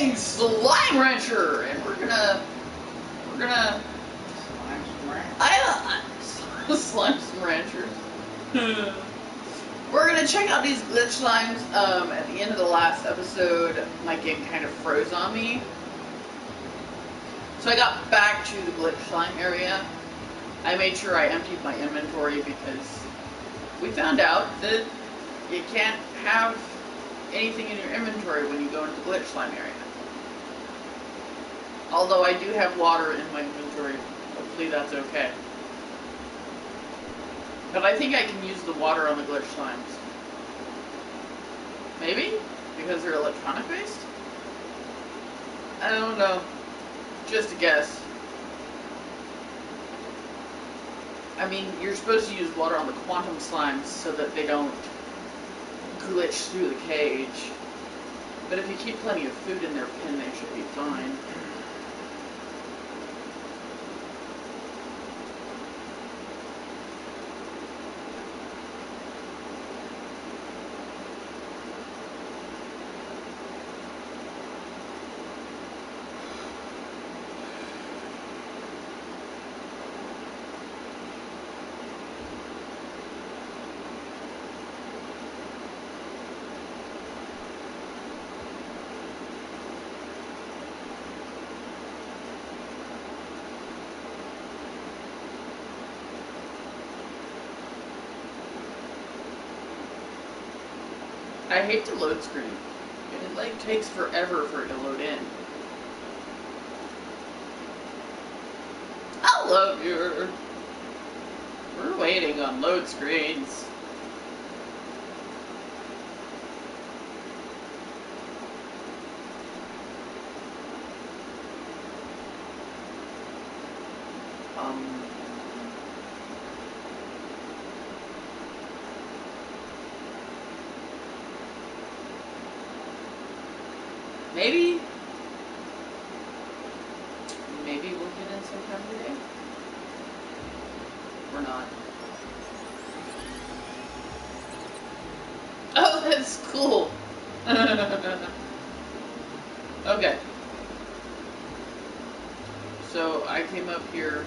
playing Slime Rancher, and we're gonna Slime Rancher. We're gonna check out these glitch slimes. At the end of the last episode, my game kind of froze on me, so I got back to the glitch slime area. I made sure I emptied my inventory because we found out that you can't have anything in your inventory when you go into the glitch slime area. Although I do have water in my inventory, hopefully that's okay. But I think I can use the water on the glitch slimes. Maybe? Because they're electronic based? I don't know. Just a guess. I mean, you're supposed to use water on the quantum slimes so that they don't glitch through the cage. But if you keep plenty of food in their pen, they should be fine. I hate the load screen. It like takes forever for it to load in. Hello, viewer. We're waiting on load screens. Maybe we'll get in sometime today. Or not. Oh, that's cool. Okay. So I came up here.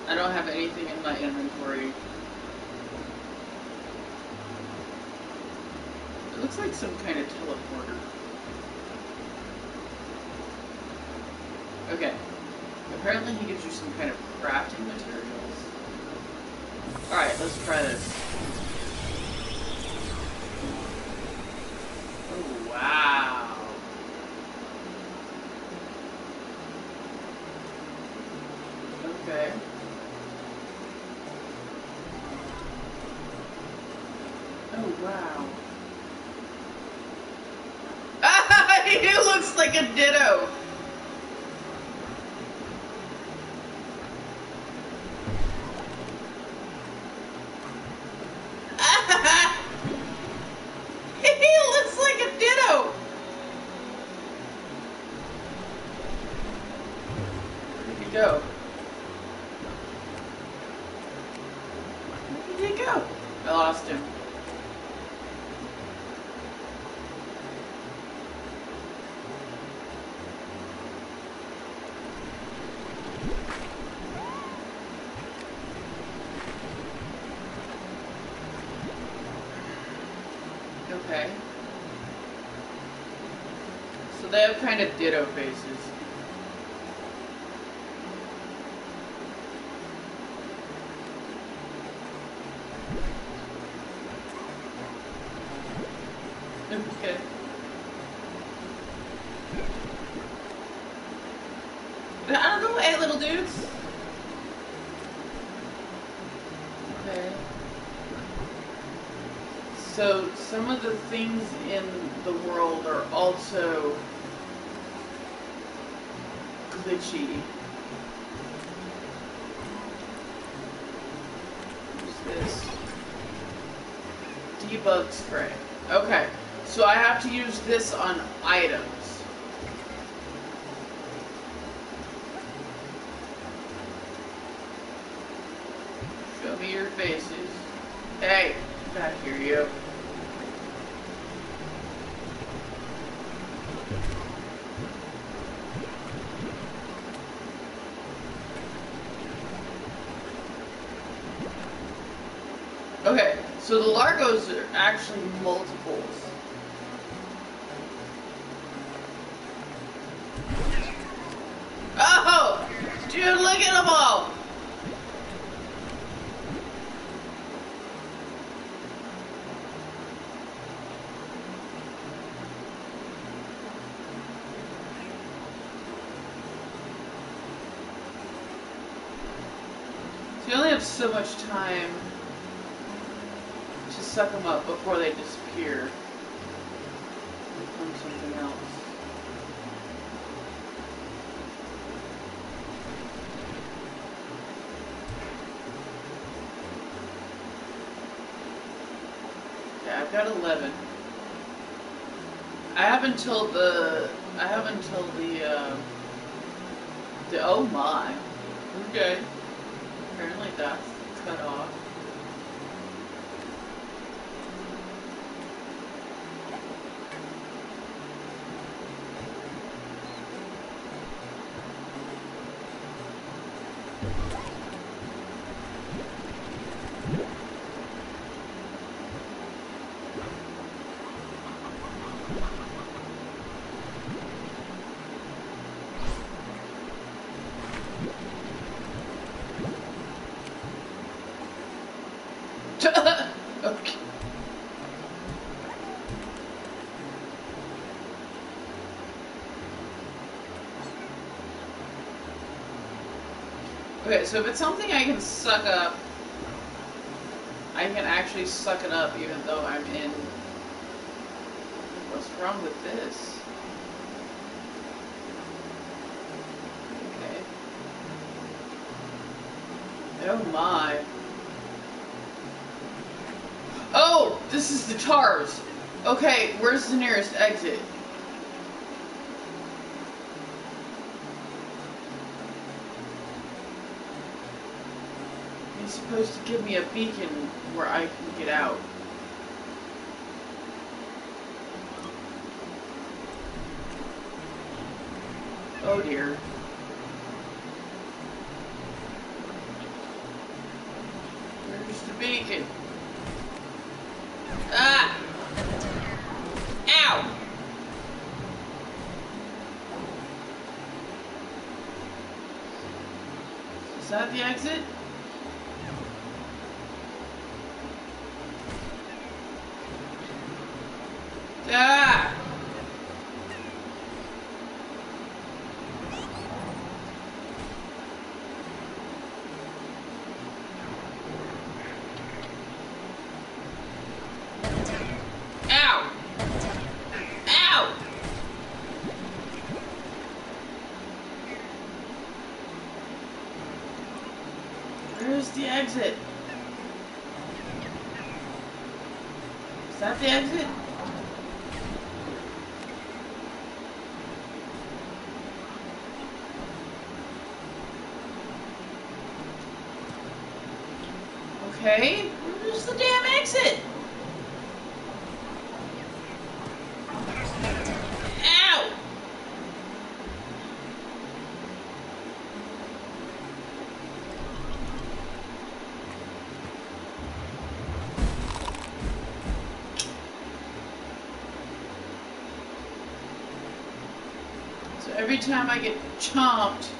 I don't have anything in my inventory. It looks like some kind of teleporter. Okay. Apparently he gives you some kind of crafting materials. Alright, let's try this. Oh, wow. Okay. Oh, wow. He looks like a ditto. Go. Where did he go? I lost him. Okay. So they have kind of ditto faces. Okay. I don't know, hey little dudes. Okay. So some of the things in the world are also glitchy. What's this? Debug spray. Okay. So I have to use this on items. Show me your faces. Hey, back here, you. Okay, so the Largos are actually multiples. Oh! Dude, look at them all! So you only have so much time to suck them up before they disappear. Become something else. Yeah, I've got 11. I have until the oh my. Okay. Apparently that's cut off. Okay. Okay, so if it's something I can suck up, I can actually suck it up even though I'm in. What's wrong with this? Okay. Oh my. Oh! This is the TARS! Okay, where's the nearest exit? He's supposed to give me a beacon where I can get out. Oh dear. Where's the beacon? Ah! Ow! Is that the exit? Ah! Ow! Ow! Where's the exit? Is that the exit? Okay, where's the damn exit? Ow! So every time I get chomped,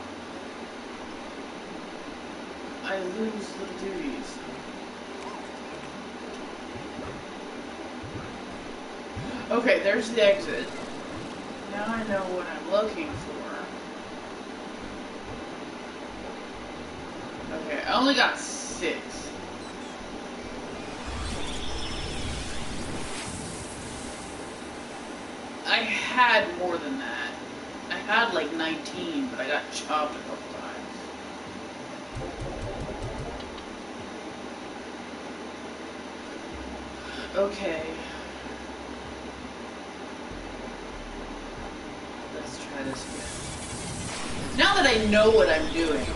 I lose little duties. Okay, there's the exit. Now I know what I'm looking for. Okay, I only got 6. I had more than that. I had like 19, but I got chopped a couple times. Okay. Let's try this again. Now that I know what I'm doing.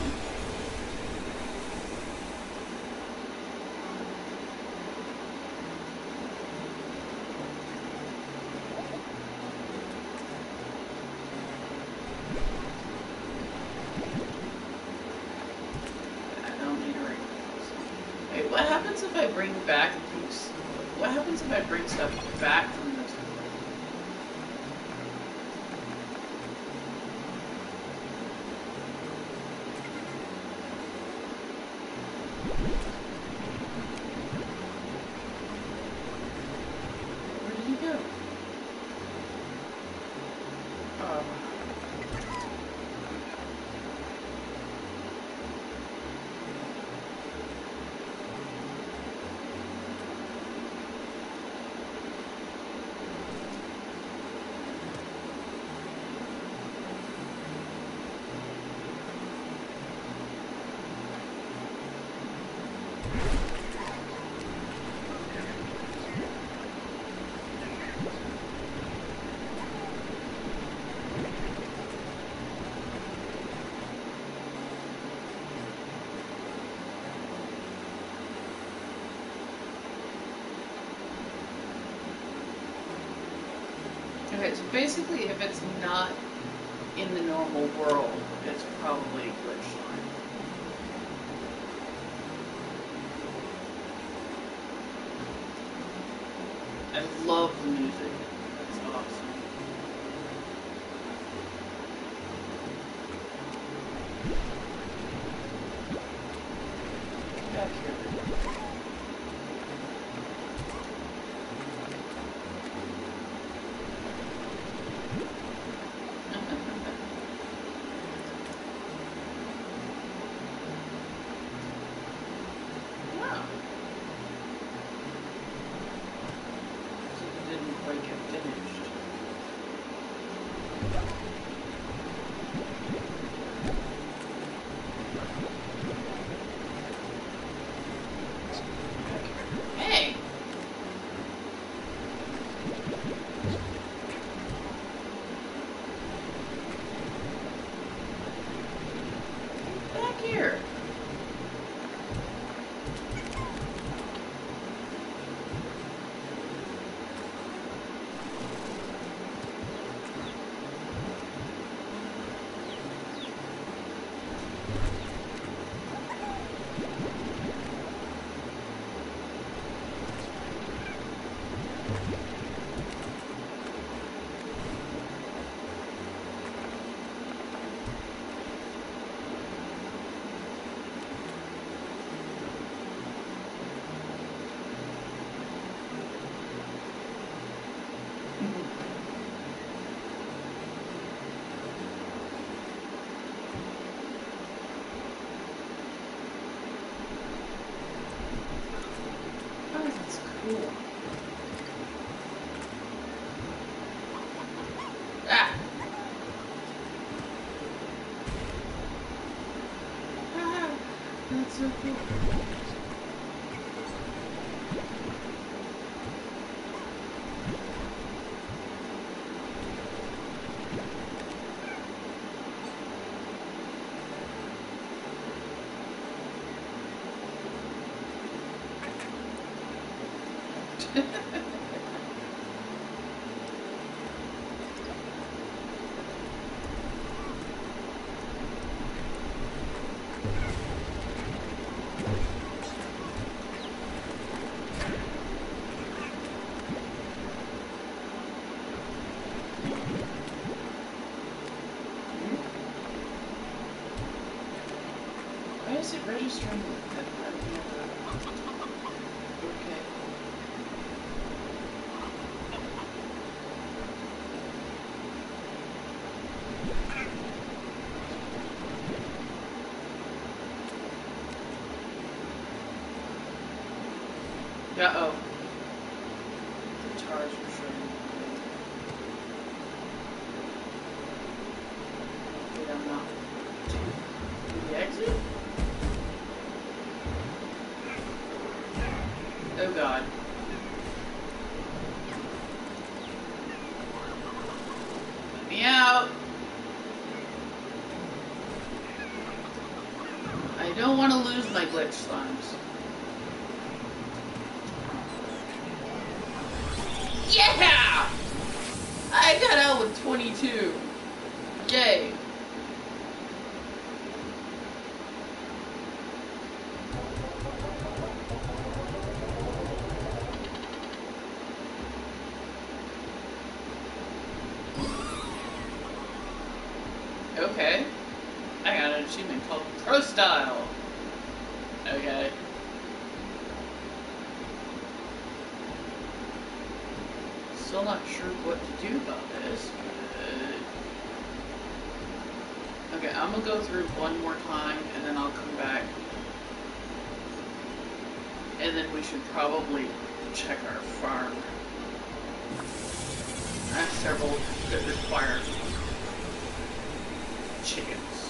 I don't need to ring. Wait, what happens if I bring back things? What happens if I bring stuff back from this? Where did he go? Oh. Okay, so basically if it's not in the normal world, it's probably a glitch line. I love the music. That's awesome. Back here. Wow. So it didn't quite get finished. Hey! Back here. Oh, that's cool. Ah! Ah! That's so cool. Why is it registering that I've never... Okay. Uh-oh. The tires are showing. Wait, I'm not. Did we exit? Oh god. Let me out. I don't want to lose my glitch slimes. Yeah! I got out with 22. Yay. Okay. I got an achievement called Pro Style. Okay. Still not sure what to do about this, but... Okay, I'm gonna go through one more time, and then I'll come back. And then we should probably check our farm. I have several that require chickens.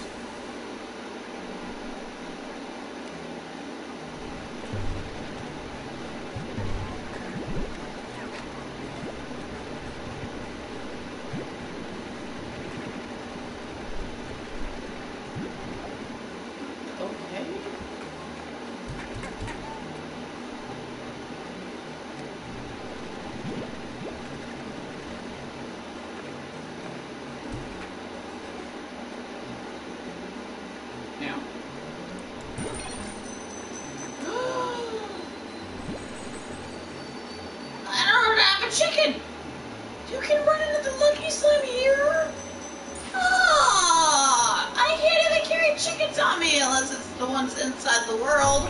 Chicken! You can run into the Lucky Slime here! Ah! I can't even carry chickens on me unless it's the ones inside the world.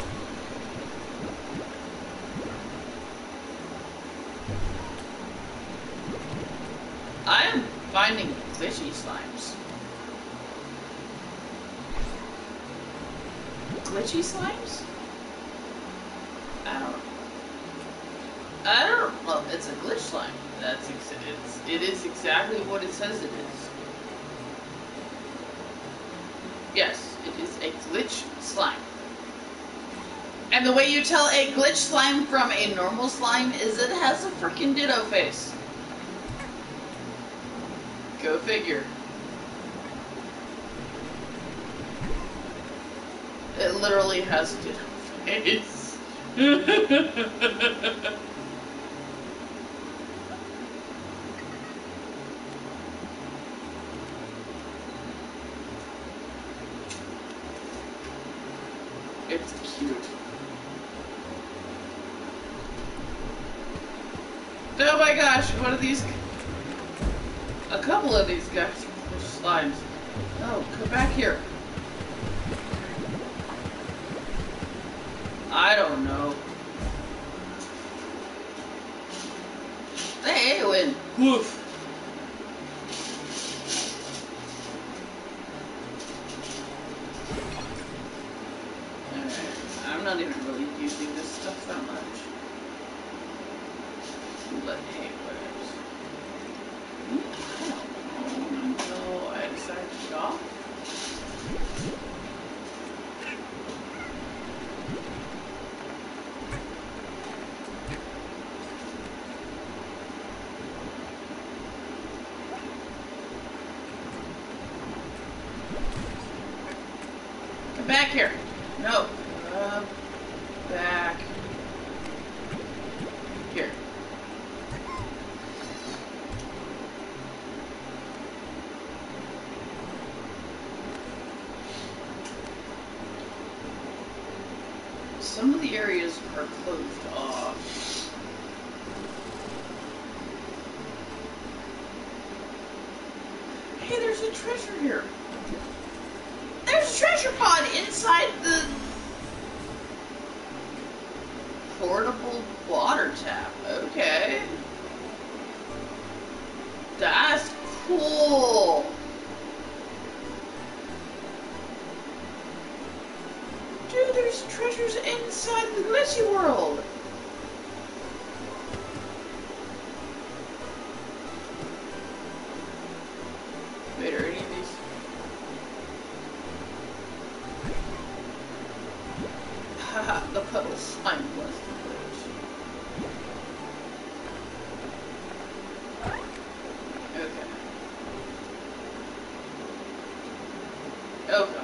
I am finding glitchy slimes. Glitchy slimes? I don't. Well, it's a glitch slime. It is exactly what it says it is. Yes, it is a glitch slime. And the way you tell a glitch slime from a normal slime is it has a freaking ditto face. Go figure. It literally has a ditto face. It's cute. Oh my gosh, what are these? A couple of these guys are slimes. Oh, come back here. I don't know. They win. Woof. Alright, I'm not even really using this stuff that much. But hey, whatever. I don't know until I decide to get off. Come back here. No. Back. Here. Some of the areas are closed off. Hey, there's a treasure here. There's a treasure pod inside the portable water tap. Okay. That's cool. Dude, there's treasures inside the glitchy world. Wait, are any of these? Haha, the puddle slime was the glitch. Okay. Oh god.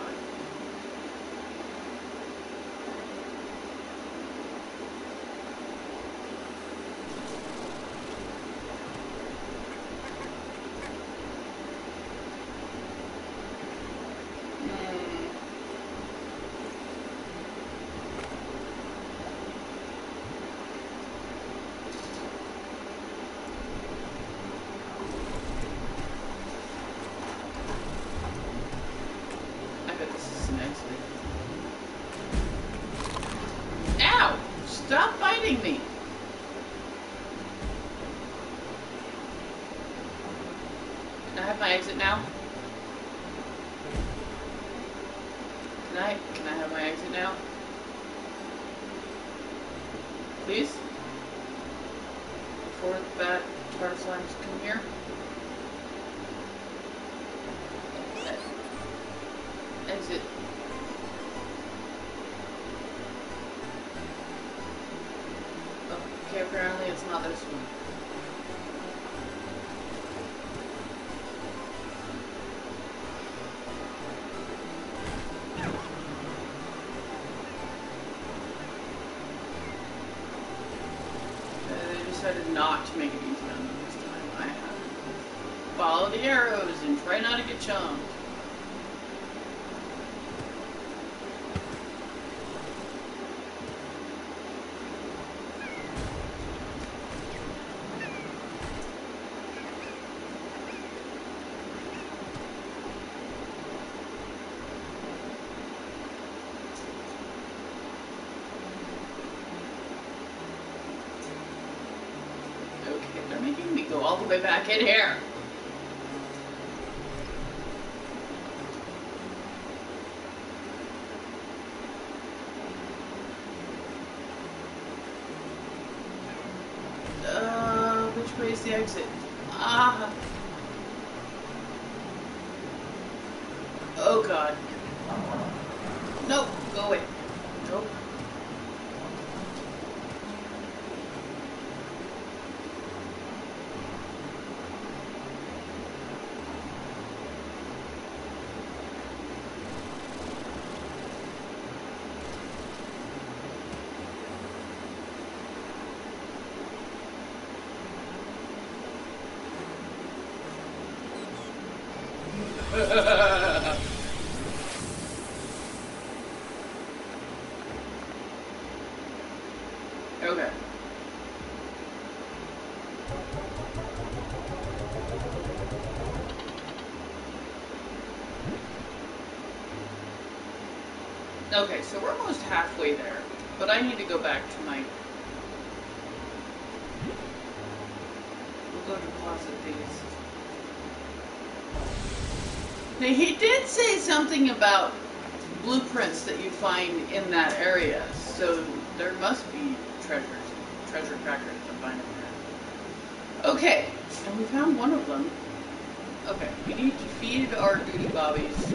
my exit now? Can I have my exit now? Please? Before the bad tar slimes come here? Exit. Okay, apparently it's not this one. They decided not to make it easy on me this time. I have to follow the arrows and try not to get chunked. They're making me go all the way back in here. Which way is the exit? Ah. Oh God. Nope. Go away. Nope. Okay. Okay, so we're almost halfway there, but I need to go back to my... We'll go deposit these. Now, he did say something about blueprints that you find in that area, so there must be treasure crackers to find in there. Okay, and we found one of them. Okay, we need to feed our duty bobbies.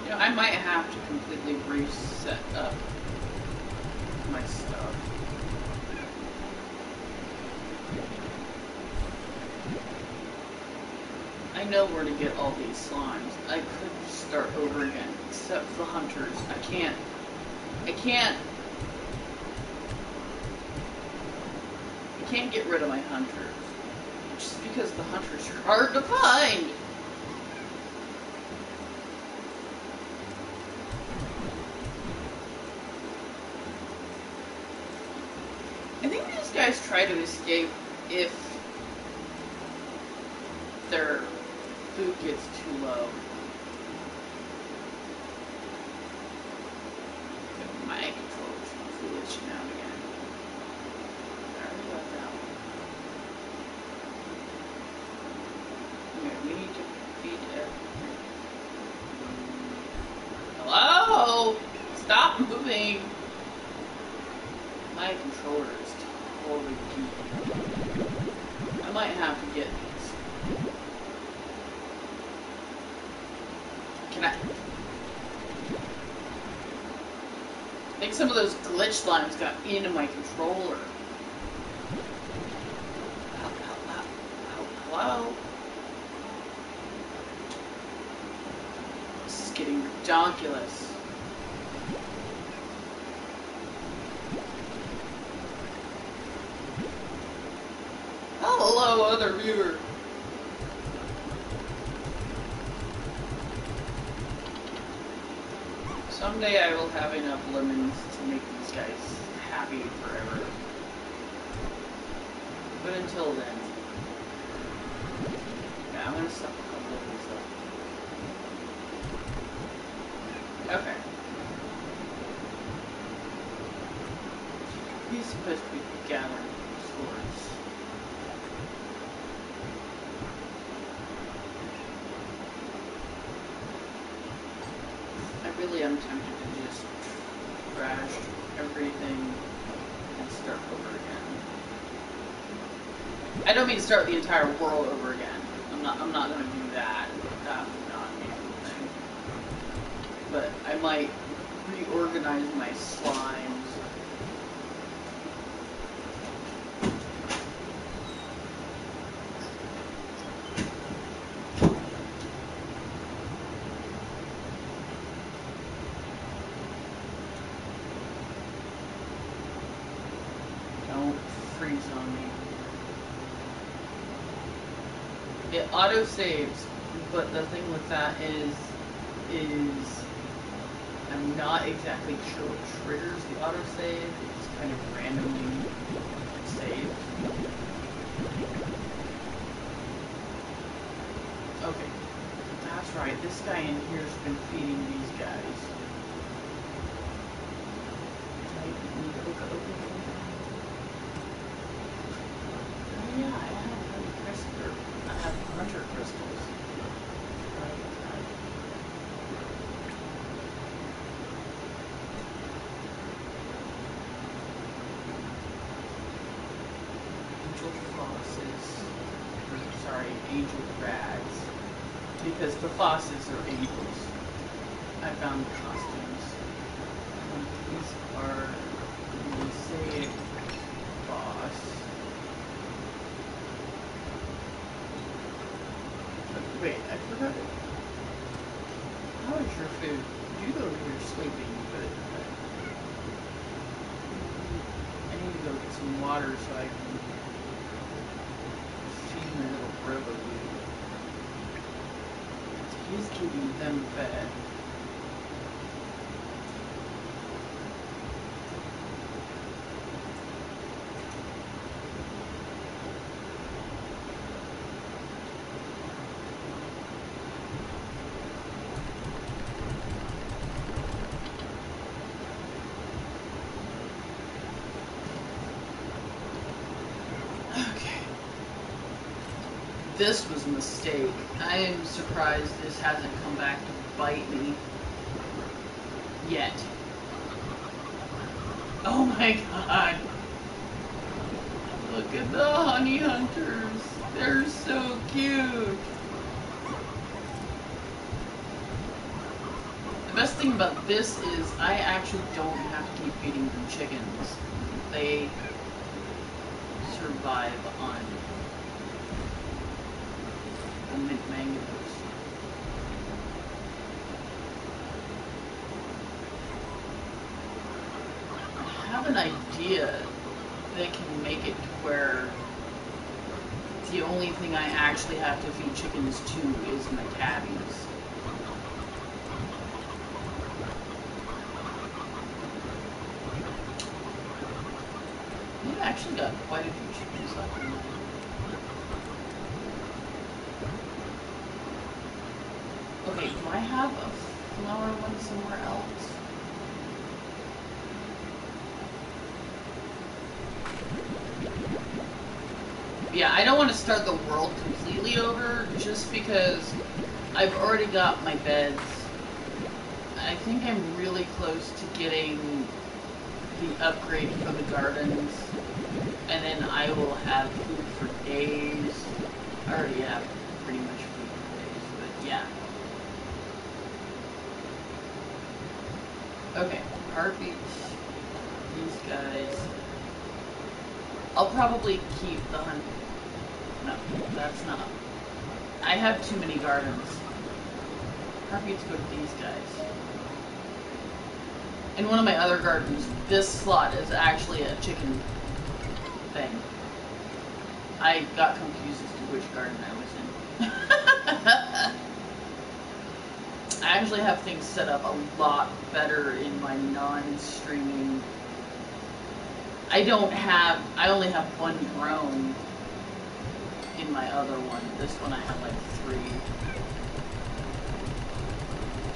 You know, I might have to completely reset up my stuff. I know where to get all these slimes. I could start over again, except for the hunters. I can't get rid of my hunters. Just because the hunters are hard to find. I think these guys try to escape if their food gets too low. My controller's foolish now and again. I already got that one. Okay, we need to feed everything. Hello? Stop moving! My controller is totally goofy. I might have to get these. Can I think some of those glitch slimes got into my controller? Hello? This is getting ridiculous. Hello, other viewer. Someday I will have enough lemons to make these guys happy forever. But until then, yeah, I'm gonna suck a couple of these up. Okay. supposed to be gathering swords. I really am tempted to just trash everything and start over again. I don't mean to start the entire world over again. I'm not gonna do that. That would not be a good thing. But I might reorganize my slimes. Don't freeze on me. It auto saves, but the thing with that is I'm not exactly sure what triggers the autosave. It's kind of randomly saved. Okay, that's right. This guy in here's been feeding these guys. Oh yeah, I have hunter crystals. Right. Angel flosses. Sorry, angel rags. Because the flosses are angels. I found the costumes. These are the Mosaic boss. Wait, I forgot it. How is your food? You go over here sleeping, but I need to go get some water so I can feed my little robo dude. He's keeping them fed. This was a mistake. I am surprised this hasn't come back to bite me yet. Oh my god. Look at the honey hunters. They're so cute. The best thing about this is I actually don't have to keep feeding them chickens. They survive on mint mangoes. I have an idea they can make it to where the only thing I actually have to feed chickens to is my tabbies. We've actually got quite a few chickens left in there. Okay, do I have a flower one somewhere else? Yeah, I don't want to start the world completely over just because I've already got my beds. I think I'm really close to getting the upgrade for the gardens, and then I will have food for days. I already have pretty much food for days, but yeah. Okay, heartbeats, these guys. I'll probably keep the hunt. No, that's not. I have too many gardens. Heartbeats go to these guys. In one of my other gardens, this slot is actually a chicken thing. I got confused as to which garden I was in. I actually have things set up a lot better in my non-streaming. I only have one drone in my other one. This one I have like 3.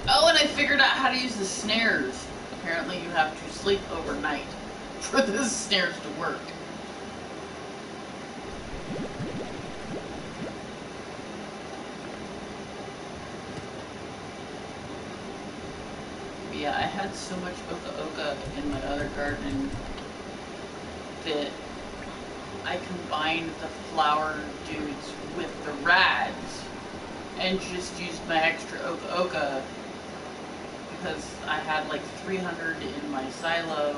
Oh, and I figured out how to use the snares. Apparently you have to sleep overnight for the snares to work. Yeah, I had so much oka in my other garden that I combined the flower dudes with the rads and just used my extra oka because I had like 300 in my silo.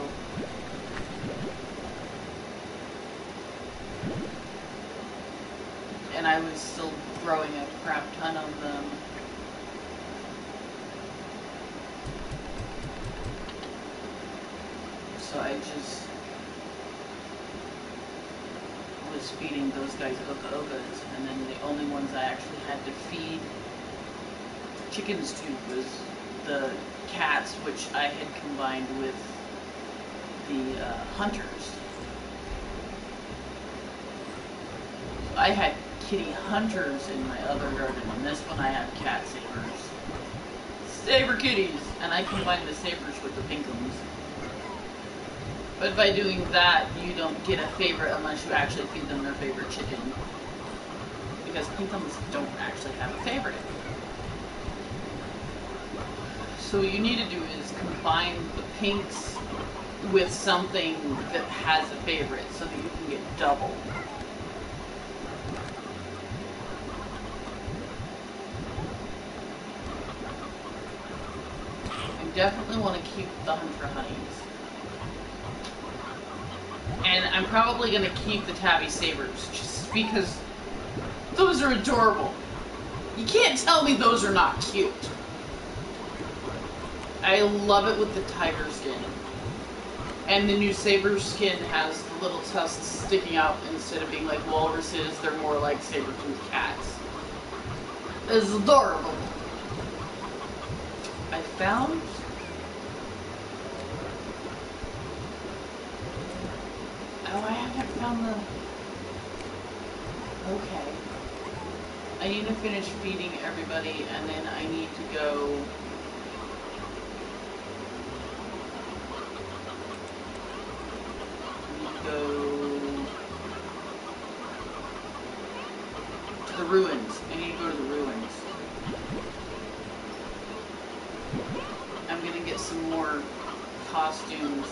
And I was still growing a crap ton of them. So I just was feeding those guys okas, and then the only ones I actually had to feed chickens to was the cats, which I had combined with the hunters. I had kitty hunters in my other garden, and this one I have cat sabers. Saber kitties! And I combined the sabers with the pinkums. But by doing that, you don't get a favorite unless you actually feed them their favorite chicken. Because pinkums don't actually have a favorite. So what you need to do is combine the pinks with something that has a favorite so that you can get double. You definitely want to keep the hunter honeys. And I'm probably going to keep the tabby sabers just because those are adorable. You can't tell me those are not cute. I love it with the tiger skin. And the new saber skin has the little tusks sticking out instead of being like walruses. They're more like saber-toothed cats. It's adorable. I found... Oh, I haven't found the... Okay. I need to finish feeding everybody, and then I need to go... to the ruins. I need to go to the ruins. I'm gonna get some more costumes.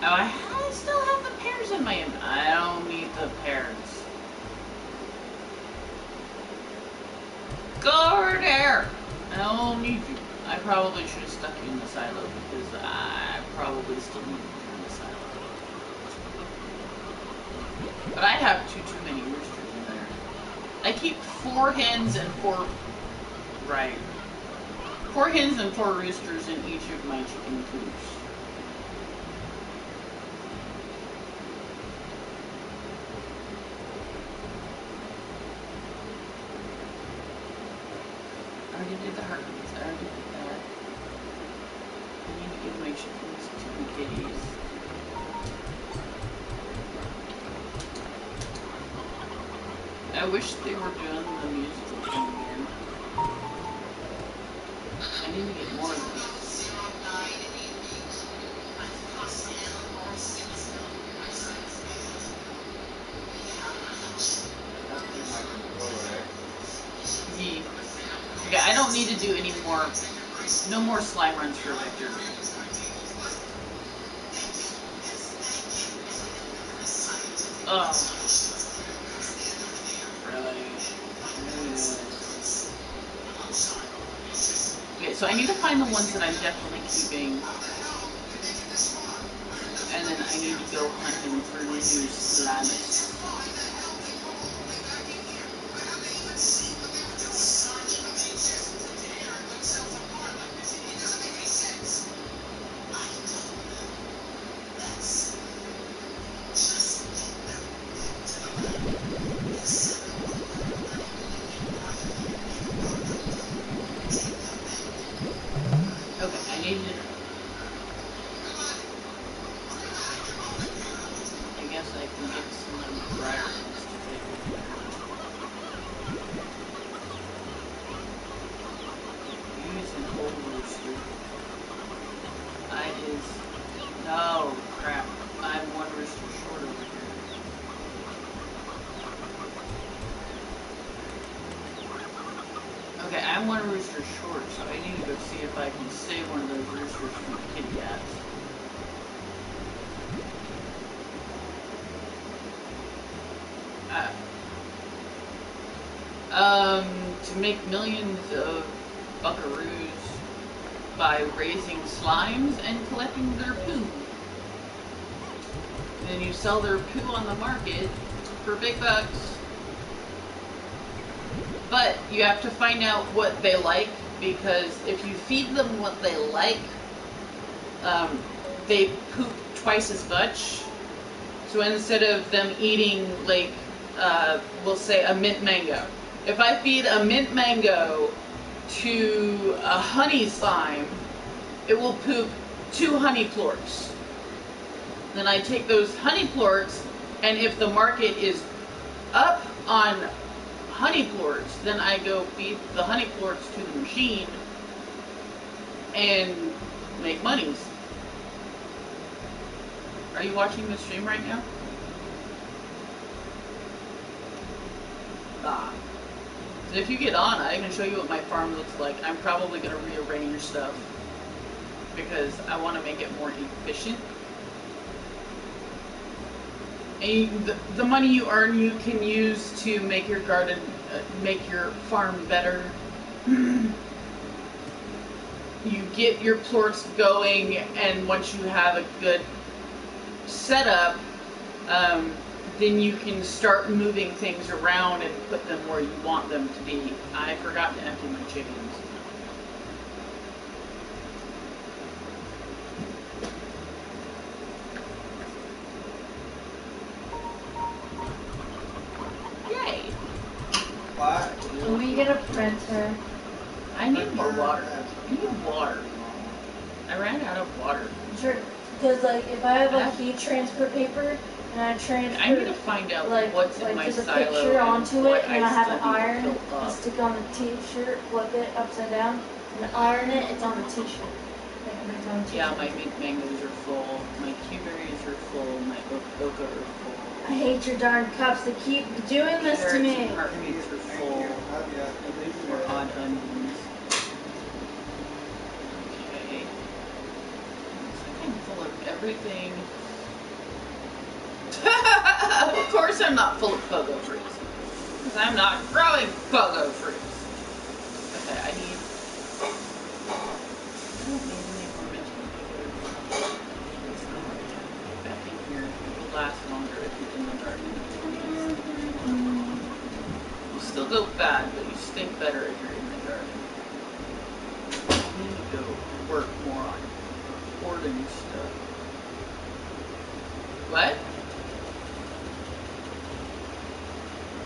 Oh, I still have the pears in my inventory. I don't need the pears. Go over there! I don't need you. I probably should have stuck you in the silo because I probably still need you in the silo. But I have too many roosters in there. I keep 4 hens and 4... Right. 4 hens and 4 roosters in each of my chicken coops. I already did the heartbeats. I already did that. I need to give my chickens to the kitties. I wish they were doing the musical thing again. I need to get more of them. Okay, I don't need to do any more, no more slime runs for Victor. Ugh. Really? Okay, so I need to find the ones that I'm definitely keeping. And then I need to go hunting for new slimes. I guess I can get some of the one of Rooster's shorts, so I need to go see if I can save one of those roosters from the kitty cats. To make millions of buckaroos by raising slimes and collecting their poo. Then you sell their poo on the market for big bucks. But you have to find out what they like, because if you feed them what they like, they poop twice as much. So instead of them eating, like, we'll say a mint mango. If I feed a mint mango to a honey slime, it will poop 2 honey plorts. Then I take those honey plorts, and if the market is up on honey plorts, then I go feed the honey plorts to the machine and make monies. Are you watching the stream right now? Ah. So if you get on, I can show you what my farm looks like. I'm probably going to rearrange stuff because I want to make it more efficient. And the money you earn, you can use to make your garden, make your farm better. You get your plorts going, and once you have a good setup, then you can start moving things around and put them where you want them to be. I forgot to empty my chickens. Yay! What? Can we get a printer? I need more water. I need water. I ran out of water. Sure, because like if I have a heat transfer paper and I transfer, I need to find out like, what's in my just a silo picture onto what it, and I have still an need to iron, fill I up. stick it on the t-shirt, flip it upside down, and iron it. It's on the t-shirt. Like, it's on the t-shirt. Yeah, my mint mangoes are full. My cuberries are full. My oca are full. I hate your darn cups. They keep doing this to Carrots me. and heartbeats are full. More odd onions. Okay. Looks like I'm full of everything. Of course I'm not full of pogo fruits. Because I'm not growing pogo fruits. Okay, I need... I don't need any more mint mangoes. Back in here. It will last longer if you're in the garden. You still go bad, but you stink better if you're in the garden. I need to go work more on hoarding stuff. What?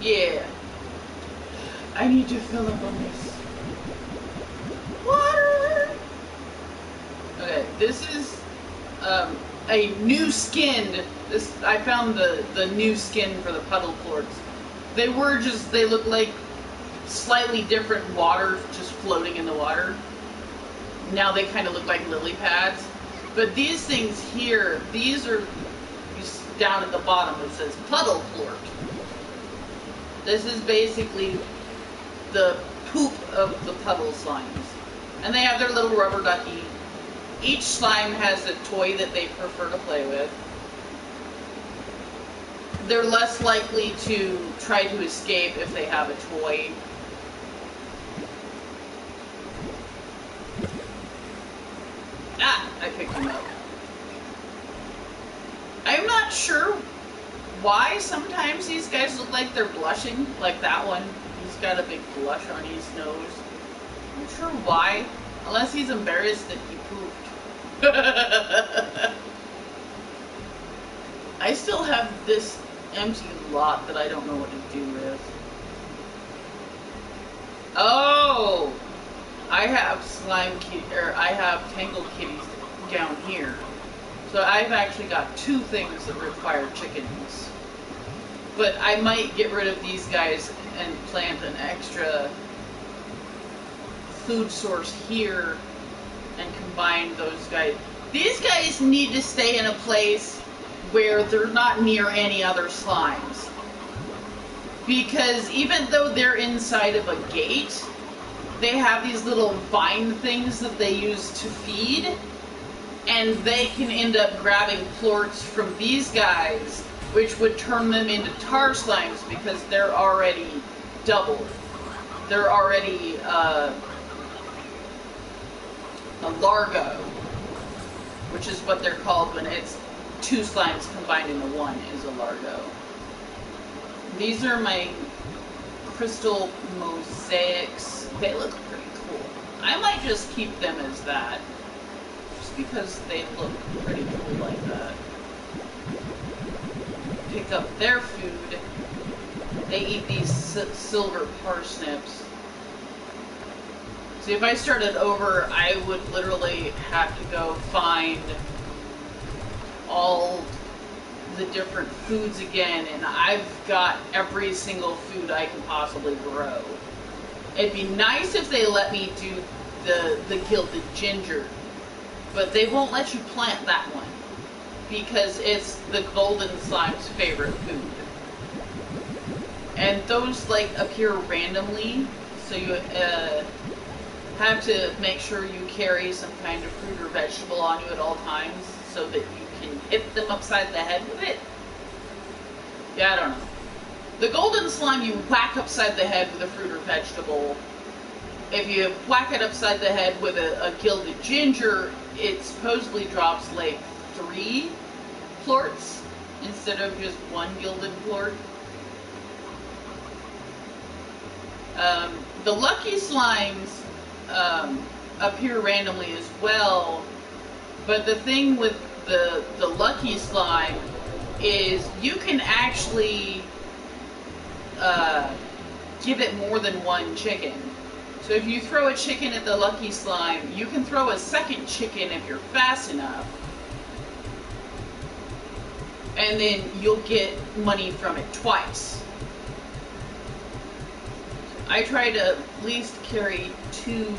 Yeah. I need to fill up on this water. Okay, this is a new skin. I found the new skin for the puddle plorts. They look like slightly different water just floating in the water. Now they kind of look like lily pads. But these things here, these are down at the bottom. It says puddle plort. This is basically the poop of the puddle slimes. And they have their little rubber ducky. Each slime has a toy that they prefer to play with. They're less likely to try to escape if they have a toy. Ah, I picked him up. I'm not sure why sometimes these guys look like they're blushing, like that one. He's got a big blush on his nose. I'm not sure why, unless he's embarrassed that he pooped. I still have this empty lot that I don't know what to do with. Oh! I have I have tangled kitties down here. So I've actually got 2 things that require chickens. But I might get rid of these guys and plant an extra food source here and combine those guys. These guys need to stay in a place where they're not near any other slimes. Because even though they're inside of a gate, they have these little vine things that they use to feed, and they can end up grabbing plorts from these guys, which would turn them into tar slimes because they're already doubled. They're already a largo, which is what they're called when it's two slimes combined into one, is a largo. These are my crystal mosaics. They look pretty cool. I might just keep them as that, just because they look pretty cool like that. Pick up their food. They eat these silver parsnips. See, if I started over, I would literally have to go find all the different foods again, and I've got every single food I can possibly grow. It'd be nice if they let me do the gilded ginger, but they won't let you plant that one because it's the golden slime's favorite food. And those like appear randomly, so you have to make sure you carry some kind of fruit or vegetable on you at all times so that you can hit them upside the head with it. Yeah, I don't know. The golden slime you whack upside the head with a fruit or vegetable. If you whack it upside the head with a gilded ginger, it supposedly drops like 3 plorts instead of just 1 gilded plort. The lucky slimes appear randomly as well, but the thing with the lucky slime is you can actually give it more than 1 chicken. So if you throw a chicken at the lucky slime, you can throw a second chicken if you're fast enough, and then you'll get money from it twice. I try to at least carry 2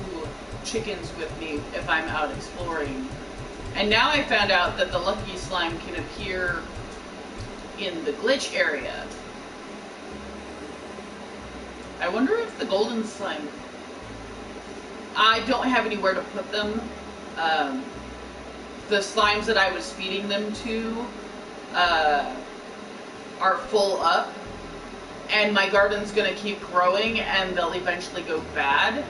chickens with me if I'm out exploring. And now I found out that the lucky slime can appear in the glitch area. I wonder if the golden slime... I don't have anywhere to put them. The slimes that I was feeding them to are full up. And my garden's going to keep growing and they'll eventually go bad.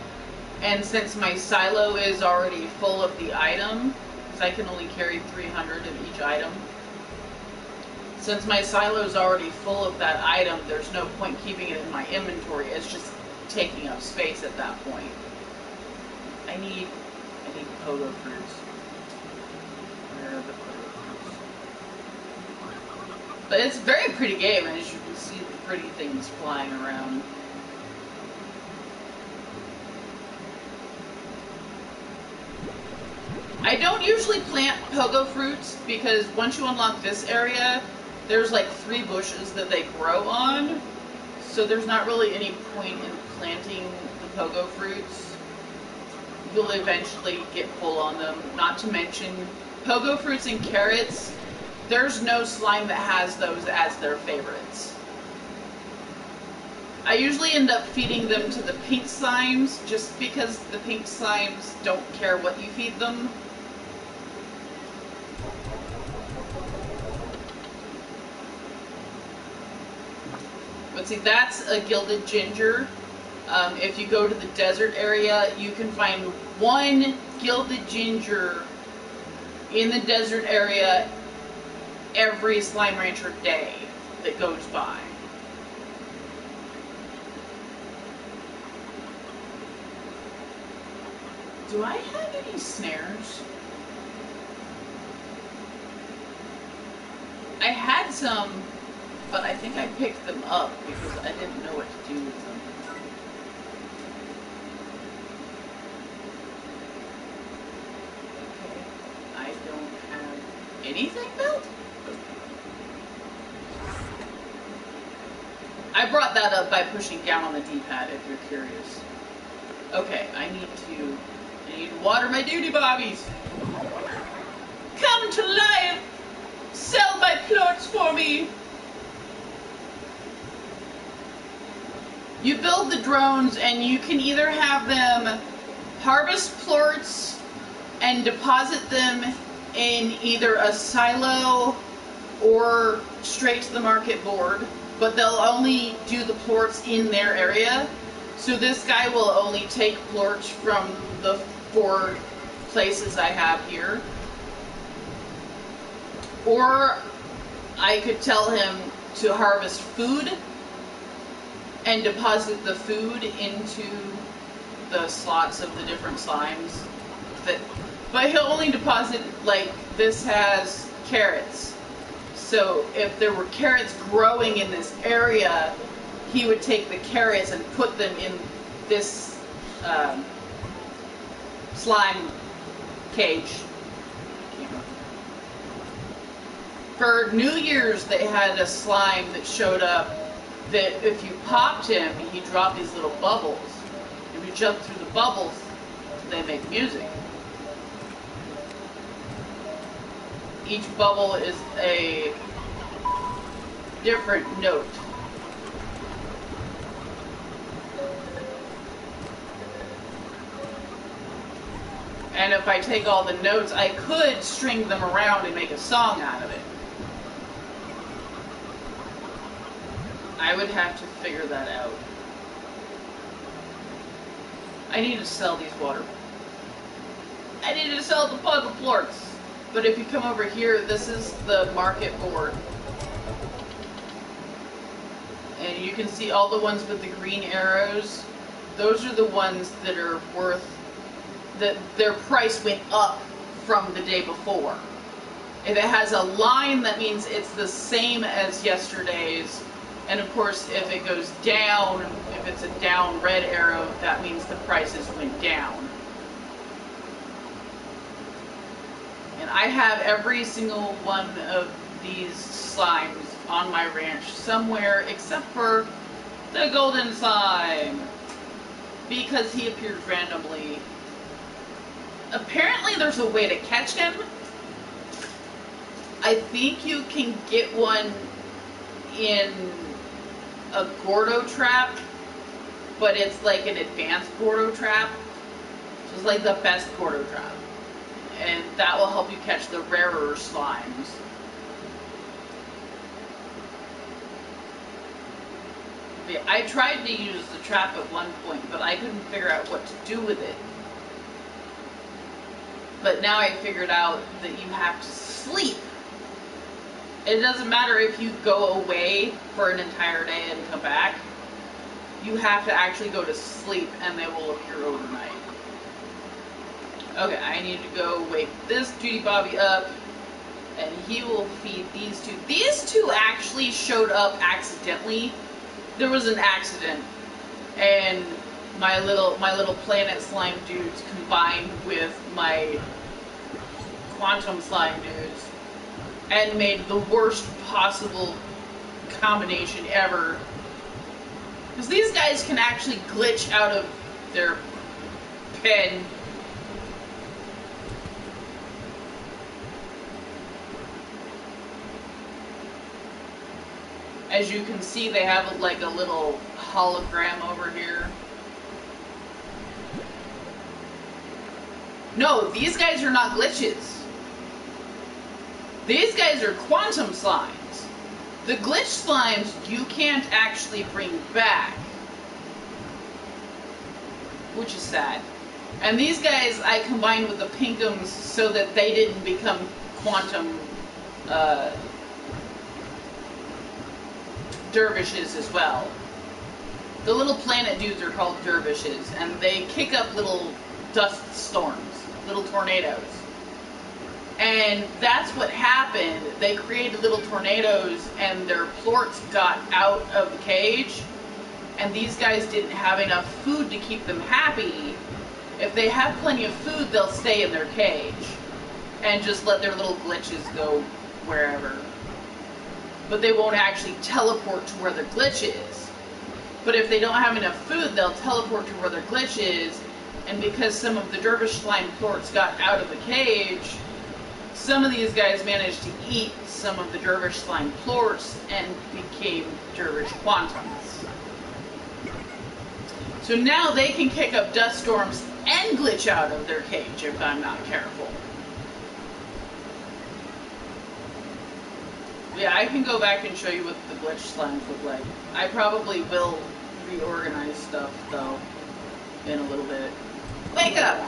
And since my silo is already full of the item, because I can only carry 300 of each item, since my silo is already full of that item, there's no point keeping it in my inventory. It's just taking up space at that point. I need pogo fruits. Where are the pogo fruits? But it's a very pretty game, as you can see the pretty things flying around. I don't usually plant pogo fruits because once you unlock this area, there's like 3 bushes that they grow on, so there's not really any point in planting the pogo fruits. You'll eventually get full on them. Not to mention, pogo fruits and carrots, there's no slime that has those as their favorites. I usually end up feeding them to the pink slimes just because the pink slimes don't care what you feed them. But see, that's a gilded ginger. If you go to the desert area, you can find 1 gilded ginger in the desert area every Slime Rancher day that goes by. Do I have any snares? I had some, but I think I picked them up because I didn't know what to do with them. Okay, I don't have anything built? I brought that up by pushing down on the D-pad if you're curious. Okay, I need to water my duty bobbies. Come to life! Sell my plorts for me! You build the drones and you can either have them harvest plorts and deposit them in either a silo or straight to the market board, but they'll only do the plorts in their area. So this guy will only take plorts from the 4 places I have here. Or I could tell him to harvest food and deposit the food into the slots of the different slimes. But he'll only deposit, like, this has carrots. So if there were carrots growing in this area, he would take the carrots and put them in this slime cage. For New Year's, they had a slime that showed up that if you popped him, he dropped these little bubbles. If you jump through the bubbles, they make music. Each bubble is a different note. And if I take all the notes, I could string them around and make a song out of it. I would have to figure that out. I need to sell these water. I need to sell the puzzle plorts. But if you come over here, this is the market board. And you can see all the ones with the green arrows. Those are the ones that are worth, that their price went up from the day before. If it has a line, that means it's the same as yesterday's. And of course, if it goes down, if it's a down red arrow, that means the prices went down. And I have every single one of these slimes on my ranch somewhere except for the golden slime, because he appeared randomly. Apparently there's a way to catch him. I think you can get one in a Gordo trap, but it's like an advanced Gordo trap. So it's like the best Gordo trap. And that will help you catch the rarer slimes. I tried to use the trap at one point, but I couldn't figure out what to do with it. But now I figured out that you have to sleep. It doesn't matter if you go away for an entire day and come back. You have to actually go to sleep and they will appear overnight. Okay, I need to go wake this Judy Bobby up and he will feed these two. These two actually showed up accidentally. There was an accident and my little planet slime dudes combined with my quantum slime dudes and made the worst possible combination ever. Because these guys can actually glitch out of their pen. As you can see, they have like a little hologram over here. No, these guys are not glitches. These guys are quantum slimes. The glitch slimes you can't actually bring back, which is sad. And these guys I combined with the pinkums so that they didn't become quantum dervishes as well. The little planet dudes are called dervishes, and they kick up little dust storms, little tornadoes. And that's what happened. They created little tornadoes and their plorts got out of the cage, and these guys didn't have enough food to keep them happy. If they have plenty of food, they'll stay in their cage and just let their little glitches go wherever. But they won't actually teleport to where their glitch is. But if they don't have enough food, they'll teleport to where their glitch is, and because some of the dervish slime plorts got out of the cage, some of these guys managed to eat some of the dervish slime plorts and became dervish quantums. So now they can kick up dust storms and glitch out of their cage if I'm not careful. Yeah, I can go back and show you what the glitch slimes look like. I probably will reorganize stuff, though, in a little bit. Wake up!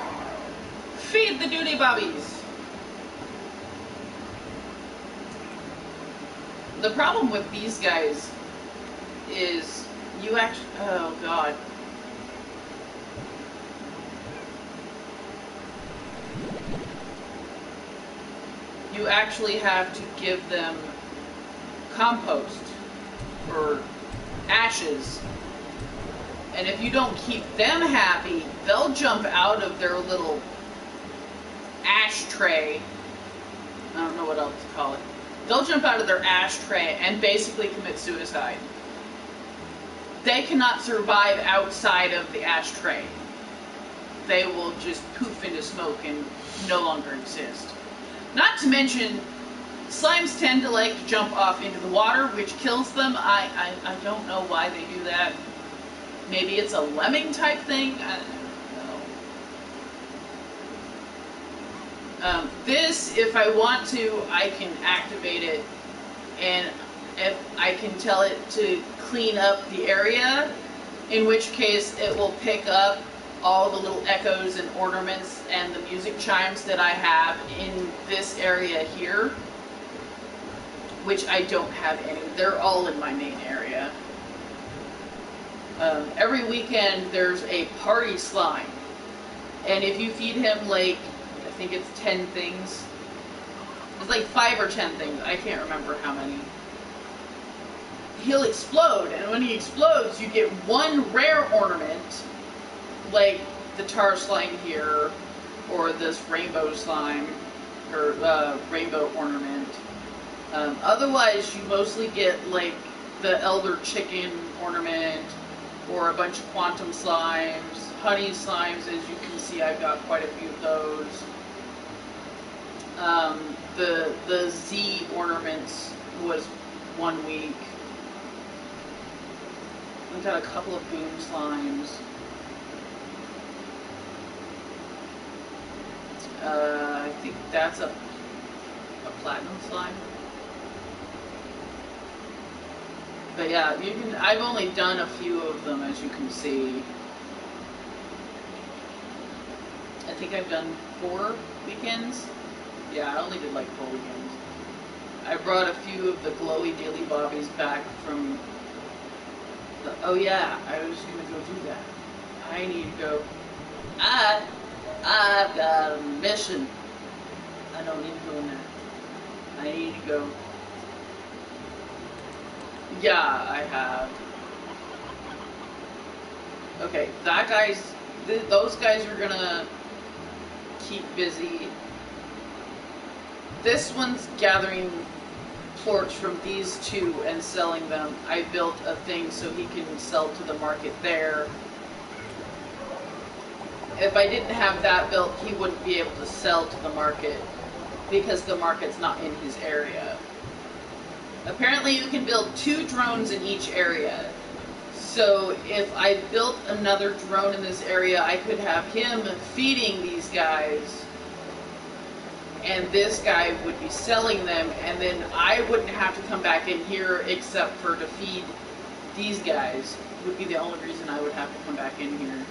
Feed the duty bobbies! The problem with these guys is you actually... Oh, God. You actually have to give them compost or ashes, and if you don't keep them happy, they'll jump out of their little ashtray. I don't know what else to call it. They'll jump out of their ashtray and basically commit suicide. They cannot survive outside of the ashtray. They will just poof into smoke and no longer exist. Not to mention, slimes tend to like to jump off into the water, which kills them. I don't know why they do that. Maybe it's a lemming type thing. I don't know. This, if I want to, I can activate it, and if I can tell it to clean up the area, in which case it will pick up all the little echoes and ornaments and the music chimes that I have in this area here, which I don't have any. They're all in my main area. Every weekend there's a party slime, and if you feed him like, I think it's 10 things, it's like 5 or 10 things, I can't remember how many, he'll explode, and when he explodes you get one rare ornament, like the tar slime here, or this rainbow slime, or rainbow ornament. Otherwise, you mostly get like the elder chicken ornament, or a bunch of quantum slimes, honey slimes. As you can see, I've got quite a few of those. The Z ornaments was 1 week. I've got a couple of boom slimes. I think that's a platinum slime. But yeah, you can. I've only done a few of them, as you can see. I think I've done 4 weekends. Yeah, I only did like 4 weekends. I brought a few of the glowy dilly bobbies back from the... Oh yeah, I was gonna go do that. I need to go. I've got a mission. I don't need to go in there. I need to go. Yeah, I have. Okay, that guy's... those guys are gonna keep busy. This one's gathering plorts from these 2 and selling them. I built a thing so he can sell to the market there. If I didn't have that built, he wouldn't be able to sell to the market because the market's not in his area. Apparently you can build 2 drones in each area. So if I built another drone in this area, I could have him feeding these guys, and this guy would be selling them, and then I wouldn't have to come back in here except for to feed these guys. Would be the only reason I would have to come back in here.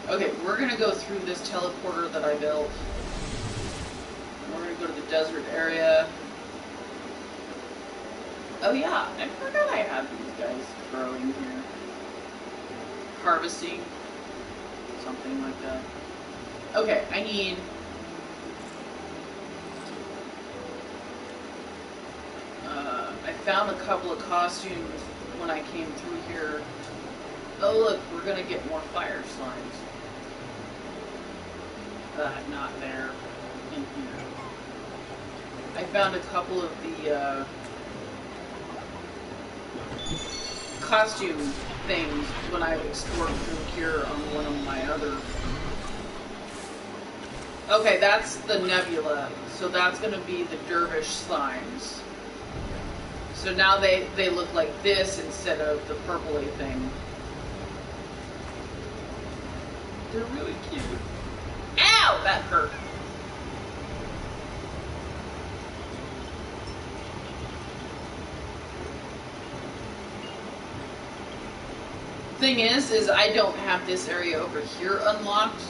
Okay, we're going to go through this teleporter that I built. We're going to go to the desert area. Oh yeah, I forgot I have these guys growing here. Harvesting. Something like that. Okay, I need... I found a couple of costumes when I came through here. Oh look, we're going to get more fire slimes. Not there. In here. I found a couple of the costume things when I explored through here on one of my other... Okay, that's the nebula. So that's going to be the dervish slimes. So now they look like this instead of the purpley thing. They're really cute. Ow! That hurt. Thing is I don't have this area over here unlocked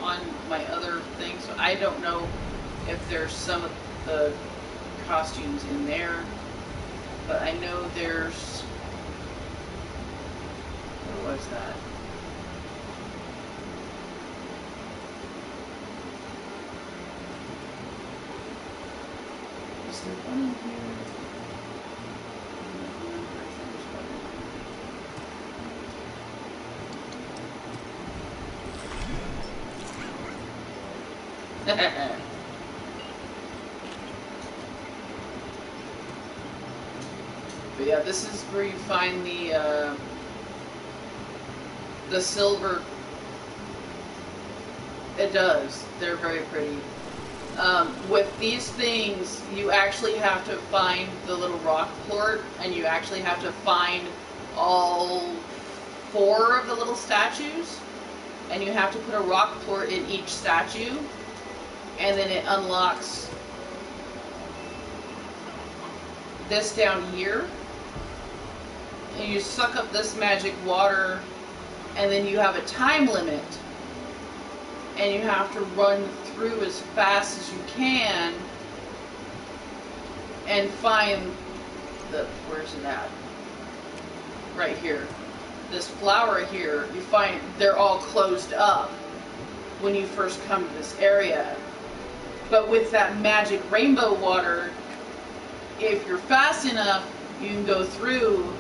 on my other thing, so I don't know if there's some of the costumes in there, but I know there's, what was that? Is there one in here? But yeah, this is where you find the silver. It does. They're very pretty. With these things, you actually have to find the little rock plort, and you actually have to find all 4 of the little statues, and you have to put a rock plort in each statue, and then it unlocks this down here, and you suck up this magic water, and then you have a time limit, and you have to run through as fast as you can and find the, where's it at? Right here. This flower here, you find they're all closed up when you first come to this area. But with that magic rainbow water, if you're fast enough, you can go through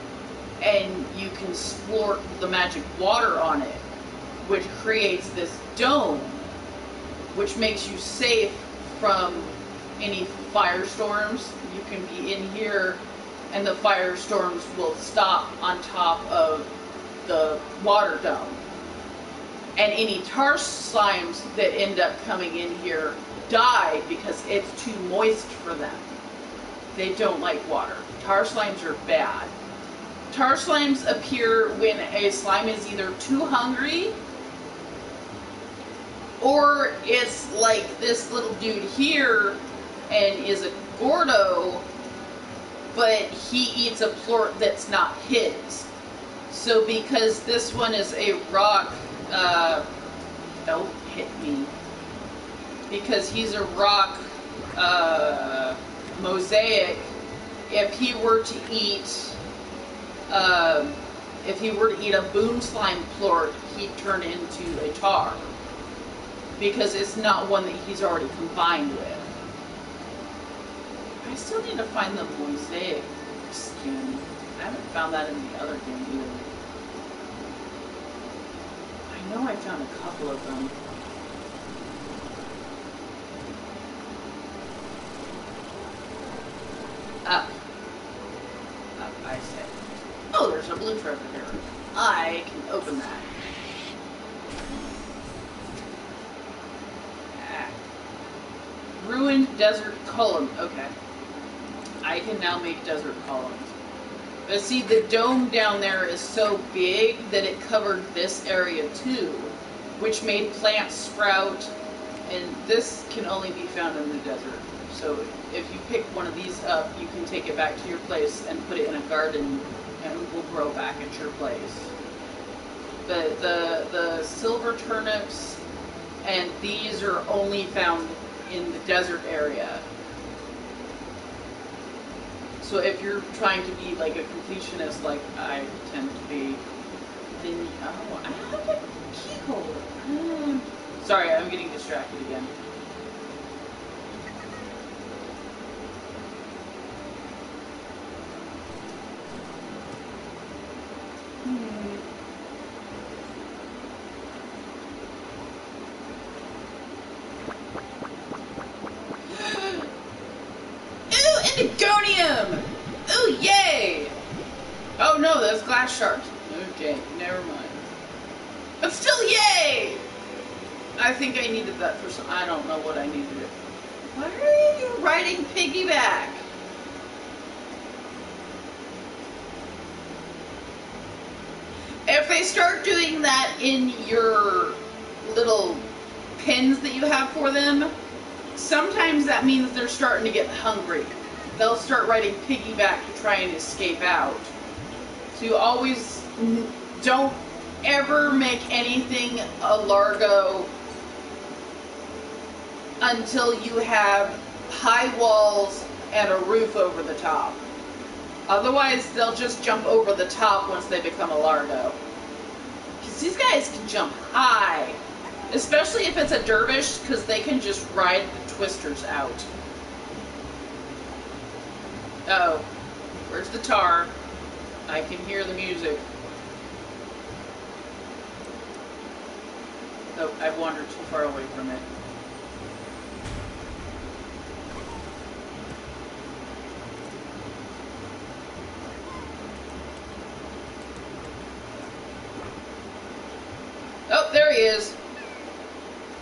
and you can splort the magic water on it, which creates this dome, which makes you safe from any firestorms. You can be in here and the firestorms will stop on top of the water dome. And any tar slimes that end up coming in here die because it's too moist for them. They don't like water. Tar slimes are bad. Tar slimes appear when a slime is either too hungry, or it's like this little dude here and is a Gordo, but he eats a plort that's not his. So because this one is a rock, don't hit me. Because he's a rock mosaic, if he were to eat a boom slime plort, he'd turn into a tar. Because it's not one that he's already combined with. I still need to find the mosaic skin. I haven't found that in the other game either. I know I found a couple of them. Up, I say. Oh, there's a blue treasure here. I can open that. Ruined desert column. Okay. I can now make desert columns. But see, the dome down there is so big that it covered this area too, which made plants sprout, and this can only be found in the desert. So if you pick one of these up, you can take it back to your place and put it in a garden, and it will grow back at your place. The silver turnips and these are only found in the desert area. So if you're trying to be like a completionist like I tend to be, then, oh, I have a key holder. Sorry, I'm getting distracted again. Indegonium! Ooh, yay! Oh no, that's glass shards. Okay, never mind. But still, yay! I think I needed that for some. I don't know what I needed it. Why are you riding piggyback? If they start doing that in your little pins that you have for them, sometimes that means they're starting to get hungry. They'll start riding piggyback to try and escape out. So you always don't ever make anything a largo until you have high walls and a roof over the top. Otherwise, they'll just jump over the top once they become a largo. Because these guys can jump high. Especially if it's a dervish, because they can just ride the twisters out. Oh, where's the tar? I can hear the music. Oh, I've wandered too far away from it. Oh, there he is.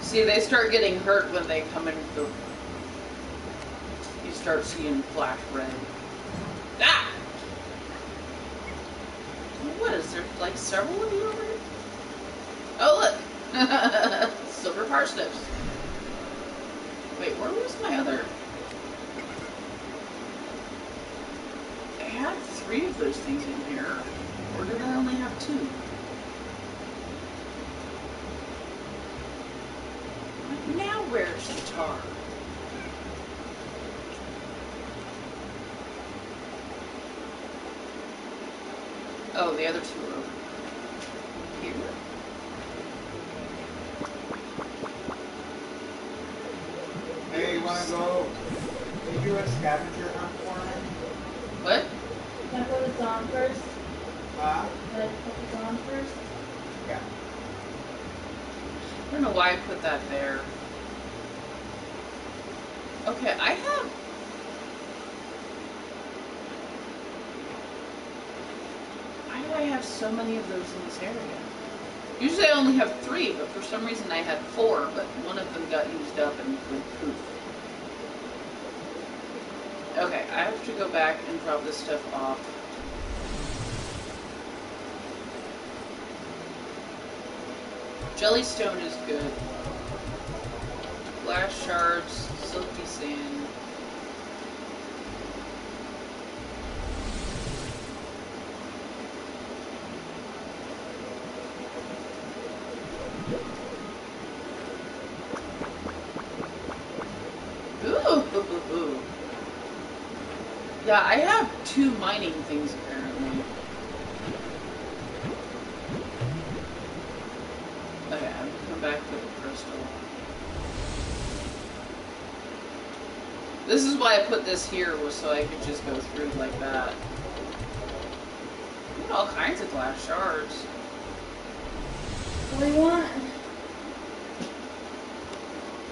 See, they start getting hurt when they come in. You start seeing flash red. Ah! What is there? Like several of you over here? Oh, look! Silver parsnips. Wait, where was my other? I had 3 of those things in here. Or did I only have 2? Now where's the tar? Oh, the other 2 are over here. Hey, you wanna go? Can you do a scavenger hunt for me? What? Can I put this on first? Huh? Can I put this on first? Yeah. I don't know why I put that there. Okay, I have... Why do I have so many of those in this area? Usually I only have 3, but for some reason I had 4, but one of them got used up and went poof. Okay, I have to go back and drop this stuff off. Jellystone is good. Glass shards, silky sand. Ooh. Yeah, I have 2 mining things apparently. Okay, I'm gonna come back to the crystal. This is why I put this here, was so I could just go through like that. Got all kinds of glass shards. What do you want?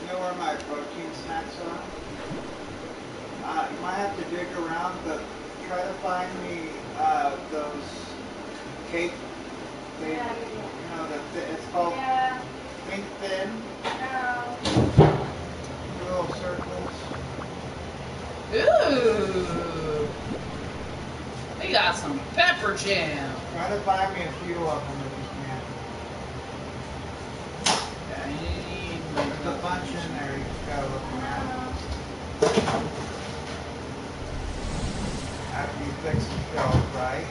You know where my protein snacks are? You might have to dig around, but try to find me those cake. You know, it's called Think Thin. Little circles. Ooh! They got some pepper jam. Try to find me a few of them if you can. There's a bunch in there you just gotta look around. After you fix the shelf, right?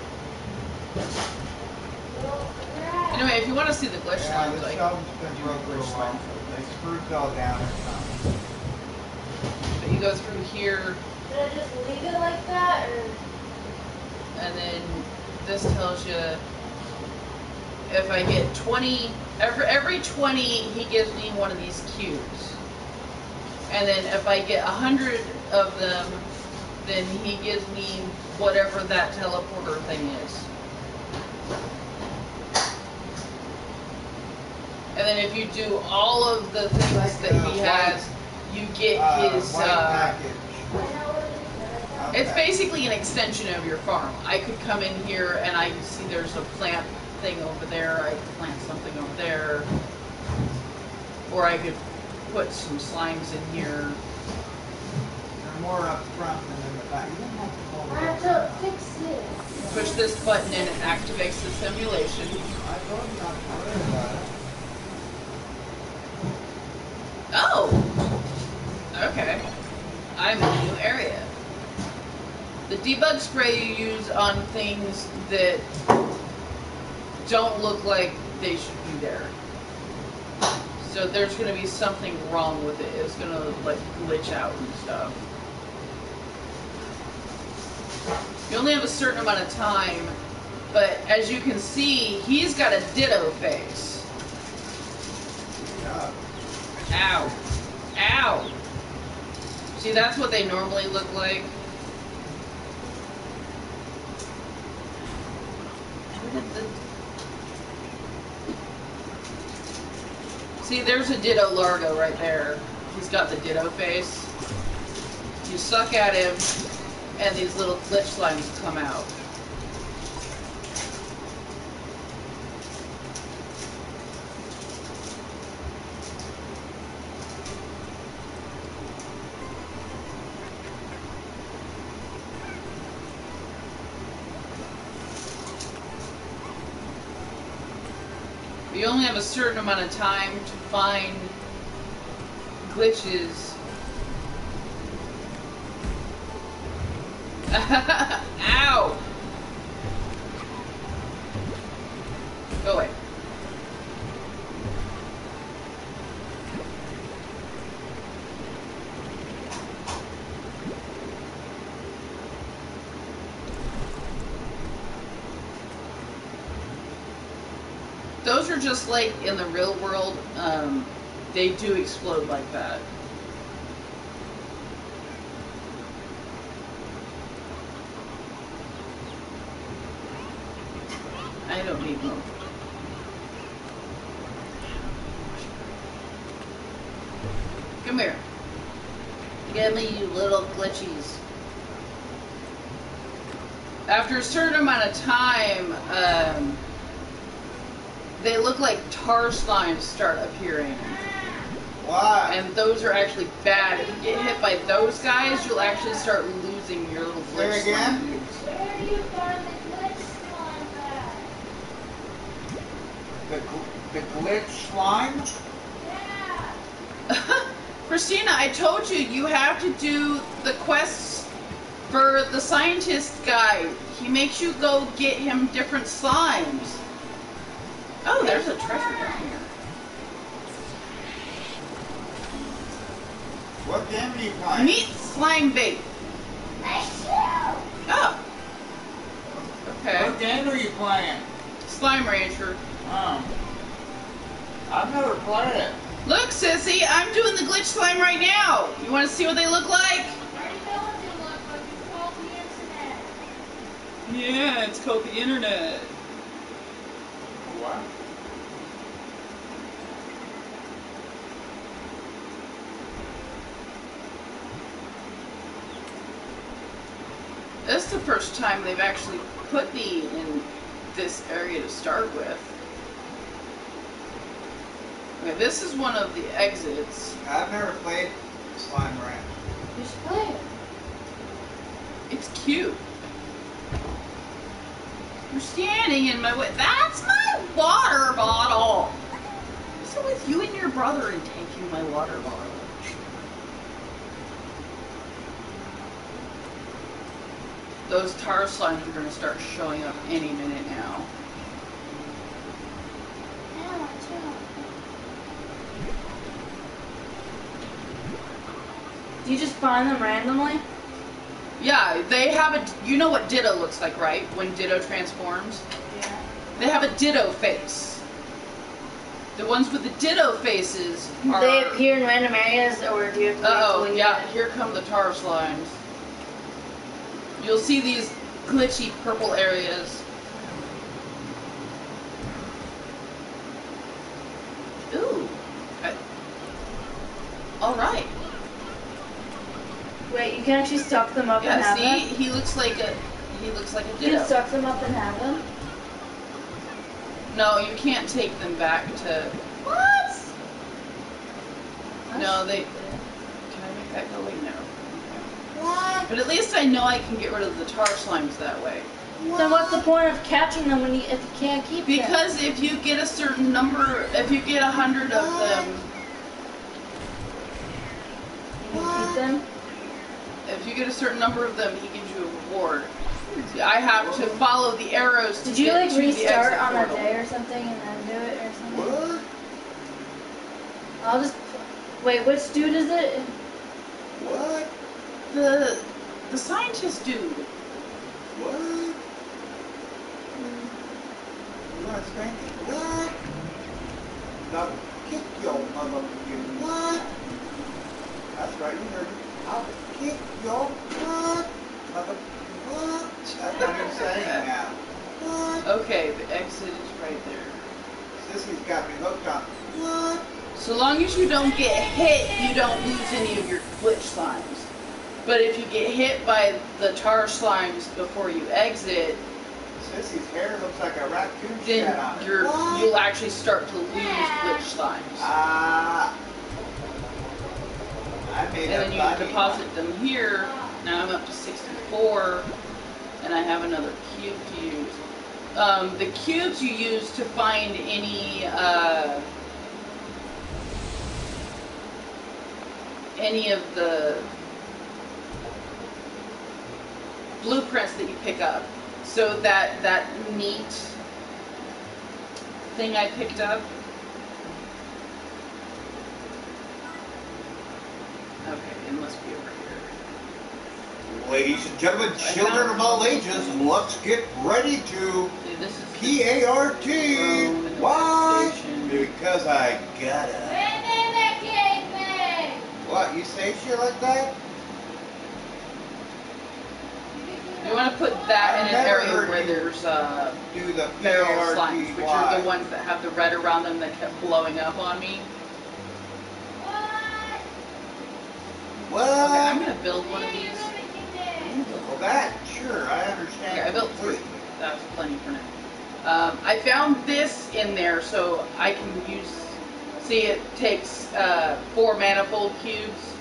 Anyway, if you want to see the glitch Yeah, lines, the like, shelf's been broke for a while. They screwed all down or something. but you go through here, Should I just leave it like that, or? and then this tells you if I get 20, every 20, he gives me one of these cubes. And then if I get 100 of them, then he gives me whatever that teleporter thing is. And then if you do all of the things Like that he has, you get his, white package. it's Okay. basically an extension of your farm. I could come in here and I see there's a plant thing over there, I could plant something over there. Or I could put some slimes in here. They're more up front than in the back. You don't have to hold I have to fix this. Push this button in, it activates the simulation. I told you not to worry about it. Okay. I'm in a new area. The debug spray you use on things that don't look like they should be there. So there's going to be something wrong with it. It's going to like glitch out and stuff. You only have a certain amount of time, but as you can see, he's got a ditto face. Yeah. Ow. Ow. See, that's what they normally look like. See, there's a Ditto Largo right there. He's got the Ditto face. You suck at him, and these little glitch slimes come out. You only have a certain amount of time to find glitches. Ow! Go away. Those are just like in the real world, they do explode like that. I don't need more. Come here. Get me, you little glitchies. After a certain amount of time, they look like tar slimes start appearing. Why? And those are actually bad. If you get hit by those guys, you'll actually start losing your little glitch Say again? slime. Where do you find the glitch slime at? The glitch slime? Yeah. Christina, I told you, you have to do the quests for the scientist guy. He makes you go get him different slimes. Oh, there's a treasure down here. What game are you playing? Meat slime bait. Oh. Okay. What game are you playing? Slime Rancher. Oh. I've never played it. Look, sissy, I'm doing the glitch slime right now. You want to see what they look like? Yeah, it's called the internet. What? This is the first time they've actually put me in this area to start with. Okay, this is one of the exits. I've never played Slime Ranch. You should play it. It's cute. You're standing in my way. That's my water bottle. What's it with you and your brother and taking my water bottle? Those tar slimes are going to start showing up any minute now. Do you just find them randomly? Yeah, they have a. You know what Ditto looks like, right? When Ditto transforms? Yeah. They have a Ditto face. The ones with the Ditto faces are. They appear in random areas, or do you have to wait Uh-oh, till you yeah, get- here come the tar slimes. You'll see these glitchy purple areas. Ooh. Alright. Wait, you can actually suck them up and Yeah, have see? them? He looks like a You Ditto. suck them up and have them? No, you can't take them back to. What? No, they. Can I make that go away? No. What? But at least I know I can get rid of the tar slimes that way. Then what's the point of catching them if you can't keep them? Because if you get a certain number, if you get 100 of them, You can keep them? If you get a certain number of them, he gives you a reward. I have to follow the arrows to Did you get like to the restart exit on a portal. day or something and then do it or something? What? I'll just wait. Which dude is it? What? The scientist dude. What? You want to spank it? What? Now kick your motherfucking what? That's right, you heard me. I'll kick your what? Motherfucking what? That's not even saying now. What? Okay, the exit is right there. Sissy's got me hooked on what? So long as you don't get hit, you don't lose any of your glitch slimes. But if you get hit by the tar slimes before you exit, Sissy's hair looks like a raccoon then shat on it. you'll actually start to lose glitch slimes. Ah. I made And a then you funny deposit them here. Now I'm up to 64, and I have another cube to use. The cubes you use to find any of the blueprints that you pick up. So that neat thing I picked up. Okay, it must be over here. Ladies and gentlemen, children of all ages, let's get ready to See, this is P-A-R-T. Rome and the Why? station. Because I gotta. What, you say shit like that? You want to put that in I've an never area heard where you there's Do the feral P-A-R-T. slimes, which are the ones that have the red around them that kept blowing up on me. What? Okay, I'm gonna build one of these. Well, that, sure, I understand. Yeah, I built 3. completely. That's plenty for now. I found this in there so I can use. See, it takes 4 manifold cubes.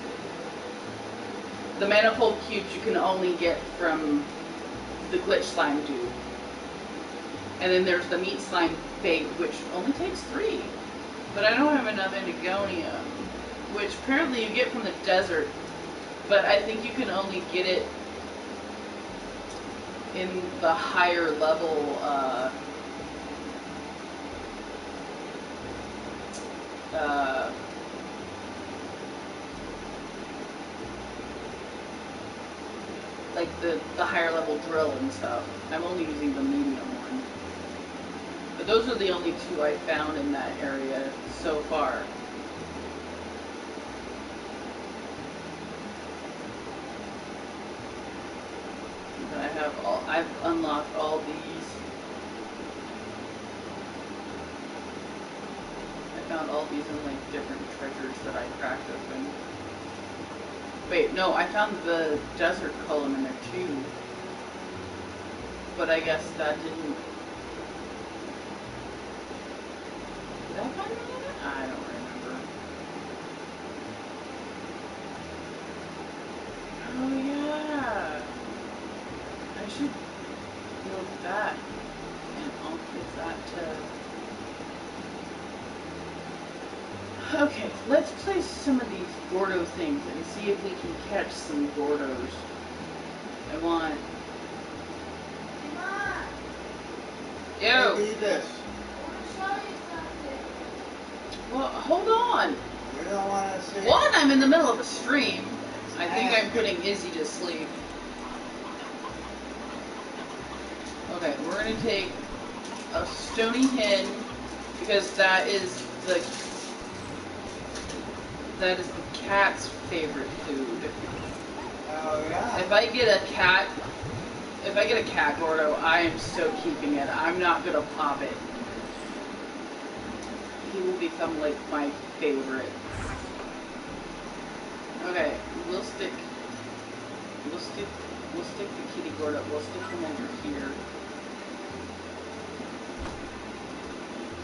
The manifold cubes you can only get from the glitch slime dude. And then there's the meat slime bait, which only takes 3. But I don't have enough Indigonium, which apparently you get from the desert. But I think you can only get it in the higher level like the higher level drill and stuff. I'm only using the medium one. But those are the only 2 I found in that area so far. And I've unlocked all these. I found all these in like different treasures that I cracked open. Wait, no, I found the desert column in there too. But I guess that didn't. Did I find it in it? I don't remember. Oh yeah. I should build that. And I'll give that to. Okay, let's place some of these Gordo things and see if we can catch some Gordos. I want. Yo! Maybe this. Well, hold on. You don't want to see. One, I'm in the middle of a stream. I think I'm putting Izzy to sleep. Okay, we're gonna take a stony hen because that is the cat's favorite food. Oh yeah. If I get a cat Gordo, I am so keeping it. I'm not gonna pop it. He will become like my favorite. Okay, we'll stick the kitty Gordo. We'll stick him over here.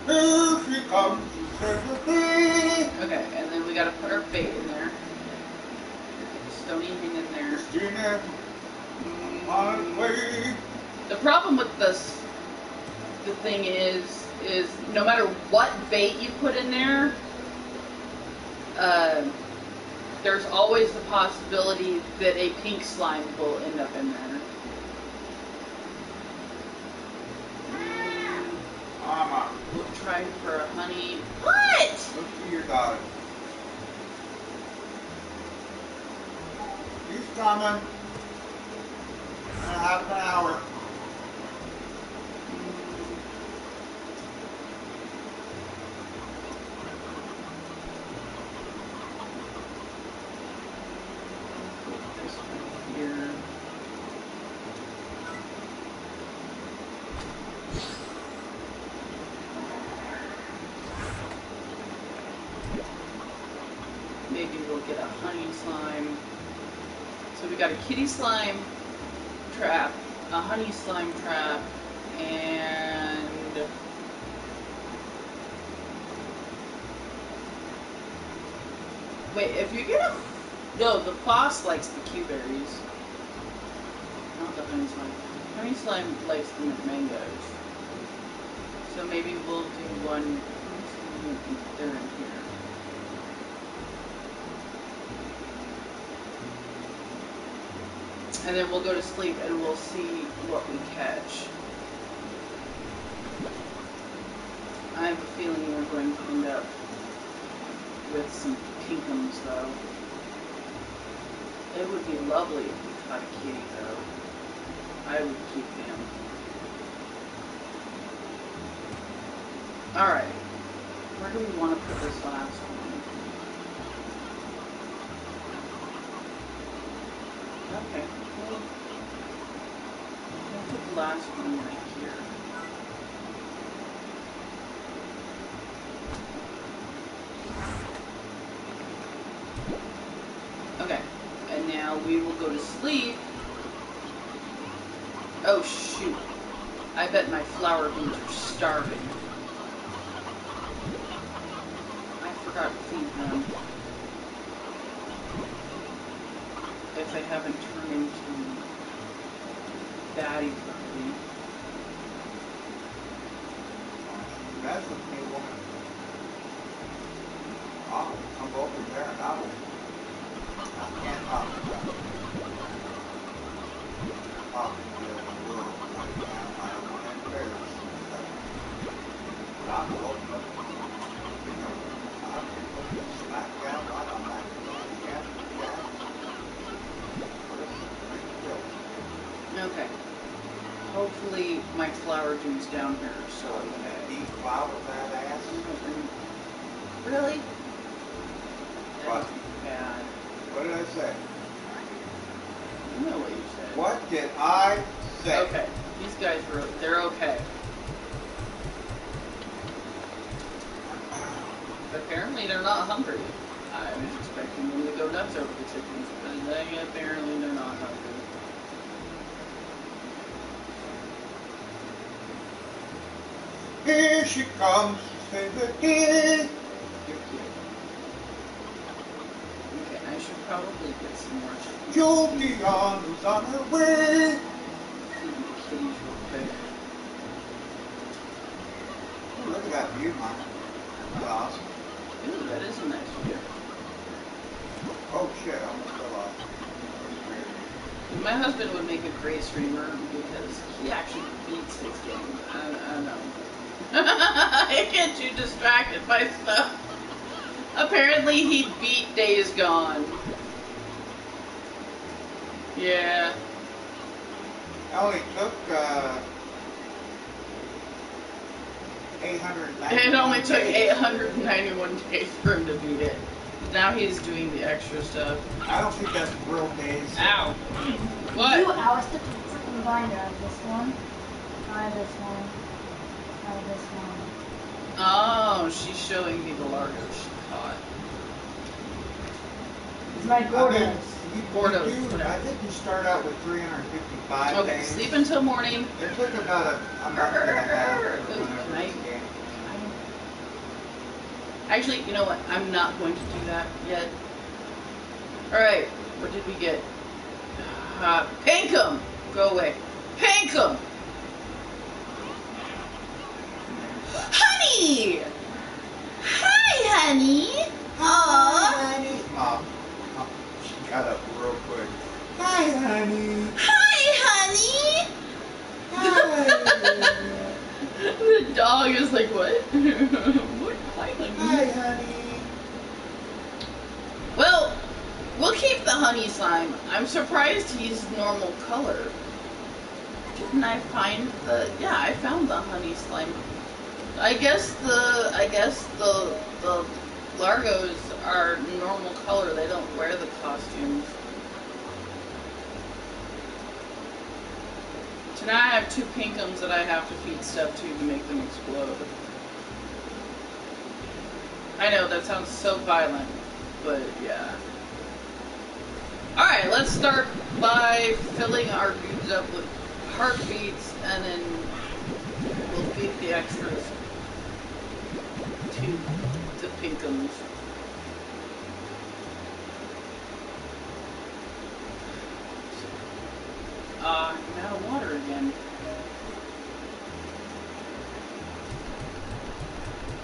Here she comes, Okay, and then we gotta put our bait in there. Get the stony hen in there. Christina, my way. The problem with this, the thing is no matter what bait you put in there, there's always the possibility that a pink slime will end up in there. Mama, We'll try for a honey. What? look to your daughter. He's coming. In a half an hour. Put this one here. Maybe we'll get a honey slime. So we got a kitty slime trap, a honey slime trap, and wait, if you get a no, the foss likes the Q-berries, not the honey slime. Honey slime likes the mangoes. So maybe we'll do one. They're in here. And then we'll go to sleep and we'll see what we catch. I have a feeling we're going to end up with some pinkums though. It would be lovely if we caught a kitty though. I would keep him. Alright. Where do we want to put this last one? Okay. We'll put the last one right here. Okay, and now we will go to sleep. Oh shoot. I bet my flower beans are starving. I forgot to feed them. If they haven't turned into batty properly. That's with me, woman. I'll come over there and I can't talk about it. Talk to the world right now. I don't want to embarrass myself. But I'm open up. I'm putting smack down right on that. Okay. Hopefully my flower dude's down here, so Deep cloud of that ass. really? What? That's bad. What did I say? I know what you said. What did I say? Okay. These guys they're okay. Apparently they're not hungry. I was expecting them to go nuts over the chickens, but apparently they're not hungry. Here she comes, say the kid. Okay, I should probably get some more chickens. Jolty is on her way. Feed the kitties real quick. Ooh, look at that view, Mom. That's awesome. Ooh, that is a nice view. Oh shit, I almost fell off. My husband would make a great streamer because he actually beats his games. I know. I get too distracted by stuff. Apparently he beat Days Gone. Yeah. It only took 891 It only took days. 891 days for him to beat it. Now he's doing the extra stuff. I don't think that's real days. Ow. What? 2 hours to freaking bind out of this one. Try this one. Try this one. Oh, she's showing me the largo she caught. It's my Gordos. Gordos, I think you start out with 355 Okay, days. sleep until morning. It took about a month and a half. or Ooh, whatever can I- this game. Actually, you know what? I'm not going to do that yet. Alright, what did we get? Pinkum! Go away. Pinkum! Honey! Hi, honey! Aww! Mom, got up real quick. Hi, honey. Hi, honey! Hi. The dog is like, what? What? Hi, honey. Hi, honey. Well, we'll keep the honey slime. I'm surprised he's normal color. Didn't I find the? Yeah, I found the honey slime. I guess the Largos are normal color. They don't wear the costumes. So now I have 2 pinkums that I have to feed stuff to make them explode. I know that sounds so violent, but yeah. Alright, let's start by filling our dudes up with heartbeats, and then we'll feed the extras to the pinkums. I'm out of water again.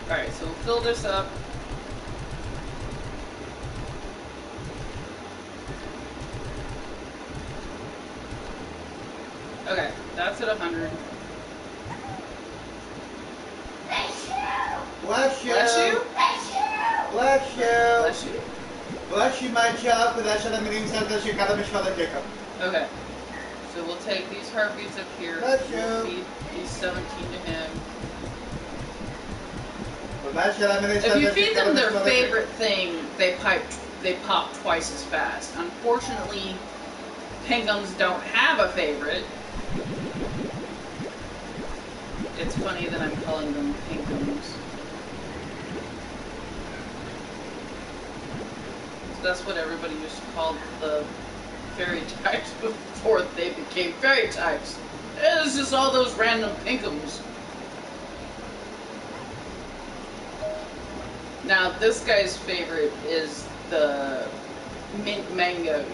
Alright, so we'll fill this up. Okay, that's at 100. Bless you. Bless you? Bless you. Bless you. Bless you, my child. Cuidado na menina Santa Chicada Michelle Jacob. Okay. So we'll take these heartbeats up here. Bless We'll you. feed these 17 to him. If If you feed them their favorite thing, they pop twice as fast. Unfortunately, pinkums don't have a favorite. It's funny that I'm calling them pinkums. So that's what everybody used to call the fairy types before they became fairy types. It was just all those random pinkums. Now, this guy's favorite is the mint mangoes.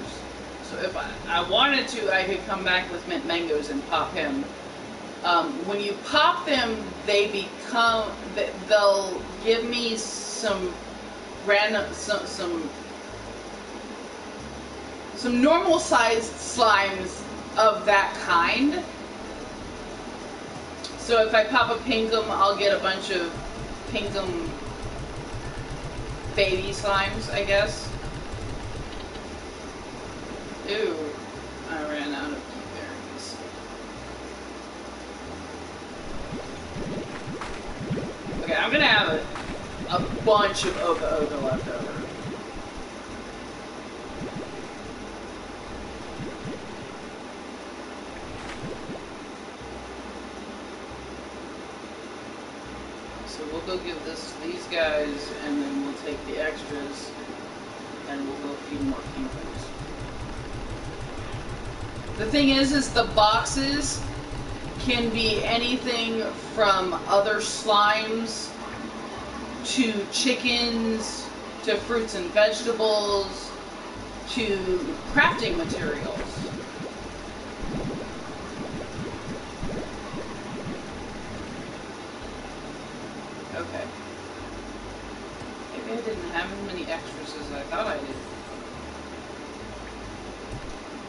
So if I wanted to, I could come back with mint mangoes and pop him. When you pop them, they'll give me some random, some normal sized slimes of that kind. So if I pop a pinkum, I'll get a bunch of pinkum baby slimes, I guess. Ooh, I ran out of berries. Okay, I'm gonna have a bunch of Oka left over. So we'll go give this to these guys, and then we'll take the extras, and we'll go feed more pinkums. The thing is the boxes can be anything from other slimes to chickens to fruits and vegetables to crafting materials. Okay. Maybe I didn't have as many extras as I thought I did.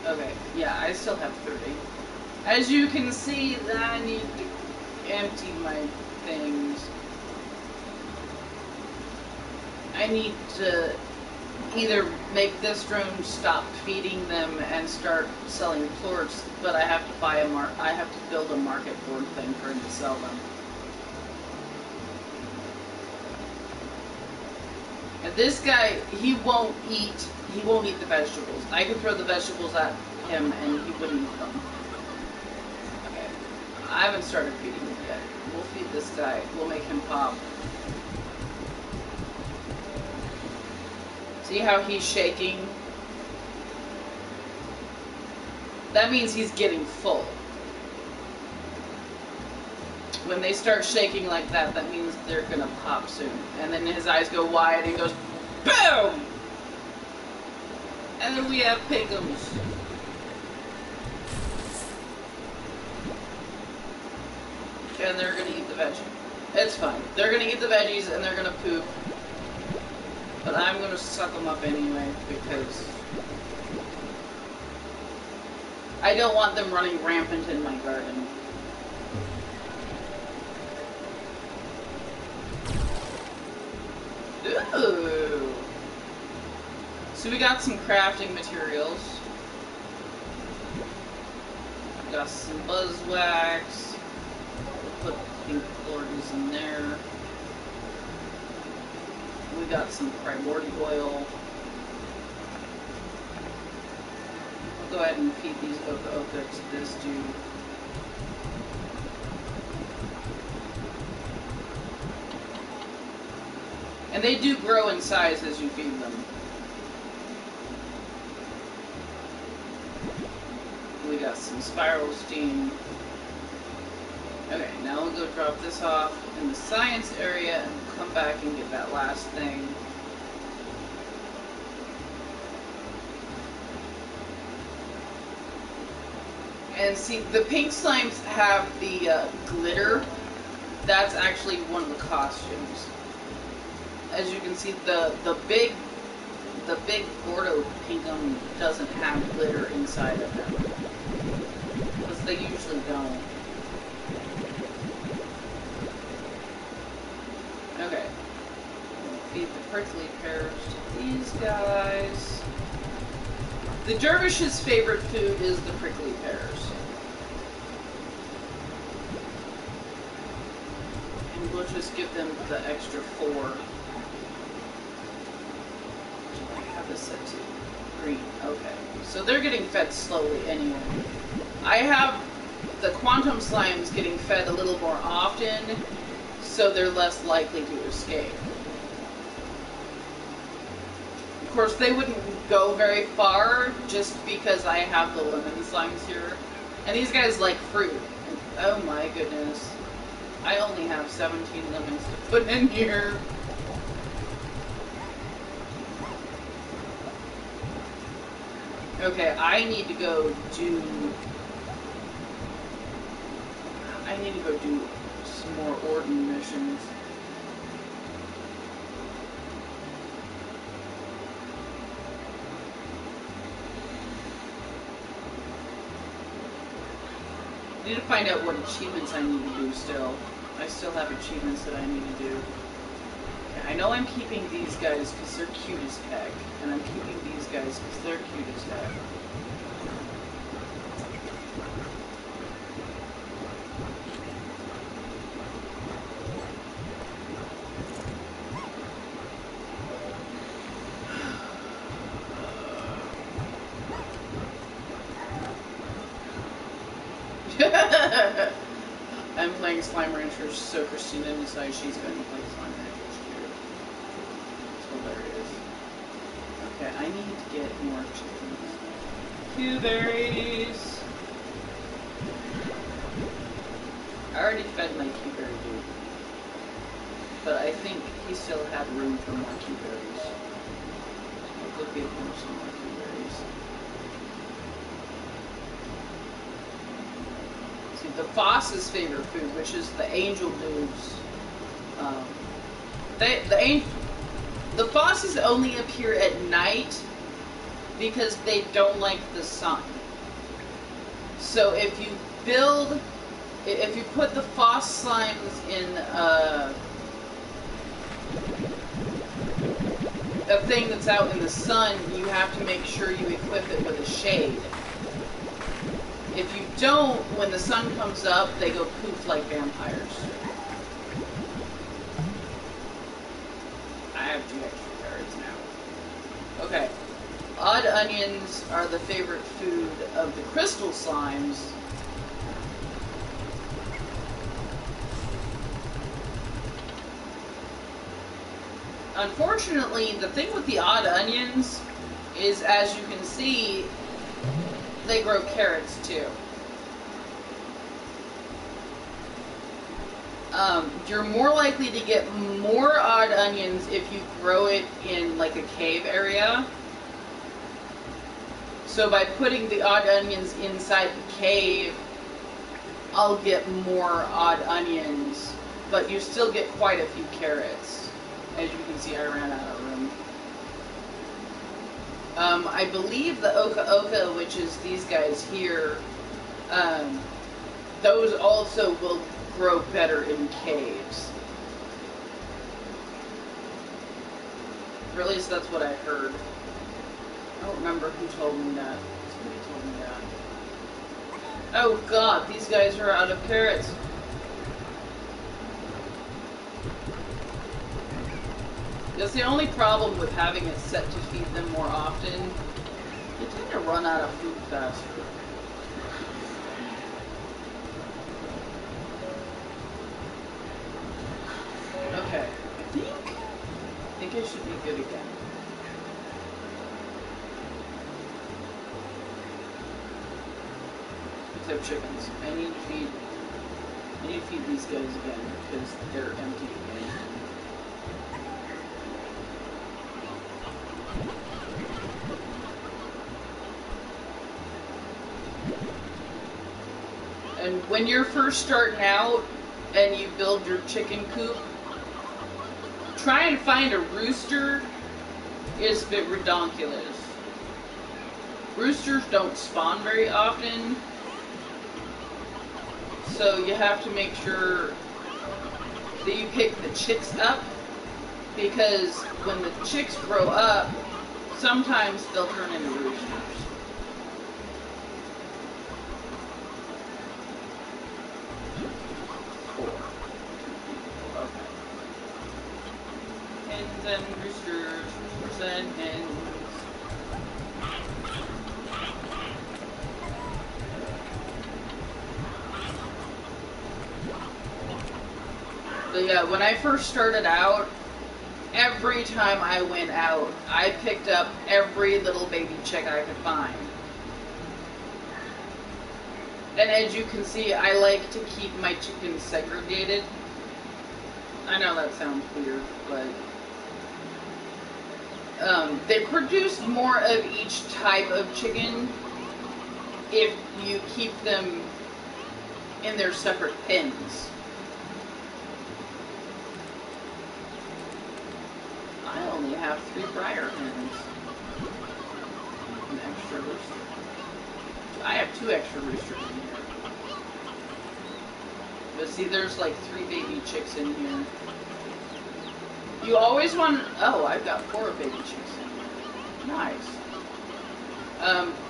Okay, yeah, I still have 30. As you can see, I need to empty my things. I need to either make this drone stop feeding them and start selling plorts, but I have to I have to build a market board thing for him to sell them. And this guy, he won't eat the vegetables. I could throw the vegetables at him and he wouldn't eat them. Okay. I haven't started feeding him yet. We'll feed this guy. We'll make him pop. See how he's shaking? That means he's getting full. When they start shaking like that, that means they're gonna pop soon. And then his eyes go wide and he goes, BOOM! And then we have pinkums. And they're gonna eat the veggie. It's fine. They're gonna eat the veggies and they're gonna poop. But I'm gonna suck them up anyway because I don't want them running rampant in my garden. Ooh. So we got some crafting materials. We got some buzzwax. We'll put pink florges in there. We got some primordial oil. I'll go ahead and feed these oka to this dude. And they do grow in size as you feed them. We got some spiral steam. Okay, now we'll go drop this off in the science area and we'll come back and get that last thing. And see, the pink slimes have the glitter. That's actually one of the costumes. As you can see, the big Gordo Pinkum doesn't have glitter inside of them. Because they usually don't. Okay. Feed the prickly pears to these guys. The dervish's favorite food is the prickly pears. And we'll just give them the extra 4. I have this set to green. Okay. So they're getting fed slowly anyway. I have the quantum slimes getting fed a little more often, so they're less likely to escape. Of course, they wouldn't go very far just because I have the lemon slimes here. And these guys like fruit. And, oh my goodness. I only have 17 lemons to put in here. Okay, I need to go do some more Orden missions. I need to find out what achievements I need to do still. I still have achievements that I need to do. Okay, I know I'm keeping these guys because they're cute as heck. And I'm keeping these guys because they're cute as heck. I'm playing Slime Ranchers, so Christina decides she's going to play Slime Ranchers too. It's hilarious. Okay, I need to get more chickens. Q-berries! I already fed my Q-berry dude. But I think he still had room for more Q-berries. I'll go give him some more Q-berries. The Foss's favorite food, which is the angel dudes. The Fosses only appear at night because they don't like the sun. So if you put the Foss slimes in a thing that's out in the sun, you have to make sure you equip it with a shade. If you don't, when the sun comes up, they go poof like vampires. I have 2 extra carrots now. Okay. Odd onions are the favorite food of the crystal slimes. Unfortunately, the thing with the odd onions is, as you can see, they grow carrots too. You're more likely to get more odd onions if you grow it in like a cave area. So by putting the odd onions inside the cave, I'll get more odd onions, but you still get quite a few carrots. As you can see, I ran out of room. I believe the Oka Oka, which is these guys here, those also will grow better in caves. Or at least that's what I heard. I don't remember who told me that. Somebody told me that. Oh god, these guys are out of carrots. That's the only problem with having it set to feed them more often. They tend to run out of food faster. Okay, I think I should be good again. Except chickens. I need to feed these guys again because they're empty again. And when you're first starting out and you build your chicken coop, trying to find a rooster is a bit redonkulous. Roosters don't spawn very often, so you have to make sure that you pick the chicks up, because when the chicks grow up, sometimes they'll turn into roosters. Hens and roosters, roosters and hens. But yeah, when I first started out, every time I went out, I picked up every little baby chick I could find. And as you can see, I like to keep my chickens segregated. I know that sounds weird, but they produce more of each type of chicken if you keep them in their separate pens. I only have 3 briar hens. An extra rooster. I have 2 extra roosters in here. But see, there's like 3 baby chicks in here. You always want... Oh, I've got 4 baby chicks in here. Nice.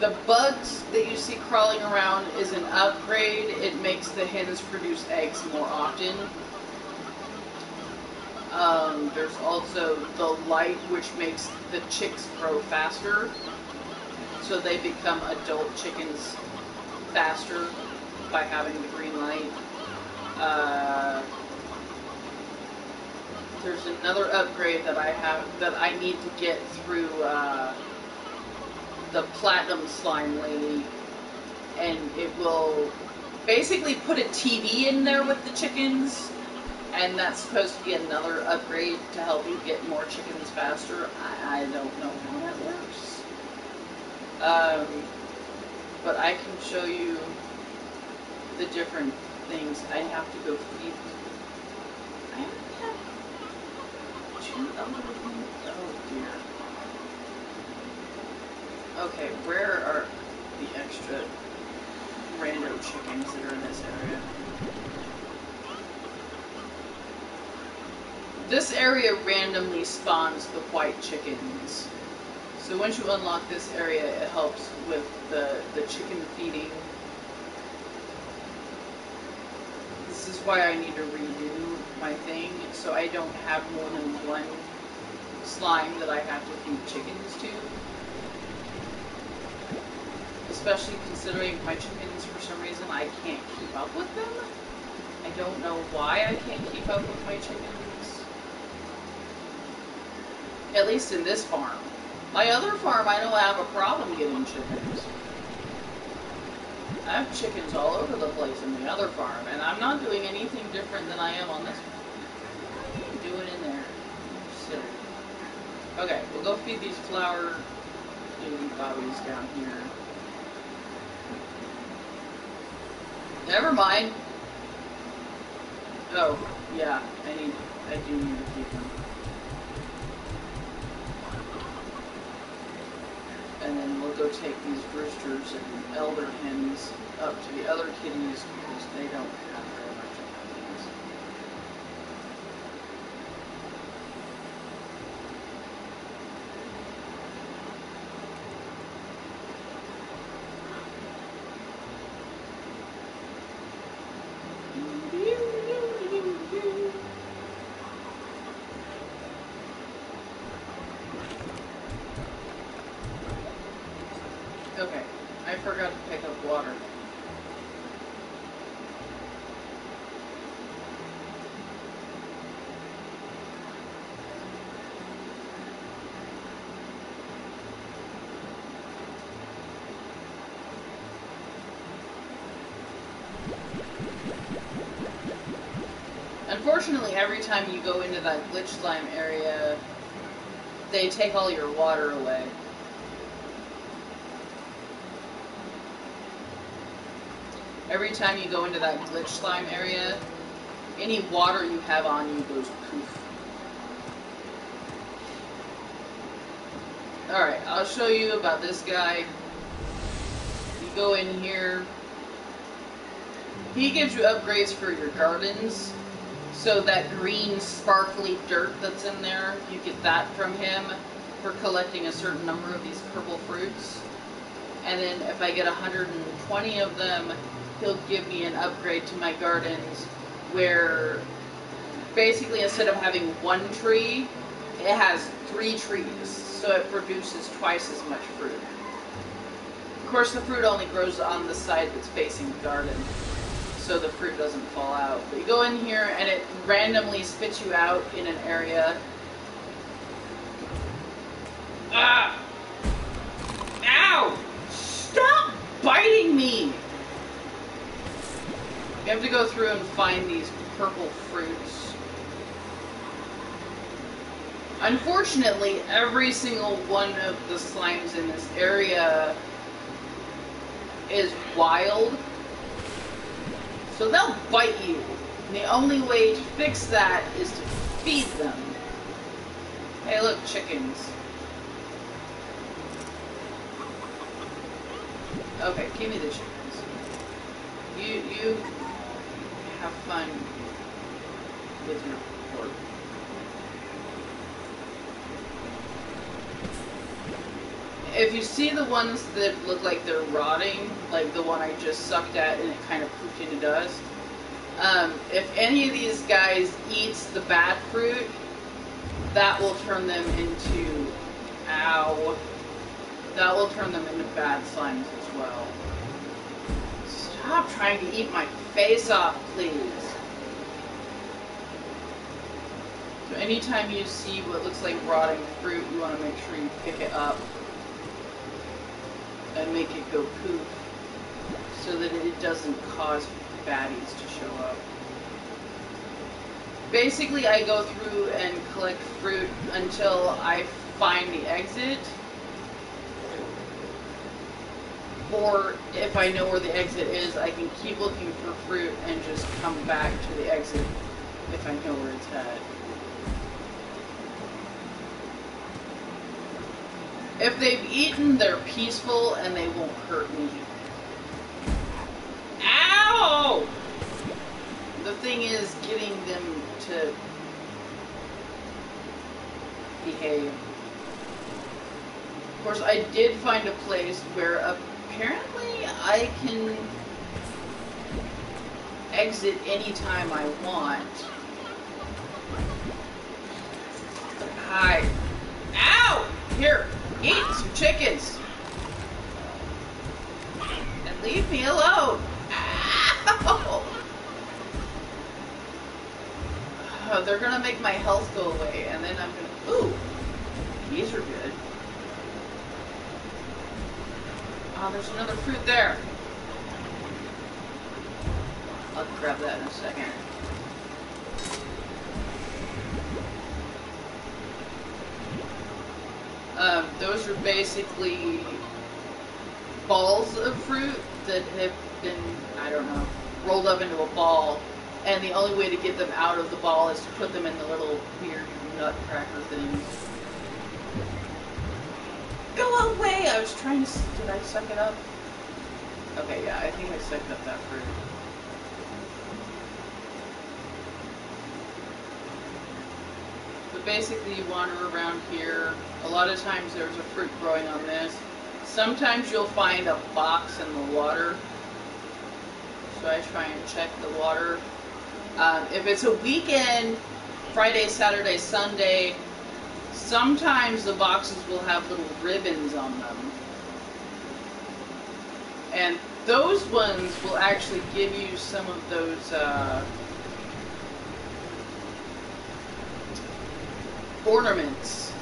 The bugs that you see crawling around is an upgrade. It makes the hens produce eggs more often. There's also the light, which makes the chicks grow faster. So they become adult chickens faster by having the green light. There's another upgrade that I have that I need to get through the platinum slime lady, and it will basically put a TV in there with the chickens, and that's supposed to be another upgrade to help you get more chickens faster. I don't know how that works, but I can show you the different things. I have to go feed. I only have 2 other things. Oh dear. Okay, where are the extra random chickens that are in this area? This area randomly spawns the white chickens. So once you unlock this area, it helps with the chicken feeding. This is why I need to redo my thing, so I don't have more than 1 slime that I have to feed chickens to. Especially considering my chickens, for some reason, I can't keep up with them. I don't know why I can't keep up with my chickens. At least in this farm. My other farm, I don't have a problem getting chickens. I have chickens all over the place in the other farm, and I'm not doing anything different than I am on this one. What are you doing in there? You're silly. Okay, we'll go feed these flower baby bobbies down here. Never mind. Oh, yeah, I do need to feed them. take these roosters and elder hens up to the other kitties because they don't have very much of these. Okay, I forgot to pick up water. Unfortunately, every time you go into that glitch slime area, they take all your water away. Every time you go into that glitch slime area, any water you have on you goes poof. Alright, I'll show you about this guy. You go in here. He gives you upgrades for your gardens. So that green sparkly dirt that's in there, you get that from him for collecting a certain number of these purple fruits. And then if I get 120 of them, he'll give me an upgrade to my gardens where basically instead of having one tree, it has 3 trees. So it produces twice as much fruit. Of course, the fruit only grows on the side that's facing the garden, so the fruit doesn't fall out. But you go in here and it randomly spits you out in an area. Ah! Ow! Stop biting me! You have to go through and find these purple fruits. Unfortunately, every single one of the slimes in this area is wild. So they'll bite you. And the only way to fix that is to feed them. Hey, look, chickens. Okay, give me the chickens. You have fun with your pork. If you see the ones that look like they're rotting, like the one I just sucked at and it kind of pooped into dust, if any of these guys eats the bad fruit, that will turn them into, ow, that will turn them into bad slimes as well. Stop trying to eat my face off, please. So anytime you see what looks like rotting fruit, you want to make sure you pick it up and make it go poof so that it doesn't cause baddies to show up. Basically, I go through and collect fruit until I find the exit, or if I know where the exit is, I can keep looking for fruit and just come back to the exit if I know where it's at. If they've eaten, they're peaceful and they won't hurt me. Ow! The thing is getting them to behave. Of course, I did find a place where apparently I can exit anytime I want. Hi. Ow! Here, eat some chickens. And leave me alone. Ow! Oh, they're gonna make my health go away, and then I'm gonna... Ooh! These are good. Oh, there's another fruit there. I'll grab that in a second. Those are basically balls of fruit that have been, I don't know, rolled up into a ball. And the only way to get them out of the ball is to put them in the little weird nutcracker things. Go away! I was trying to. Did I suck it up? Okay, yeah, I think I sucked up that fruit. But basically, you wander around here. A lot of times there's a fruit growing on this. Sometimes you'll find a box in the water. So I try and check the water. If it's a weekend, Friday, Saturday, Sunday, sometimes the boxes will have little ribbons on them. And those ones will actually give you some of those ornaments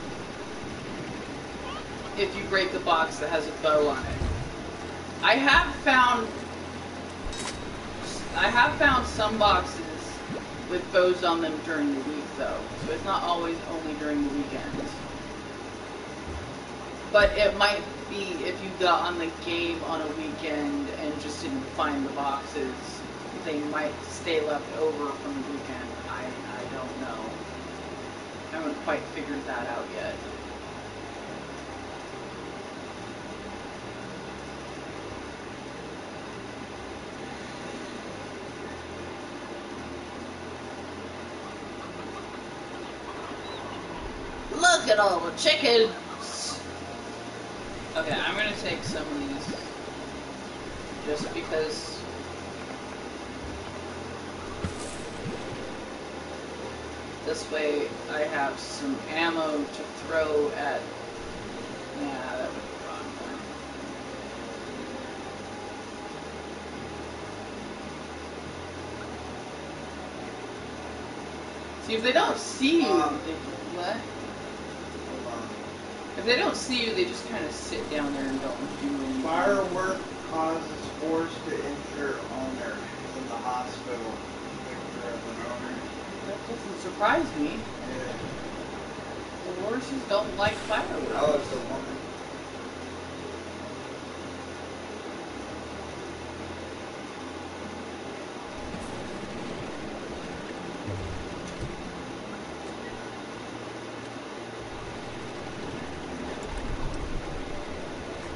if you break a box that has a bow on it. I have found some boxes with bows on them during the week though, so it's not always only during the weekends. But it might be if you got on the game on a weekend and just didn't find the boxes, they might stay left over from the weekend. I don't know. I haven't quite figured that out yet. Look at all the chickens! Okay, I'm gonna take some of these just because this way I have some ammo to throw at. Nah, that would be the wrong one. See, if they don't see you, what? If they don't see you, they just kind of sit down there and don't do anything. Firework causes horse to injure owner in the hospital. Picture of an owner. That doesn't surprise me. Yeah. The horses don't like fireworks. Oh, it's a woman.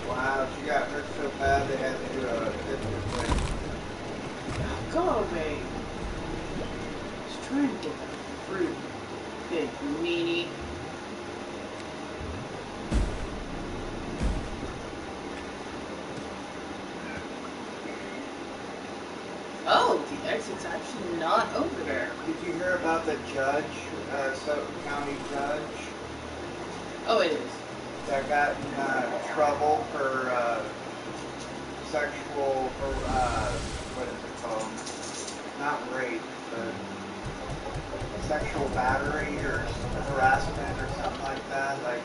Wow, she got hurt so bad they had to do a hip replacement. Go away. Just trying to get that fruit, big meanie. Oh, the exit's actually not over there. Did you hear about the judge, Sutton County judge, Oh, it is. that got in trouble for sexual, what is it called? Not rape, but sexual battery or harassment or something like that. Like,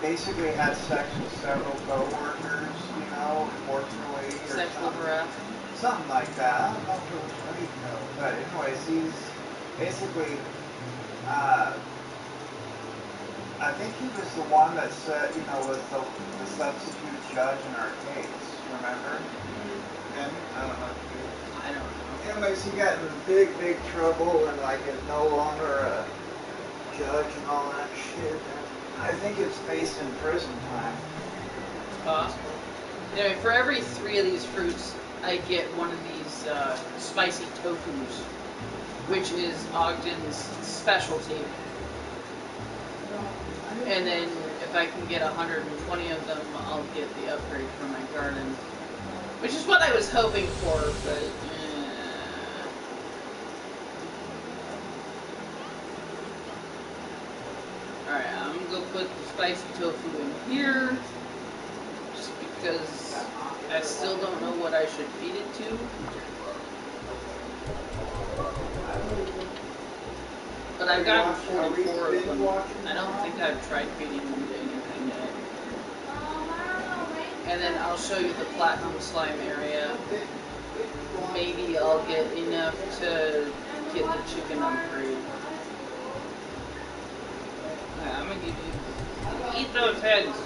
basically had sex with several co-workers, you know, unfortunately. Or Sexual something. harassment. Something like that. I don't know if it was rape, though. But anyways, he's basically, I think he was the one that said, you know, was the substitute judge in our case, remember? And I don't know if you... I don't know. Anyways, he got in big, big trouble and like is no longer a judge and all that shit. And I think it's facing prison time. It's possible. Anyway, for every 3 of these fruits, I get one of these spicy tofus, which is Ogden's specialty. And then if I can get 120 of them, I'll get the upgrade for my garden. Which is what I was hoping for, but... Alright, I'm gonna put the spicy tofu in here. Just because I still don't know what I should feed it to. But I've gotten 44 of them. I don't think I've tried feeding them to anything yet. And then I'll show you the platinum slime area. Maybe I'll get enough to get the chicken upgrade. Okay, I'm gonna give you... Eat those heads!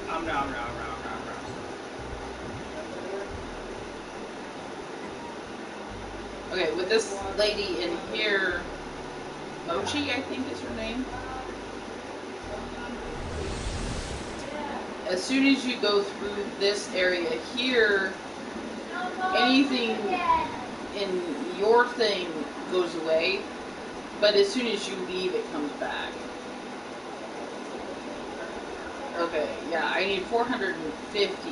Nom nom nom nom nom nom. Okay, with this lady in here... Mochi, I think is her name. as soon as you go through this area here, anything in your thing goes away, but as soon as you leave, it comes back. Okay, yeah, I need 450,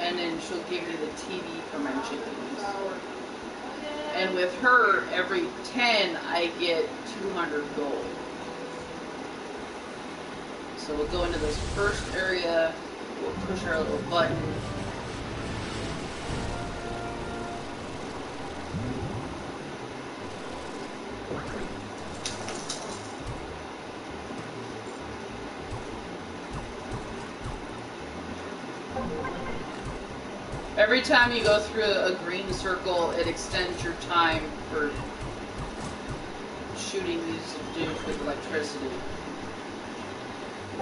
and then she'll give me the TV for my chickens. And with her, every 10, I get 200 gold. So we'll go into this first area, we'll push our little button. Every time you go through a green circle, it extends your time for shooting these dudes with electricity. It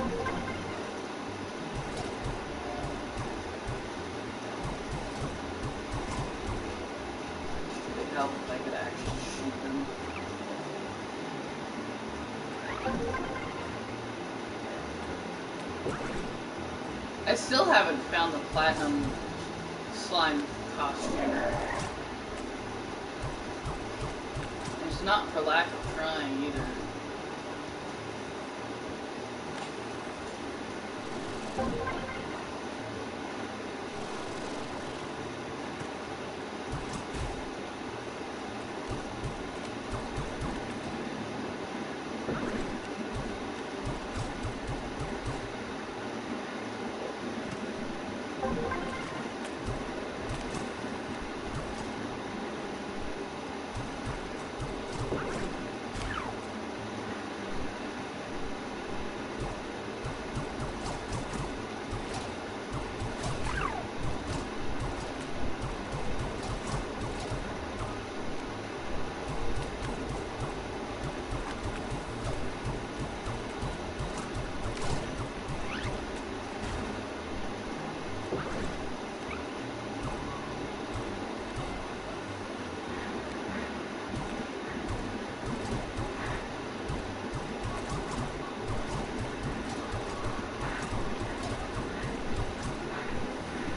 would help if I could actually shoot them. I still haven't found the platinum slime costume. It's not for lack of trying either.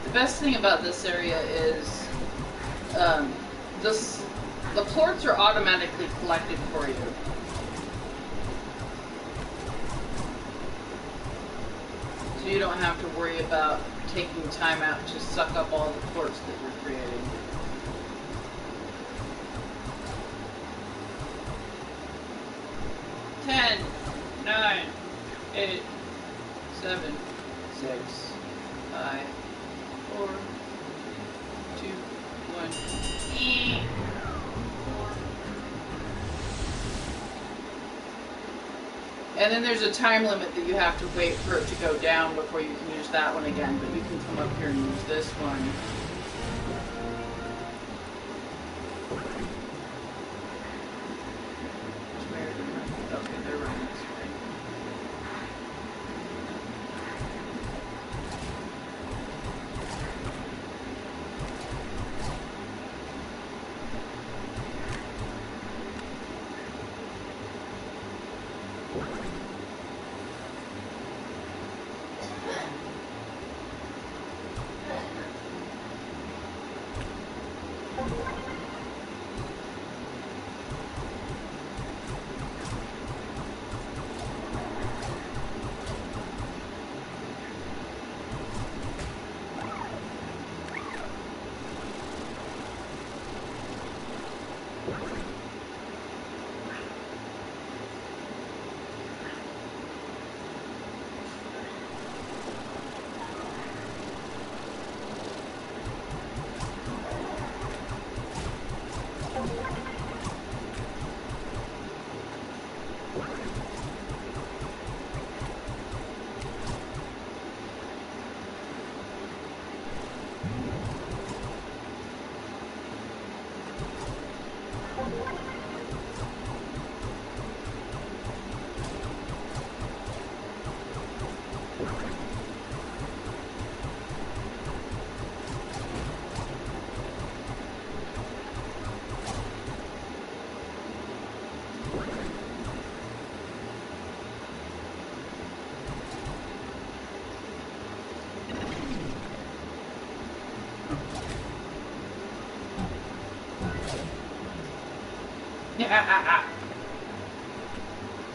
The best thing about this area is the plorts are automatically collected for you. So you don't have to worry about taking time out to suck up all the plorts that you're creating. Ten, 9, 8, 7, 6, 5, 4, 2, 1. And then there's a time limit that you have to wait for it to go down before you can use that one again, but you can come up here and use this one. Okay, they're running this way.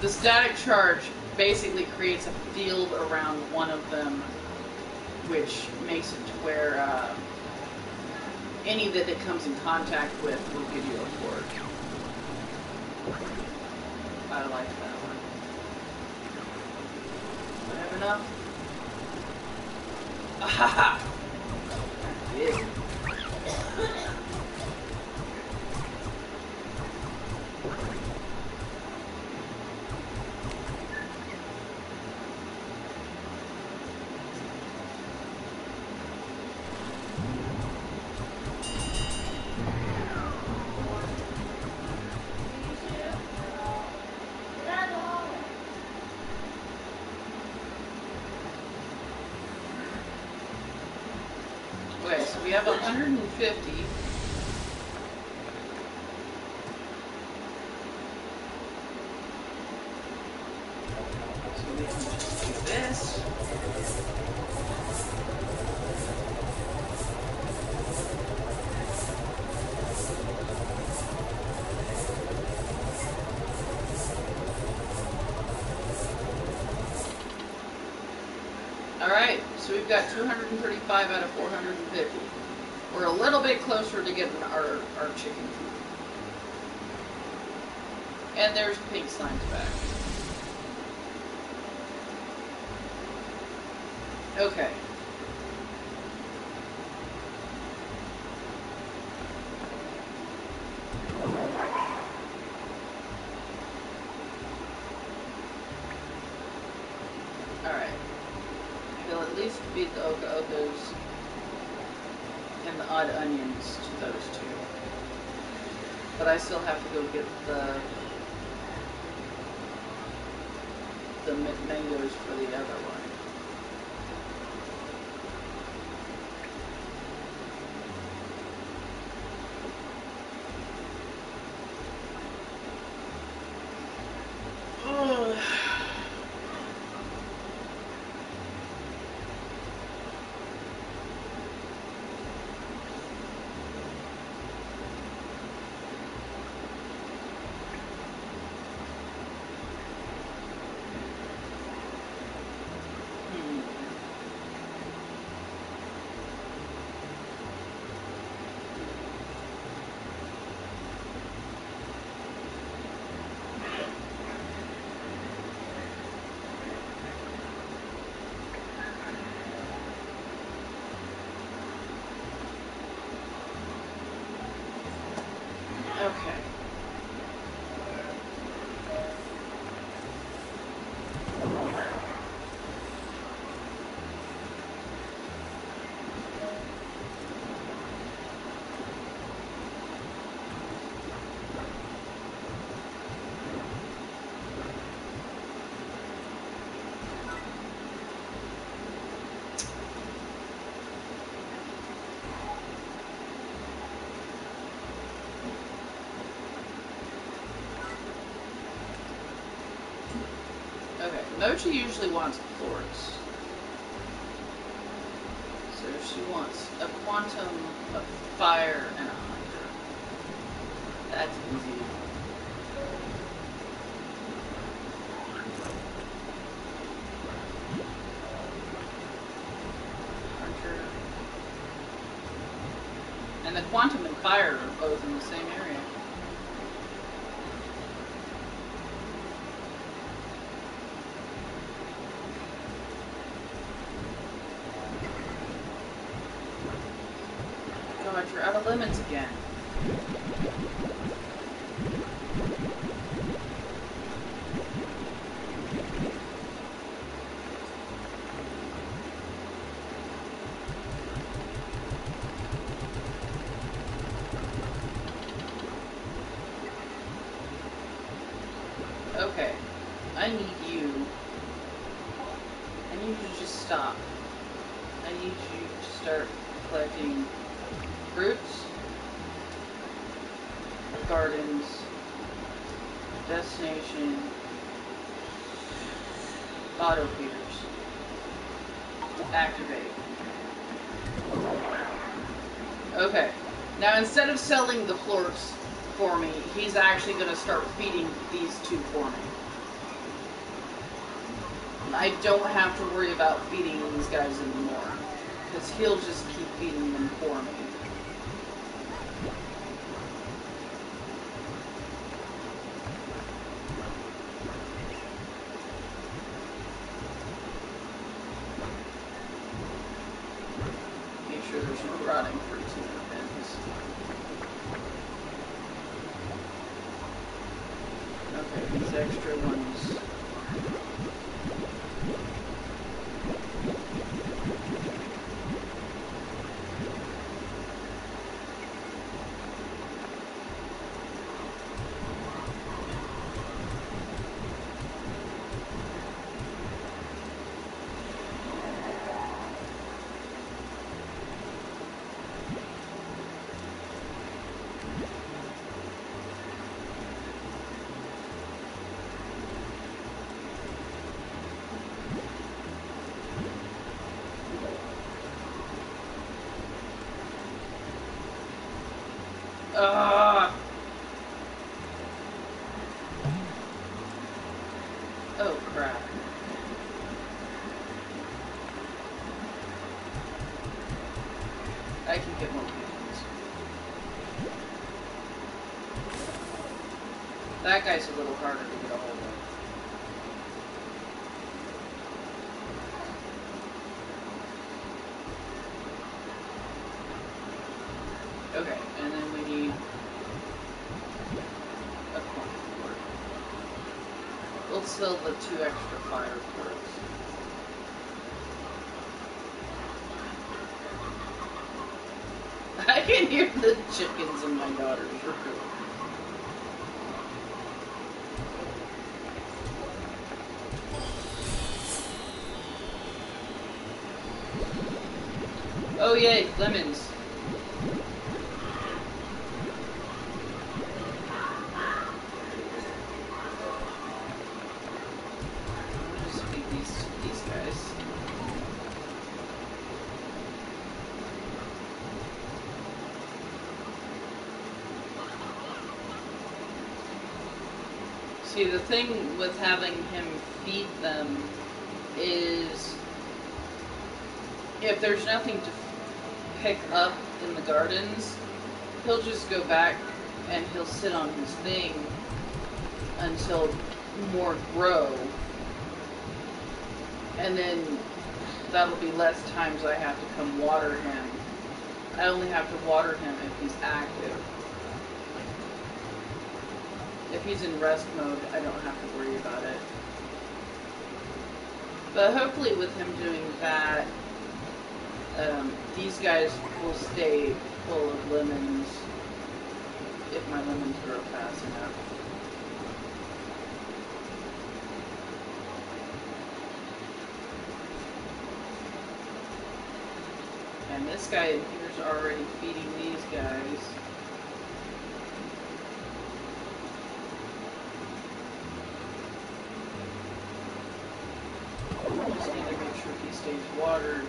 The static charge basically creates a field around one of them, which makes it to where any that it comes in contact with will give you a fork. I like that one. Do I have enough? Ahaha! Yeah. Okay, so we have 150. So we can just do this. Alright, so we've got 235 out of 450. We're a little bit closer to getting our chicken food. And there's pink slime's back. Okay. Alright. He'll at least beat the Oka Okas and the odd onions to those two. But I still have to go get the mangoes for the other one. Ugh. Okay. Okay, Mochi usually wants plorts. So she wants a quantum, a fire, and a hunter. That's easy. Hunter. And the quantum and fire are both in the same area. God, you're out of lemons again. Okay, I need you to just stop. I need you to start collecting fruits, gardens, destination, auto feeders. Activate. Okay. Now instead of selling the floors for me, he's actually going to start feeding these two for me. I don't have to worry about feeding these guys anymore, because he'll just keep feeding them for me. Make sure there's no rotting fruits in their bins. Okay, these extra ones. Oh crap. I can get more beans. That guy's a little harder to get a hold of. Okay, and then we need a corn cord. We'll sell the 2 extra fire cords. I can hear the chickens in my daughter's room. Oh yay, lemons. Just feed these guys. See, the thing with having him feed them is if there's nothing to pick up in the gardens, he'll just go back and he'll sit on his thing until more grow. And then that'll be less times I have to come water him. I only have to water him if he's active. If he's in rest mode, I don't have to worry about it. But hopefully with him doing that, these guys will stay full of lemons if my lemons grow fast enough. And this guy in here is already feeding these guys. Just need to make sure he stays watered.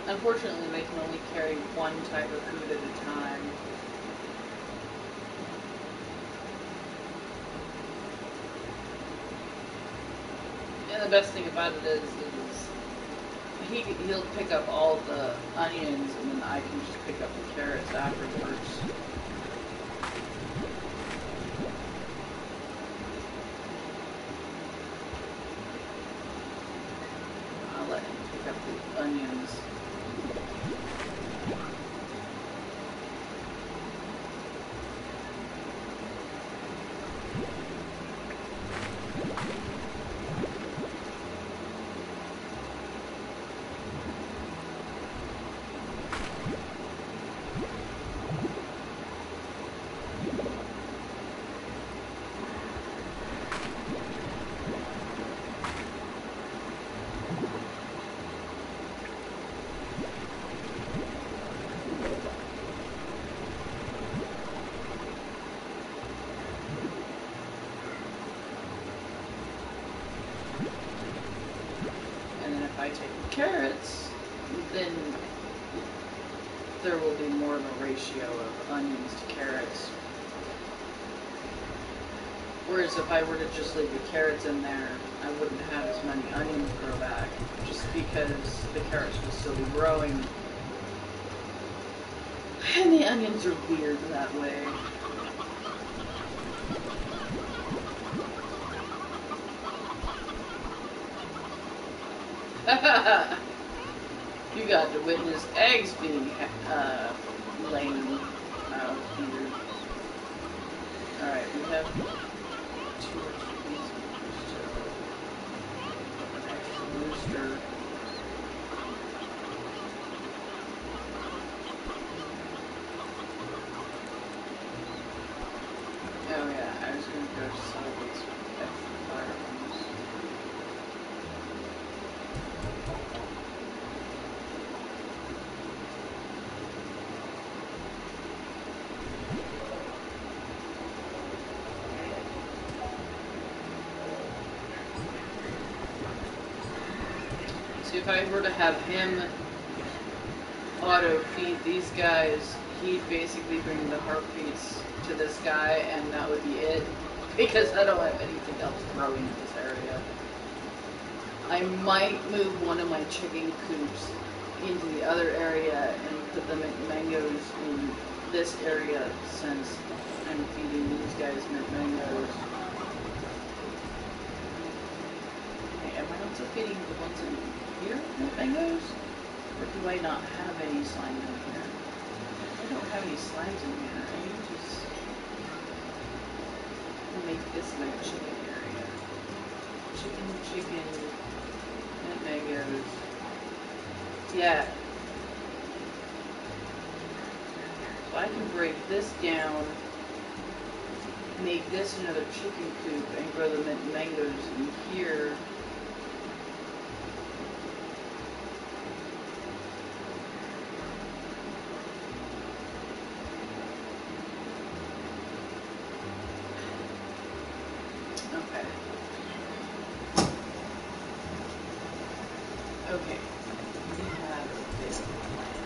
Unfortunately, they can only carry one type of food at a time. And the best thing about it is he'll pick up all the onions, and then I can just pick up the carrots afterwards. I'll let him pick up the onions. I take the carrots, then there will be more of a ratio of onions to carrots. Whereas if I were to just leave the carrots in there, I wouldn't have as many onions grow back, just because the carrots will still be growing. And the onions are weird that way. You got to witness eggs being laid out here. Alright, we have 2 of these an extra rooster. Oh yeah, I was gonna go sell these extra firearms. See, if I were to have him auto feed these guys, he'd basically bring the heartbeats to this guy, and that would be it. Because I don't have anything else growing in this area. I might move one of my chicken coops into the other area and put the mangoes in this area, since I'm feeding these guys mangoes. Okay, am I also feeding the ones in here mangoes? Or do I not have any slime in here? I don't have any slimes in here. I need to just make this my chicken area. Chicken, and mangoes. Yeah. So I can break this down, make this another chicken coop, and grow the mangoes in here. Okay. Okay. We have this plan.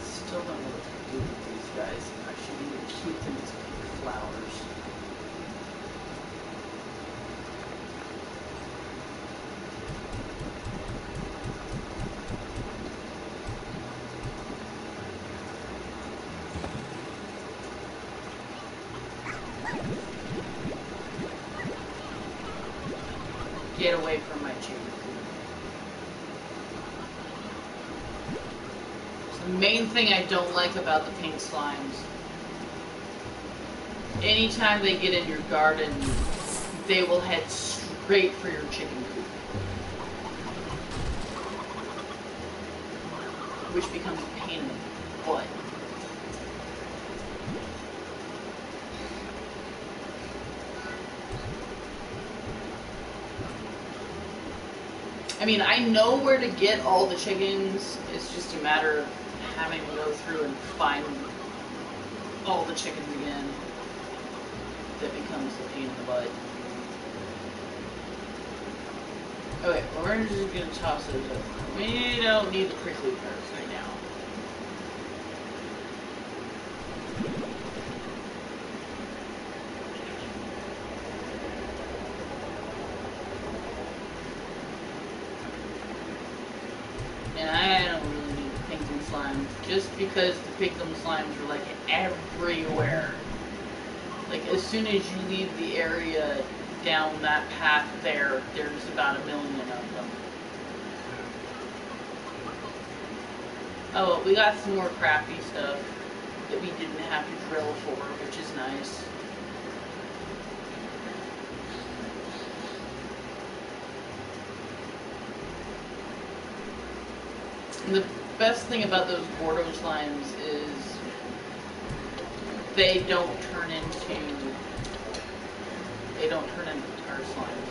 Still don't know what to do with these guys. I should either keep them as pink flowers. Get away from my chicken coop. The main thing I don't like about the pink slimes, anytime they get in your garden, they will head straight for your chicken coop, which becomes a pain in the butt. I mean, I know where to get all the chickens. It's just a matter of having to go through and find all the chickens again. That becomes a pain in the butt. Okay, well, we're just gonna toss those up. We don't need the prickly pears right now. And I don't really need the pinklin slimes, just because the pinklin slimes are like everywhere. Like as soon as you leave the area down that path there, there's about 1 million of them. Oh, we got some more crafty stuff that we didn't have to drill for, which is nice. And the best thing about those Gordo slimes is they don't turn into tar slimes.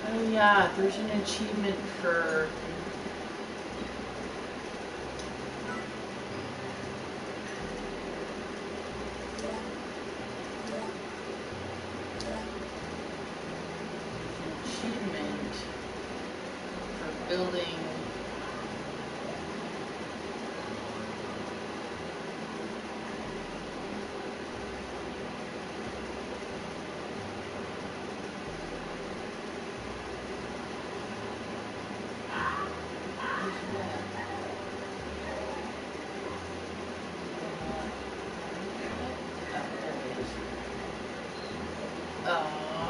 Oh yeah, there's an achievement for building.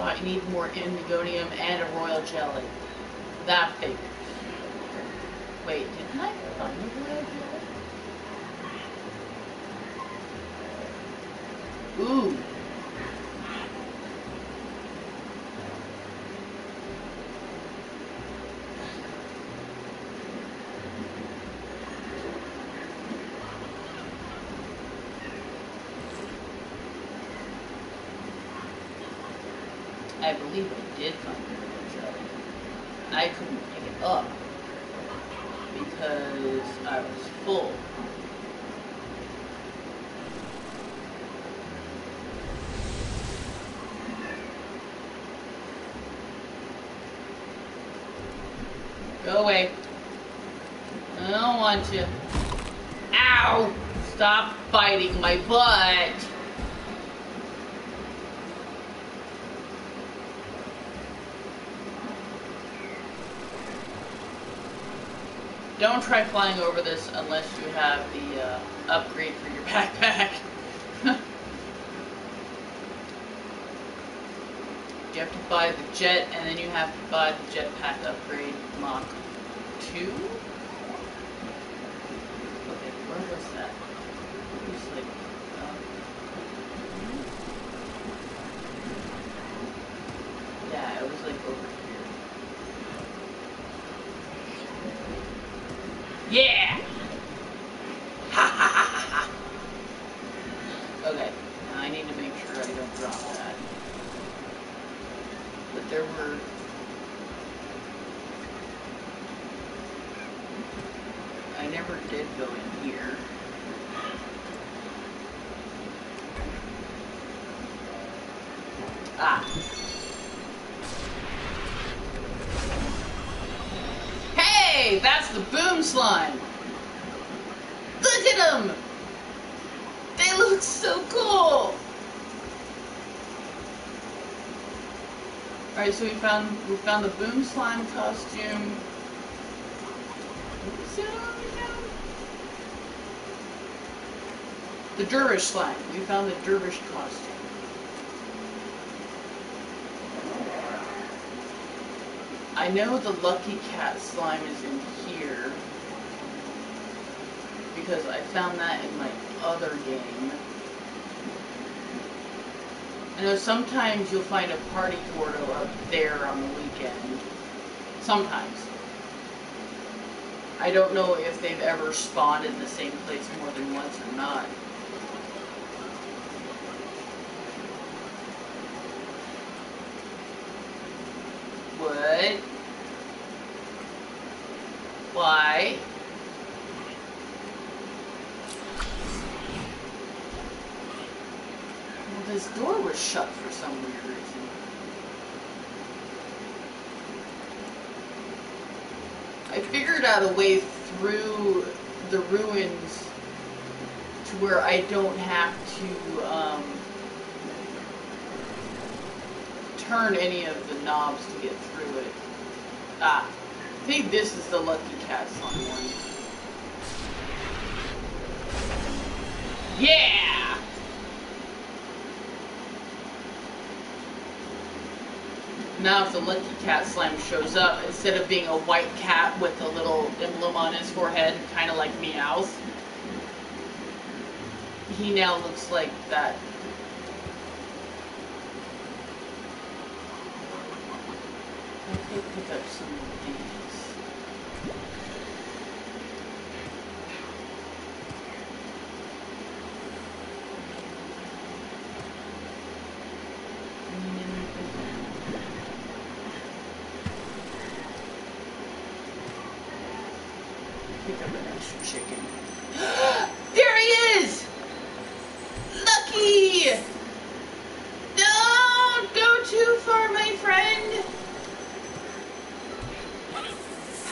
I need more indigonium and a royal jelly. That figures. Wait, didn't I find a royal jelly? Ooh. I believe I did find the royal jelly. I couldn't pick it up because I was full. Go away. I don't want you. Ow! Stop biting my butt! Don't try flying over this unless you have the upgrade for your backpack. You have to buy the jet, and then you have to buy the jetpack upgrade Mach 2? Okay, where was that? It was like, yeah, it was like over here. Yeah! Ha ha ha ha ha! Okay, now I need to make sure I don't drop that. But there were... I never did go in here. Ah. Hey! That's the boom slime! Look at them! They look so cool! Alright, so we found the boom slime costume. What was the other one we found? The dervish slime. We found the dervish costume. I know the lucky cat slime is in here because I found that in my other game. I know sometimes you'll find a party Gordo up there on the weekend. Sometimes. I don't know if they've ever spawned in the same place more than once or not. What? Why? Well, this door was shut for some weird reason. I figured out a way through the ruins to where I don't have to turn any of the knobs to get through it. Ah, I think this is the Lucky Cat slime one. Yeah! Now if the Lucky Cat slime shows up, instead of being a white cat with a little emblem on his forehead, kind of like Meowth, he now looks like that. I could pick up some of these. Pick up an extra chicken. There he is! Lucky! Don't go too far, my friend!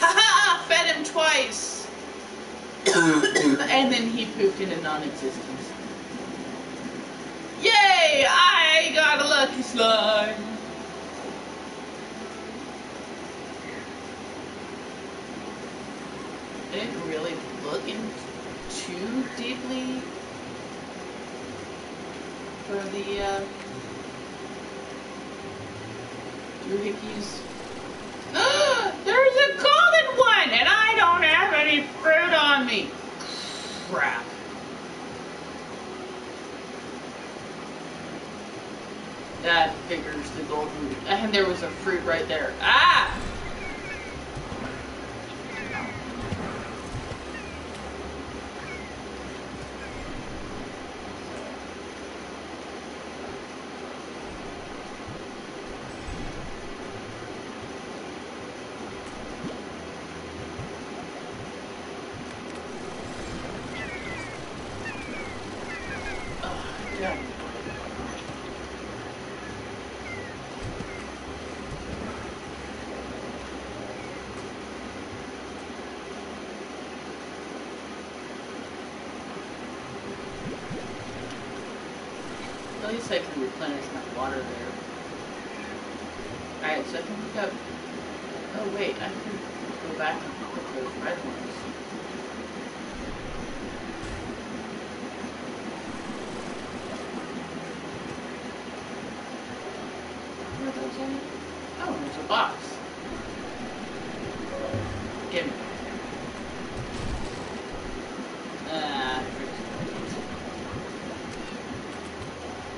Haha! And then he pooped into non-existence. Yay! I got a lucky slime! I didn't really look in too deeply for the doohickeys. There's a golden one, and I don't have any fruit on me. Crap. That figures the golden, and there was a fruit right there. Ah! Yeah. At least I can replenish my water there. Alright, so I can pick up... Oh wait, I can go back and pick up those red ones. Where are those in? Oh, there's a box. Give me.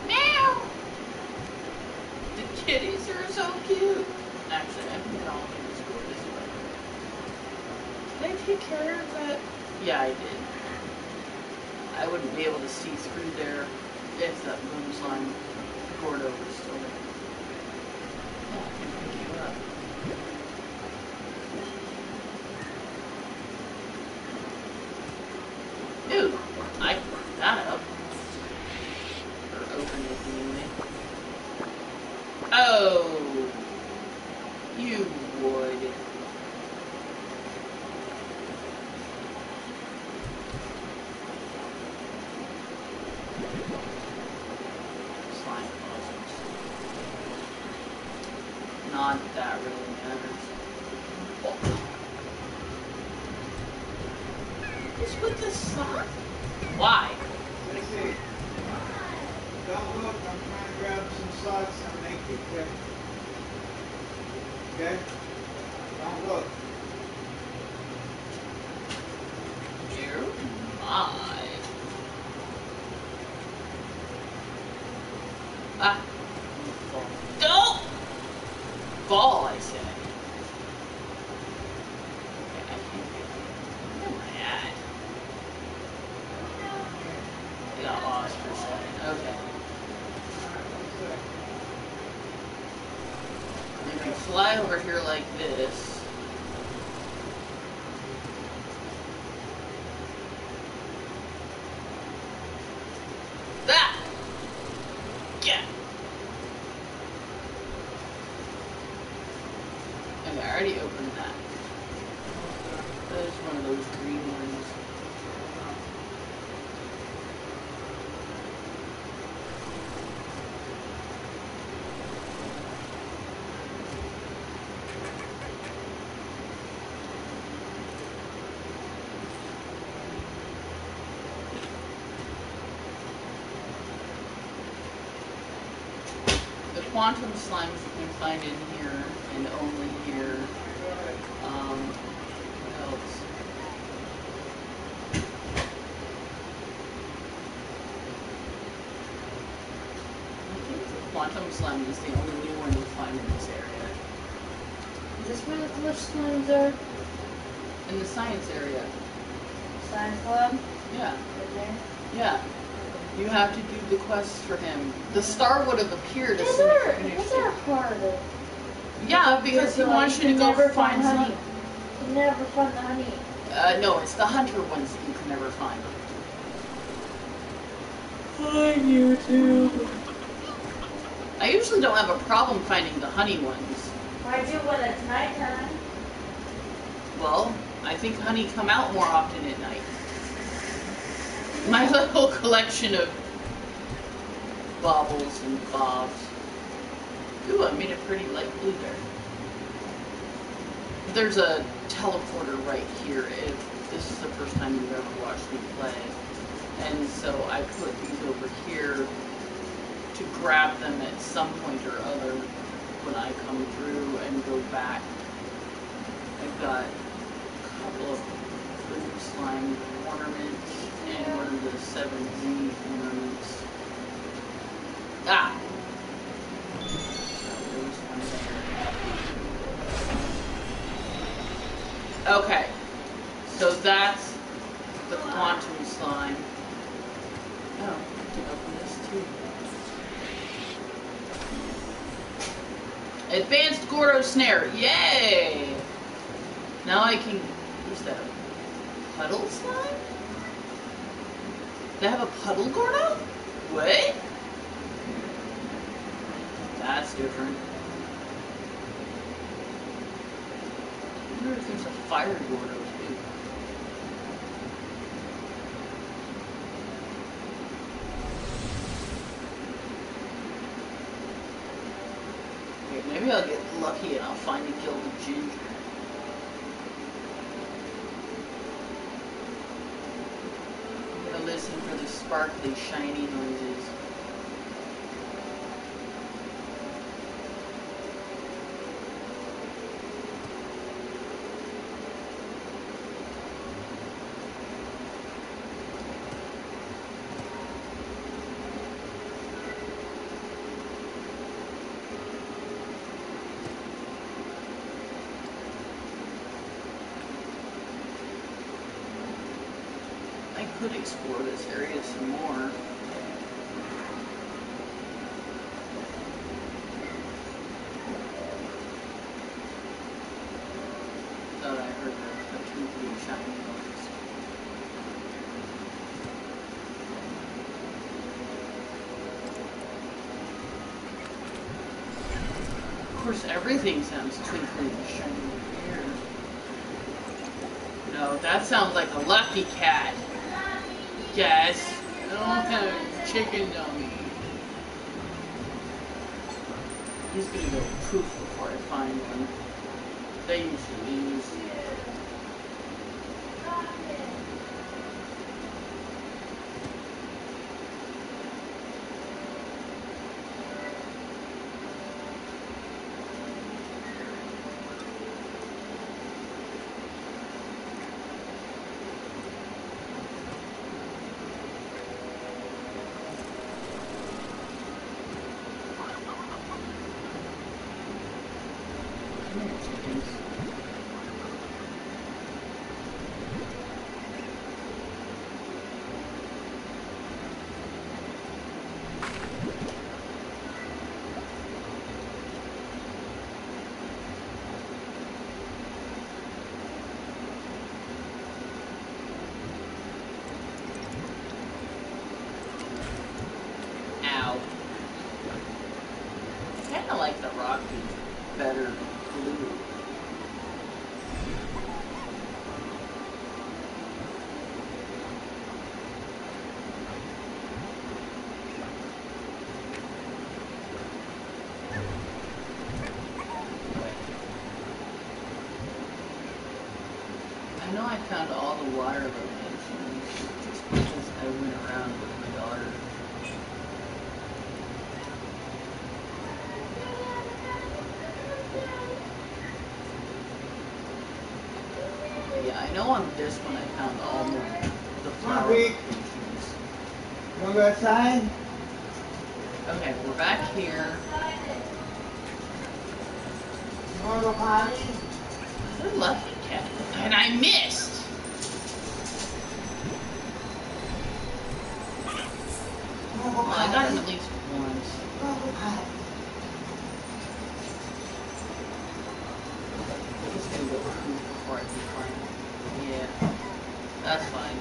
Meow! The kitties are so cute. Actually, I think I'll just go this way. Did I take care of that? Yeah, I did. I wouldn't be able to see through there if that boom slime Gordo was still there. Oh, I can pick you up. Ooh, I can pick that up. Or open it anyway. Oh, you would. Slime puzzles. Not that really matters. Oh. What's with the slime? Why? Let's see. Don't look, I'm trying to grab some socks and make it quick. Okay? Don't look. Dear my. Ah. Don't fall, I say. Okay, I can't get it. Where am I at? I got lost for a second. Okay. If you fly over here like this. That! Yeah! Okay, I already opened that. That is one of those green ones. The quantum slimes you can find in here and only here. What else? I think the quantum slime is the only new one you find in this area. Is this where the glitch slimes are? In the science area. Science lab? Yeah. Right there? Yeah. You have to do the quest for him. The star would have appeared as Is soon as you there, finished is there it. harder? Yeah, because he wants you to go find honey. You never find the honey. No, it's the hunter ones that you can never find. Hi, YouTube. I usually don't have a problem finding the honey ones. I do when it's nighttime. Well, I think honey come out more often at night. My little collection of baubles and bobs. Ooh, I made a pretty light blue there. There's a teleporter right here if this is the first time you've ever watched me play. And so I put these over here to grab them at some point or other when I come through and go back. I've got a couple of blue slime ornaments and one of the 7Z ornaments. Ah! So there was one there. Okay, so that's the quantum slime. Oh, I can open this too. Advanced Gordo Snare, yay! Now I can, what's that, a puddle slime? They have a puddle Gordo? What? That's different. I wonder if there's a fire Gordo too. Okay, maybe I'll get lucky and I'll find a gilded ginger. I'm gonna listen for the sparkly, shiny noises. I could explore this area some more. Thought I heard a twinkly, shiny noise. Of course, everything sounds twinkly and shiny here. No, that sounds like a lucky cat. Yes, I don't have chicken dummy. He's gonna go poof before I find one. They usually use. I like the rocky better blue. I know I found all the water locations just because I went around with my daughter. Yeah, I know on this one I found all the flower locations. You wanna go outside? Okay, we're back here. You wanna go potty? I love it, cat. And I missed! Well, I got him at least once. I'm just gonna go before I can find it. Yeah, that's fine.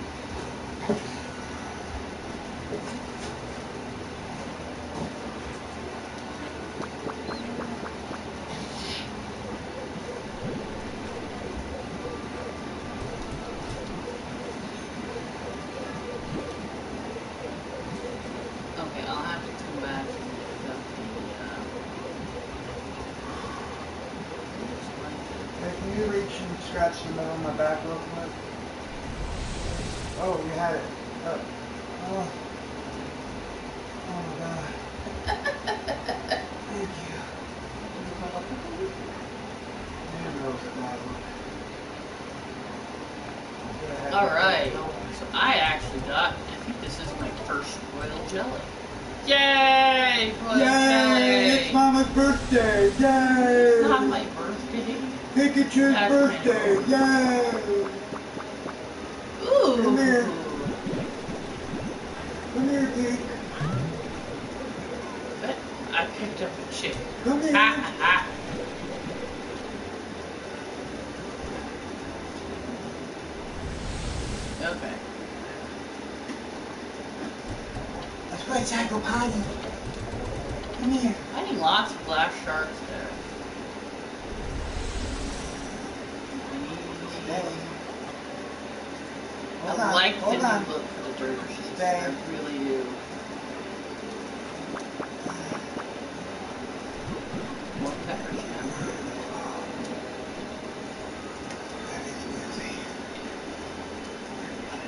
scratch the middle of my back real quick? Oh, you had it. Oh. Oh my God. Thank you. Man, that was a bad one. Alright, so I actually got, I think this is my first royal jelly. Yay! Royal jelly! It's Mama's birthday! Yay! It's not my birthday. Pikachu's That's birthday! Yay! Ooh! Come here. Come here, Pete. But I picked up a chick. Come here. Ha ha! Okay. Let's play Taco Party. Come here. Finding lots of glass sharks there. I like the new look for the dirt sheets. I really do. More peppers now.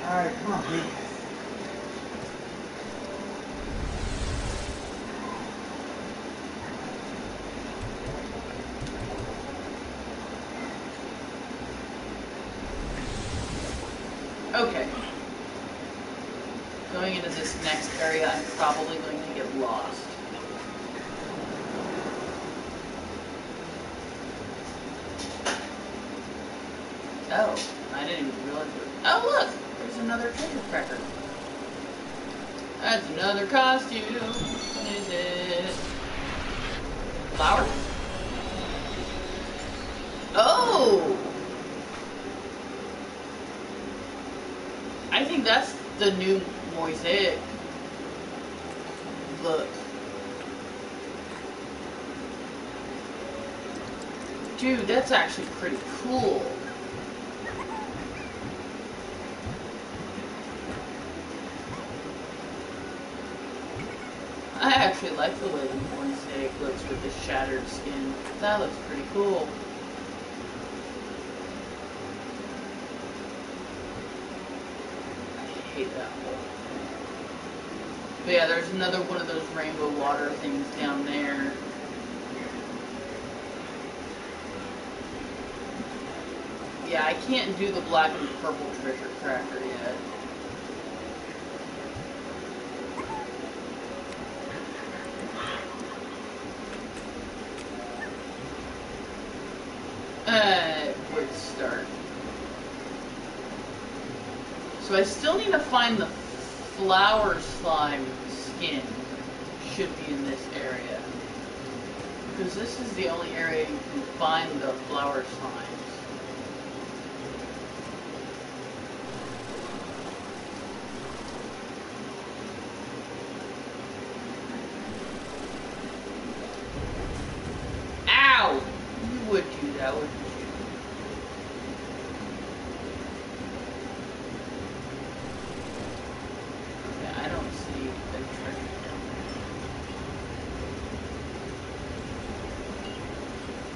Alright, come on, Pete. Okay. Going into this next area, I'm probably going to get lost. Oh, I didn't even realize it. Oh, look! There's another treasure cracker. That's another costume. What is it? Flower? Oh! I think that's the new mosaic look. Dude, that's actually pretty cool. I actually like the way the mosaic looks with the shattered skin. That looks pretty cool. I hate that hole. But yeah, there's another one of those rainbow water things down there. Yeah, I can't do the black and purple treasure cracker yet. Where to start? So I still need to find the flower slime skin. Should be in this area. Because this is the only area you can find the flower slimes. Ow! You would do that, wouldn't you? Okay, I don't see a treasure down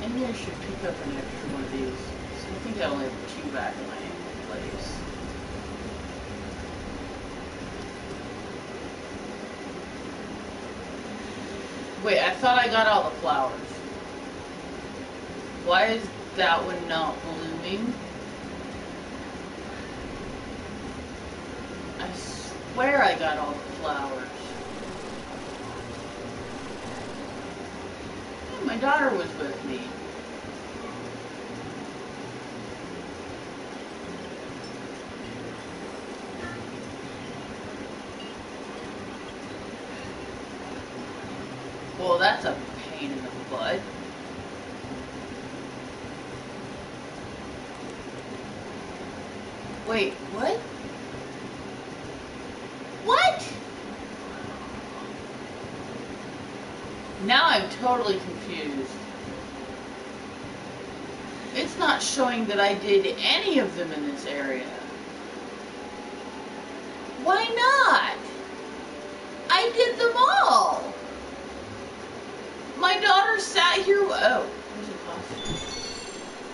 there. Maybe I should pick up an extra one of these. So I think I only have 2 back in my place. Wait, I thought I got all the flowers. Why is that one not blooming? I swear I got all the flowers. Hey, my daughter was with me. Well, that's a pain in the butt. Wait, what? What? Now I'm totally confused. It's not showing that I did any of them in this area. Why not? I did them all. My daughter sat here. Oh, there's a costume.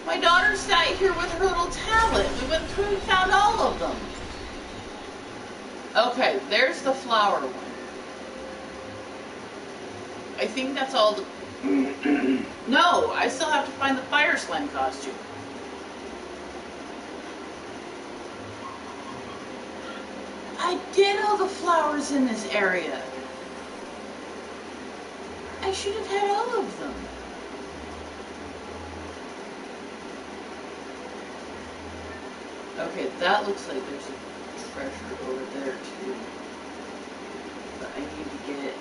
My daughter sat here with her little tablet. We went through and found all of them. Okay, there's the flower one. I think that's all the... No, I still have to find the fire slime costume. I did all the flowers in this area. I should have had all of them. Okay, that looks like there's a treasure over there too. But I need to get...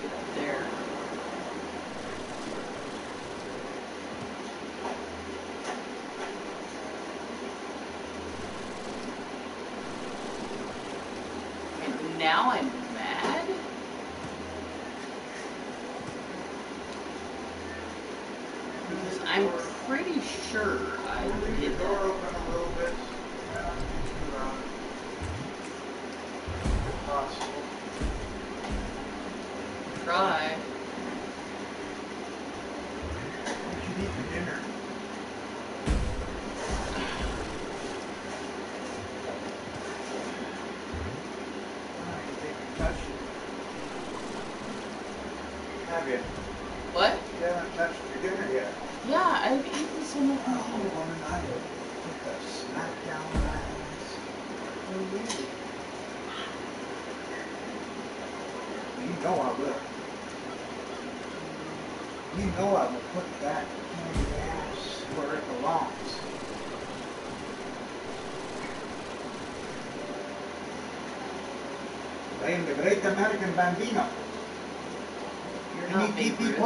Get up there. And now I'm mad? Because I'm pretty sure I Leave did the door that. open a little bit. If possible. Try. What you eat for dinner? Oh, you didn't touch it. Have you? What? You haven't touched your dinner yet. Yeah, I've eaten some of Oh, them. woman, I would put the smack down my ass. Oh, really? You know I will. You know I will put that candy ass where it belongs. I am the great American Bambino. You're not being rude.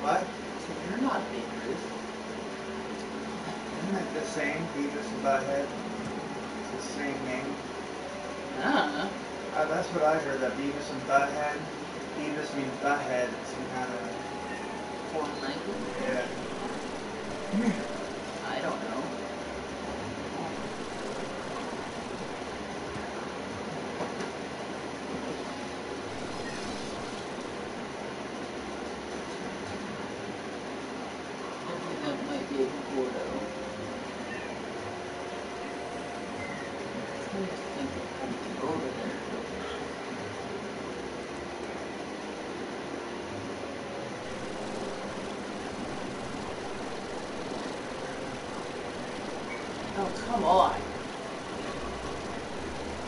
What? So you're not being rude. Isn't it the same? Beavis and Butthead? It's the same name. Ah. That's what I heard, that Beavis and Butthead. Beavis means Butthead. It's some kind of... Foreign language? Yeah. I don't know. I think that might be a Gordo. I'm trying to think of something over there. Oh, come on.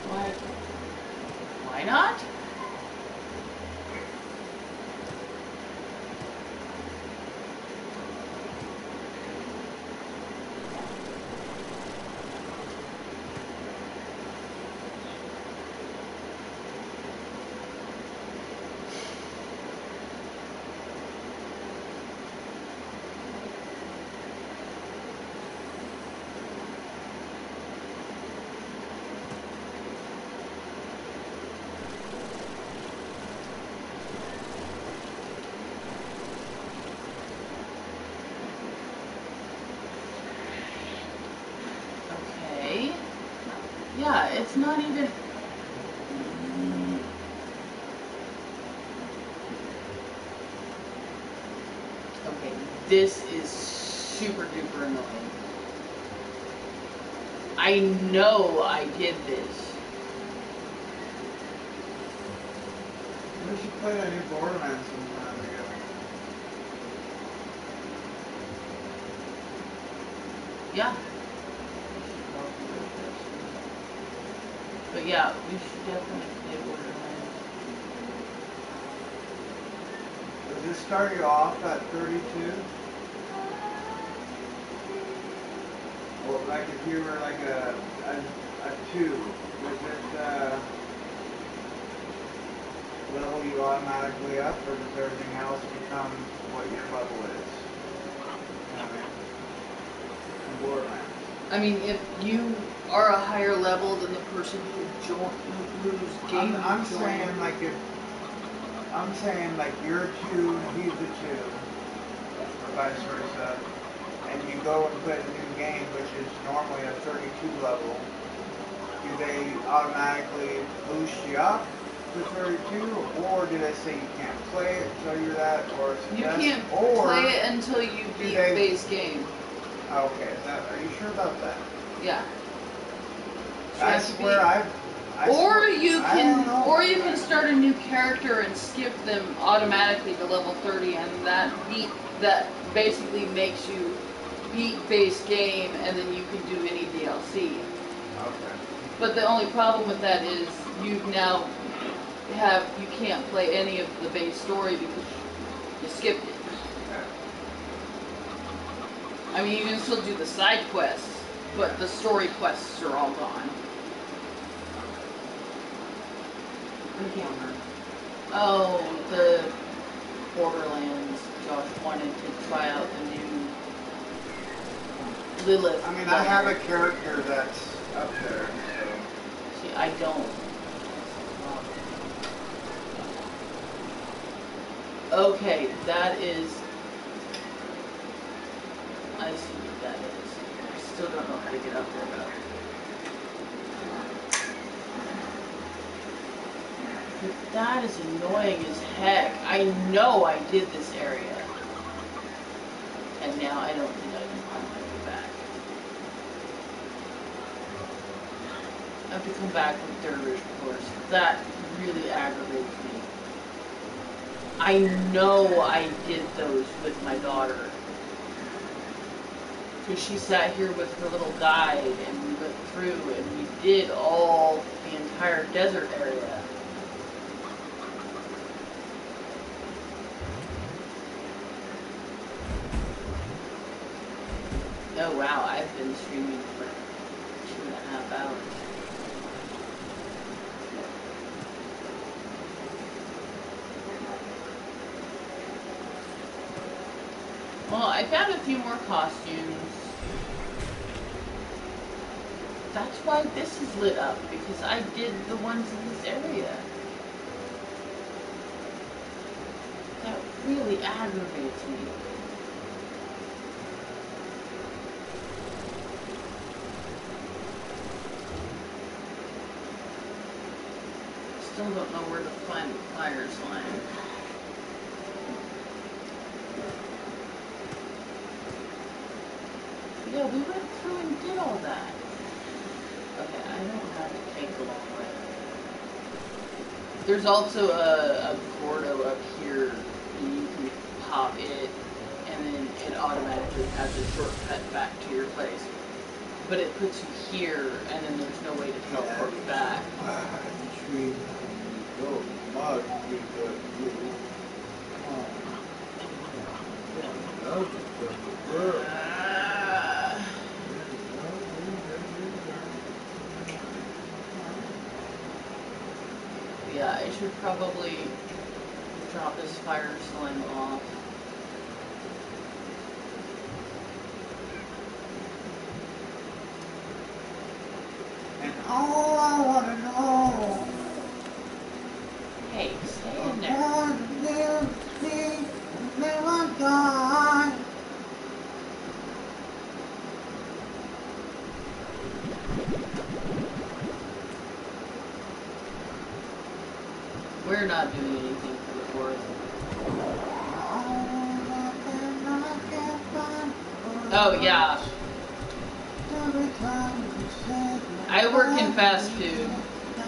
Why? Why not? Okay. Yeah, it's not even... Okay, this is super duper annoying. I know I did this. We should play that new Borderlands sometime together. Yeah. But yeah, we should definitely play Borderlands. Does this start you off at 32? Well, like if you were like a 2, was it level you automatically up, or does everything else become what your level is? You know what I mean? In Borderlands. I mean, if you are a higher level than the person whose game I'm you joined. saying like if I'm saying like you're a 2 and he's a 2, or vice versa. and you go and play the new game, which is normally a 32 level, do they automatically boost you up to 32, or do they say you can't play it until you're that, or You that's, can't or play it until you beat base game. Okay, are you sure about that? Yeah. I swear Or you can start a new character and skip them automatically to level 30, and that basically makes you beat base game, and then you can do any DLC. Okay. But the only problem with that is you can't play any of the base story because you skipped it. I mean, you can still do the side quests, but the story quests are all gone. Oh, the Borderlands. Josh wanted to try out the new Lilith. I mean, I have a character that's up there, so. See, I don't. Okay, that is. I see what that is. I still don't know how to get up there though. But that is annoying as heck. I know I did this area. And now I don't think I can find my way back. I have to come back from Dervish course. That really aggravates me. I know I did those with my daughter. Because she sat here with her little guide and we went through and we did all the entire desert area. Oh wow, I've been streaming for 2.5 hours. Well, I found a few more costumes. That's why this is lit up, because I did the ones in this area. That really aggravates me. Still don't know where to find the fire slime. Yeah, we went through and did all that. Okay, I don't have to take the long way. There's also a Gordo up here, and you can pop it, and then it automatically has a shortcut back to your place. But it puts you here, and then there's no way to teleport back. Yeah, I should probably drop this fire slime off. And all I want to know. Hey, stay in there. Never die. We're not doing anything for the forest. Oh, yeah. I work in fast food.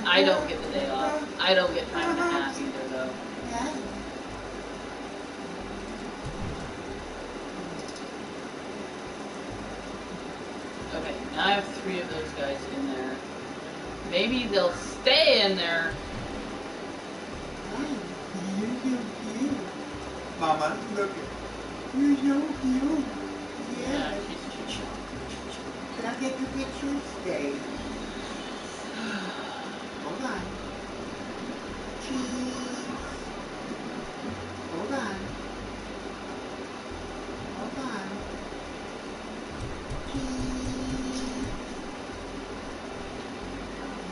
I don't get the day off. I don't get time and a half either, though. Okay, now I have 3 of those guys in there. Maybe they'll stay in there. Mama, look. You're so cute. Yeah, she's cute. Can I get your picture? Stay. Hold on. Cheese. Hold on. Hold on. Cheese.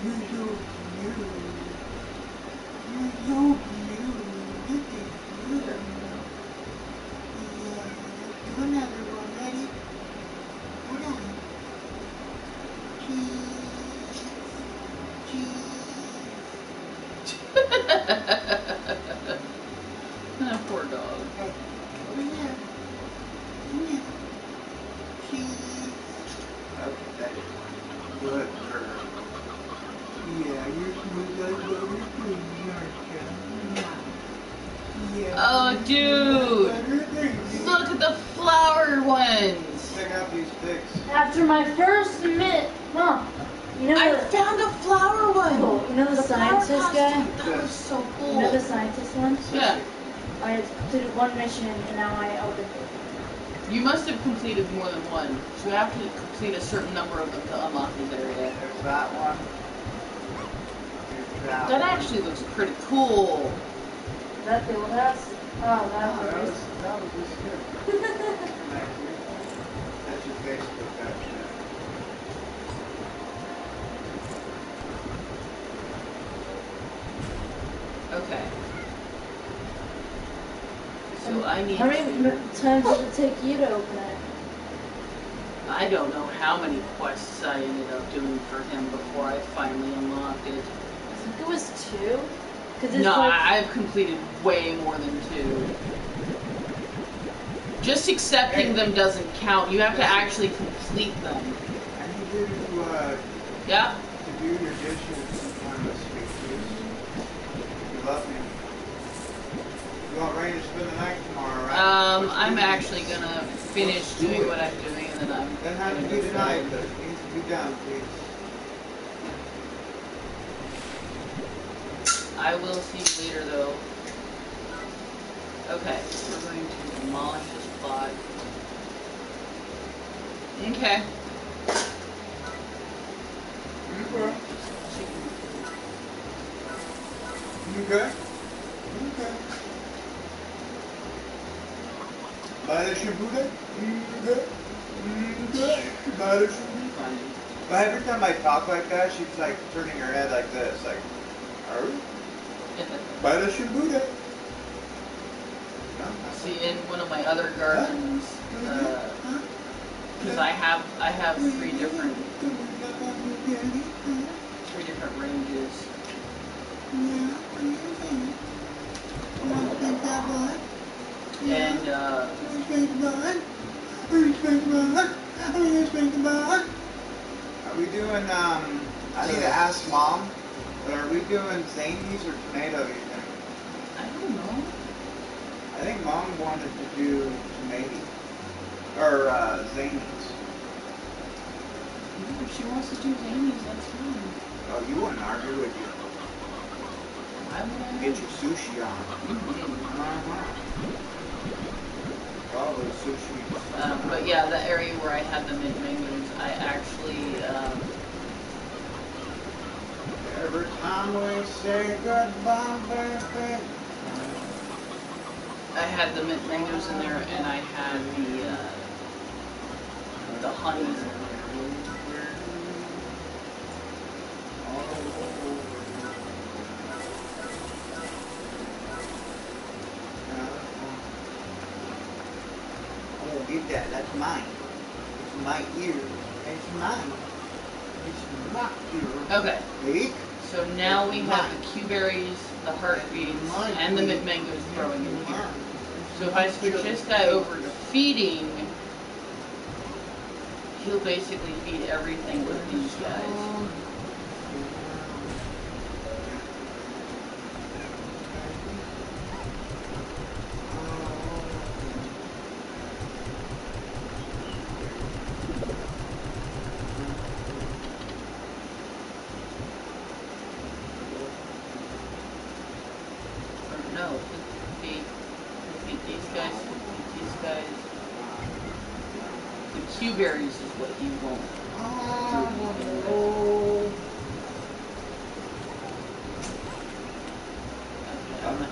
You're so cute. You're so cute. This is cute. Yeah. Do another one. Ready? Oh, dude! Look at the flower ones! Check out these pics. After my first Mom, you know I the found a flower one! you know the flower scientist guy? costume. That was so cool. You know the scientist one? Yeah. I completed one mission and now I opened it. You must have completed more than one. So you have to complete a certain number of them to unlock this area. There's that one. There's that That one. actually looks pretty cool. Is that the old house? Oh, that was. That was this good. That's your Facebook page. Okay. So I need How many to... times did it take you to open it? I don't know how many quests I ended up doing for him before I finally unlocked it. I think it was 2. Cause it's No, like, I've completed way more than 2. Just accepting them doesn't count. You have to actually complete them. I need you to Yeah? do your dishes sometime this week, please. You love me. You want Ray to spend the night tomorrow, right? I'm actually gonna finish doing what I'm doing and then I'm Doesn't have to gonna be go tonight, bed. but it needs to be done, please. I will see you later though. Okay, we're going to demolish this plot. Okay. Okay. Okay. Okay. Buy the shampoo then? Okay. Okay. Buy the shampoo. Fine. But every time I talk like that, she's like turning her head like this, like, are buy the shampoo then? No? See, in one of my other gardens, because I have three different ranges. And are we doing, I need to ask Mom, but are we doing zanies or tomato, you think? I don't know. I think Mom wanted to do tomato, or zanies. If she wants to do zanies, that's fine. Oh, you wouldn't argue, would you? Why would I? Get your sushi on. Probably sushi. But yeah, the area where I had the mint mangoes, I actually, Every time we say goodbye, baby. I had the mint mangoes in there, and I had the honeys in there. I won't get that. That's mine. It's my ear. It's mine. It's my ear. Okay. Wait. So now we have the Q-berries, the heartbeats, and the mint mangoes growing in here. So if I switch this guy over to feeding, he'll basically feed everything with these guys. No, feed these guys, feed these guys. The Q-berries is what you want. Oh. Okay, I'm not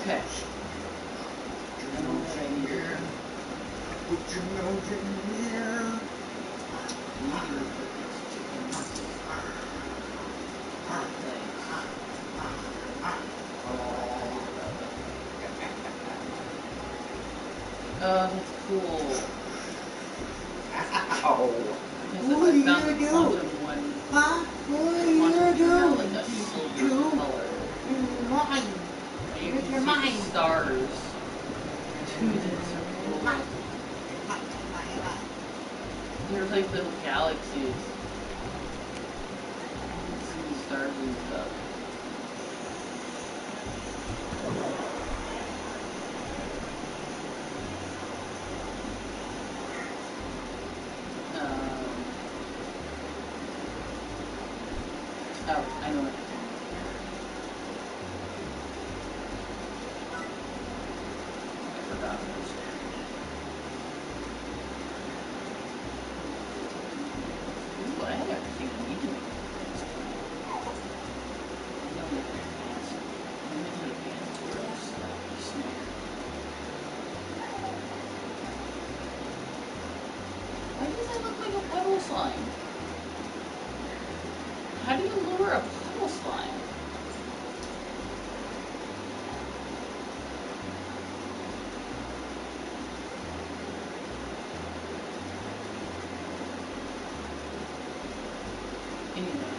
Okay. Put your nose in here. Put your nose in here. Oh, that's cool. Ow. Because What if are I found you the doing? quantum one, Huh? What are quantum you now doing? like a silver You- color. Mine. And you With can your see mind. the stars. Dude, that's so cool. Mine. They're like little galaxies. See the stars and stuff. Oh, I know what. I forgot. Ooh, I have everything I need to make this. I don't make it advanced. I'm making advanced where it's small. Why does that look like a puddle slime? How do you lure a puddle slime? Anyway.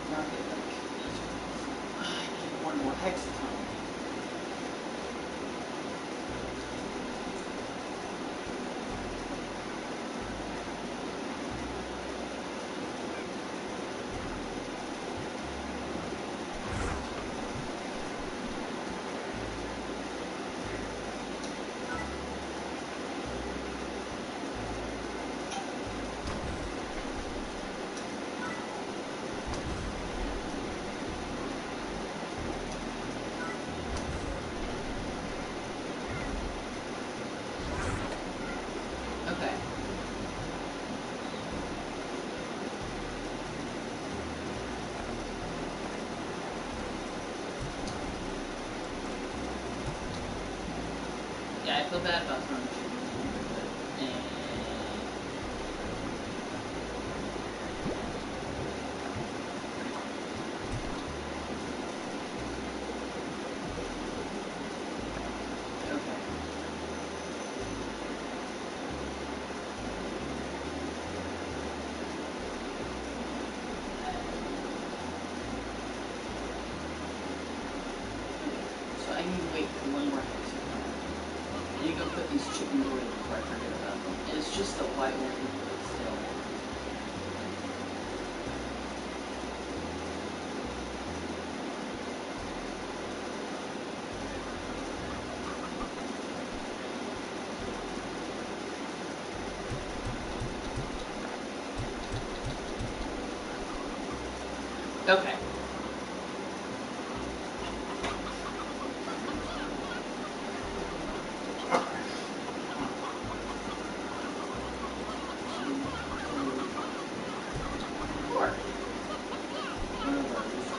Rocket like this. I need one more hexagon. Okay. Yeah, I feel bad about throwing chickens in here, but okay. So I need to wait for one more hexagon. I need to go put these chickens away before I forget about them. And it's just the white one, but still. Okay. Four. One of those.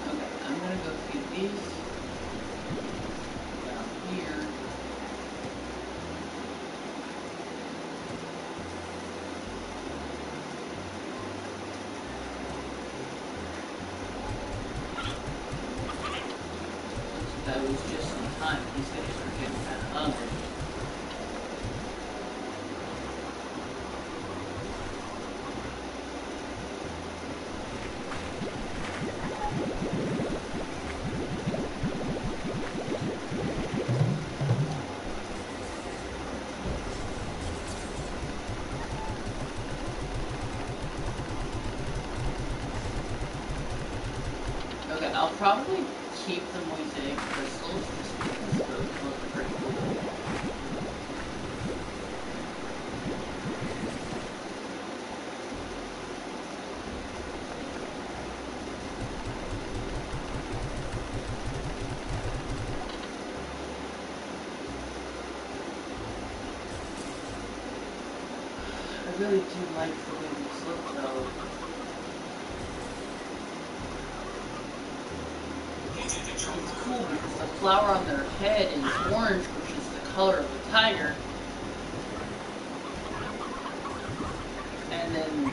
Okay, I'm gonna go feed these down here. That was just in time. These things are getting kind of hungry. I'll probably keep the mosaic crystals just because those look pretty cool. I really do like the way these look though. It's cool because the flower on their head is orange, which is the color of the tiger. And then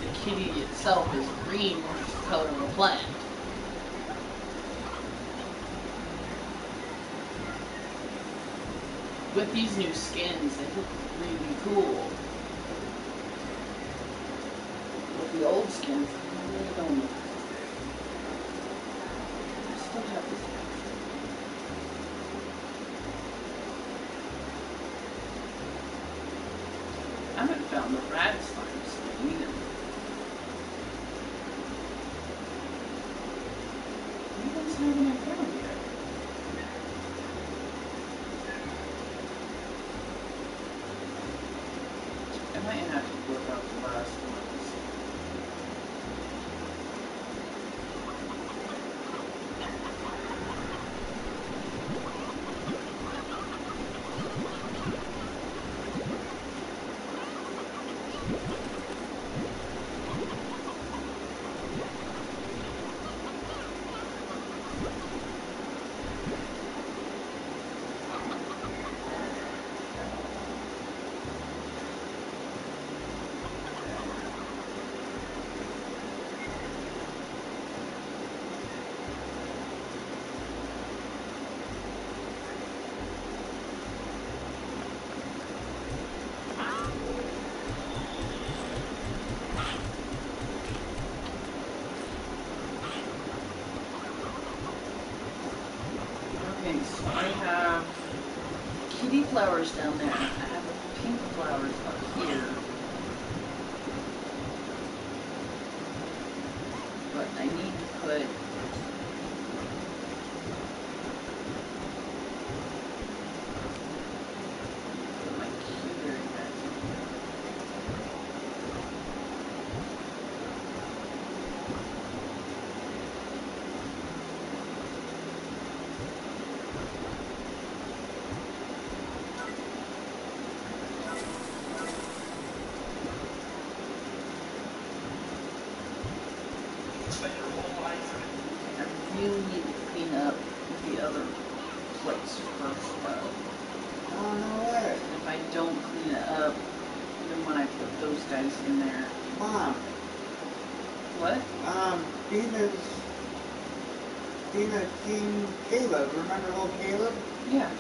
the kitty itself is green, which is the color of the plant. With these new skins, they look really cool. With the old skins, I really don't know. I still have this picture. I haven't found the rad slime skin either. You guys haven't even found yet. I might have to work out the last ones. Okay, so I have kitty flowers down there. I have pink flowers up here. But I need to put my cuter in that. I really need to clean up the other place first though. Oh, no way. If I don't clean it up, even when I put those guys in there. Mom, What? Dina King Caleb, remember little Caleb? Yeah.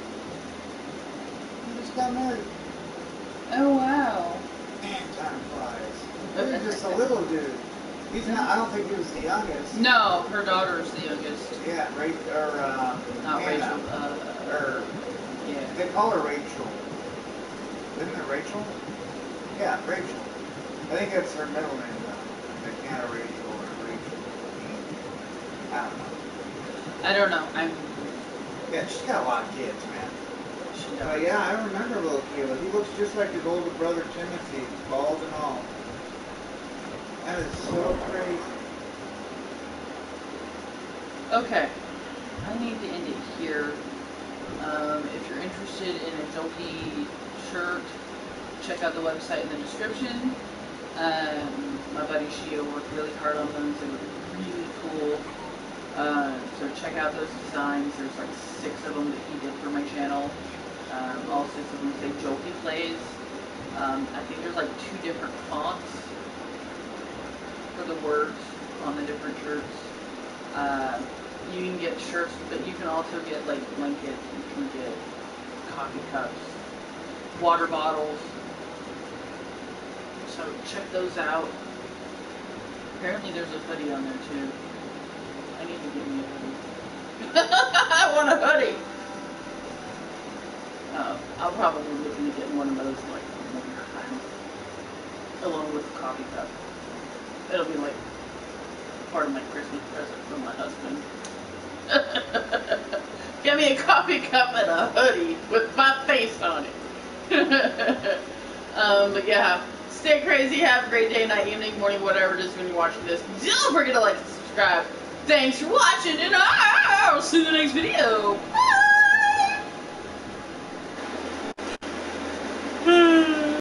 He just got married. Oh wow. Man, time flies. He was just a little dude. He's not, I don't think he was the youngest. No, her daughter's the youngest. Yeah, Not Hannah. Rachel. Or, Yeah. they call her Rachel. Isn't it Rachel? Yeah, Rachel. I think that's her middle name though. Like Hannah Rachel or Rachel. I don't know. I don't know. I'm. Yeah, she's got a lot of kids, man. She But does. yeah, I remember little Caleb. He looks just like his older brother Timothy, bald and all. That is so crazy. Okay. I need to end it here. If you're interested in a Jolty shirt, check out the website in the description. My buddy Shio worked really hard on those. They were really cool. So check out those designs. There's like 6 of them that he did for my channel. All 6 of them say Jolty Plays. I think there's like 2 different fonts for the words on the different shirts. You can get shirts, but you can also get like blankets, you can get coffee cups, water bottles. So check those out. Apparently there's a hoodie on there too. I need to get me a hoodie. I want a hoodie! I'll probably be looking at getting one of those like in the winter time. Along with a coffee cup. It'll be like part of my Christmas present from my husband. Get me a coffee cup and a hoodie with my face on it. But yeah, stay crazy. Have a great day, night, evening, morning, whatever it is when you're watching this. Don't forget to like and subscribe. Thanks for watching, and I'll see you in the next video. Bye.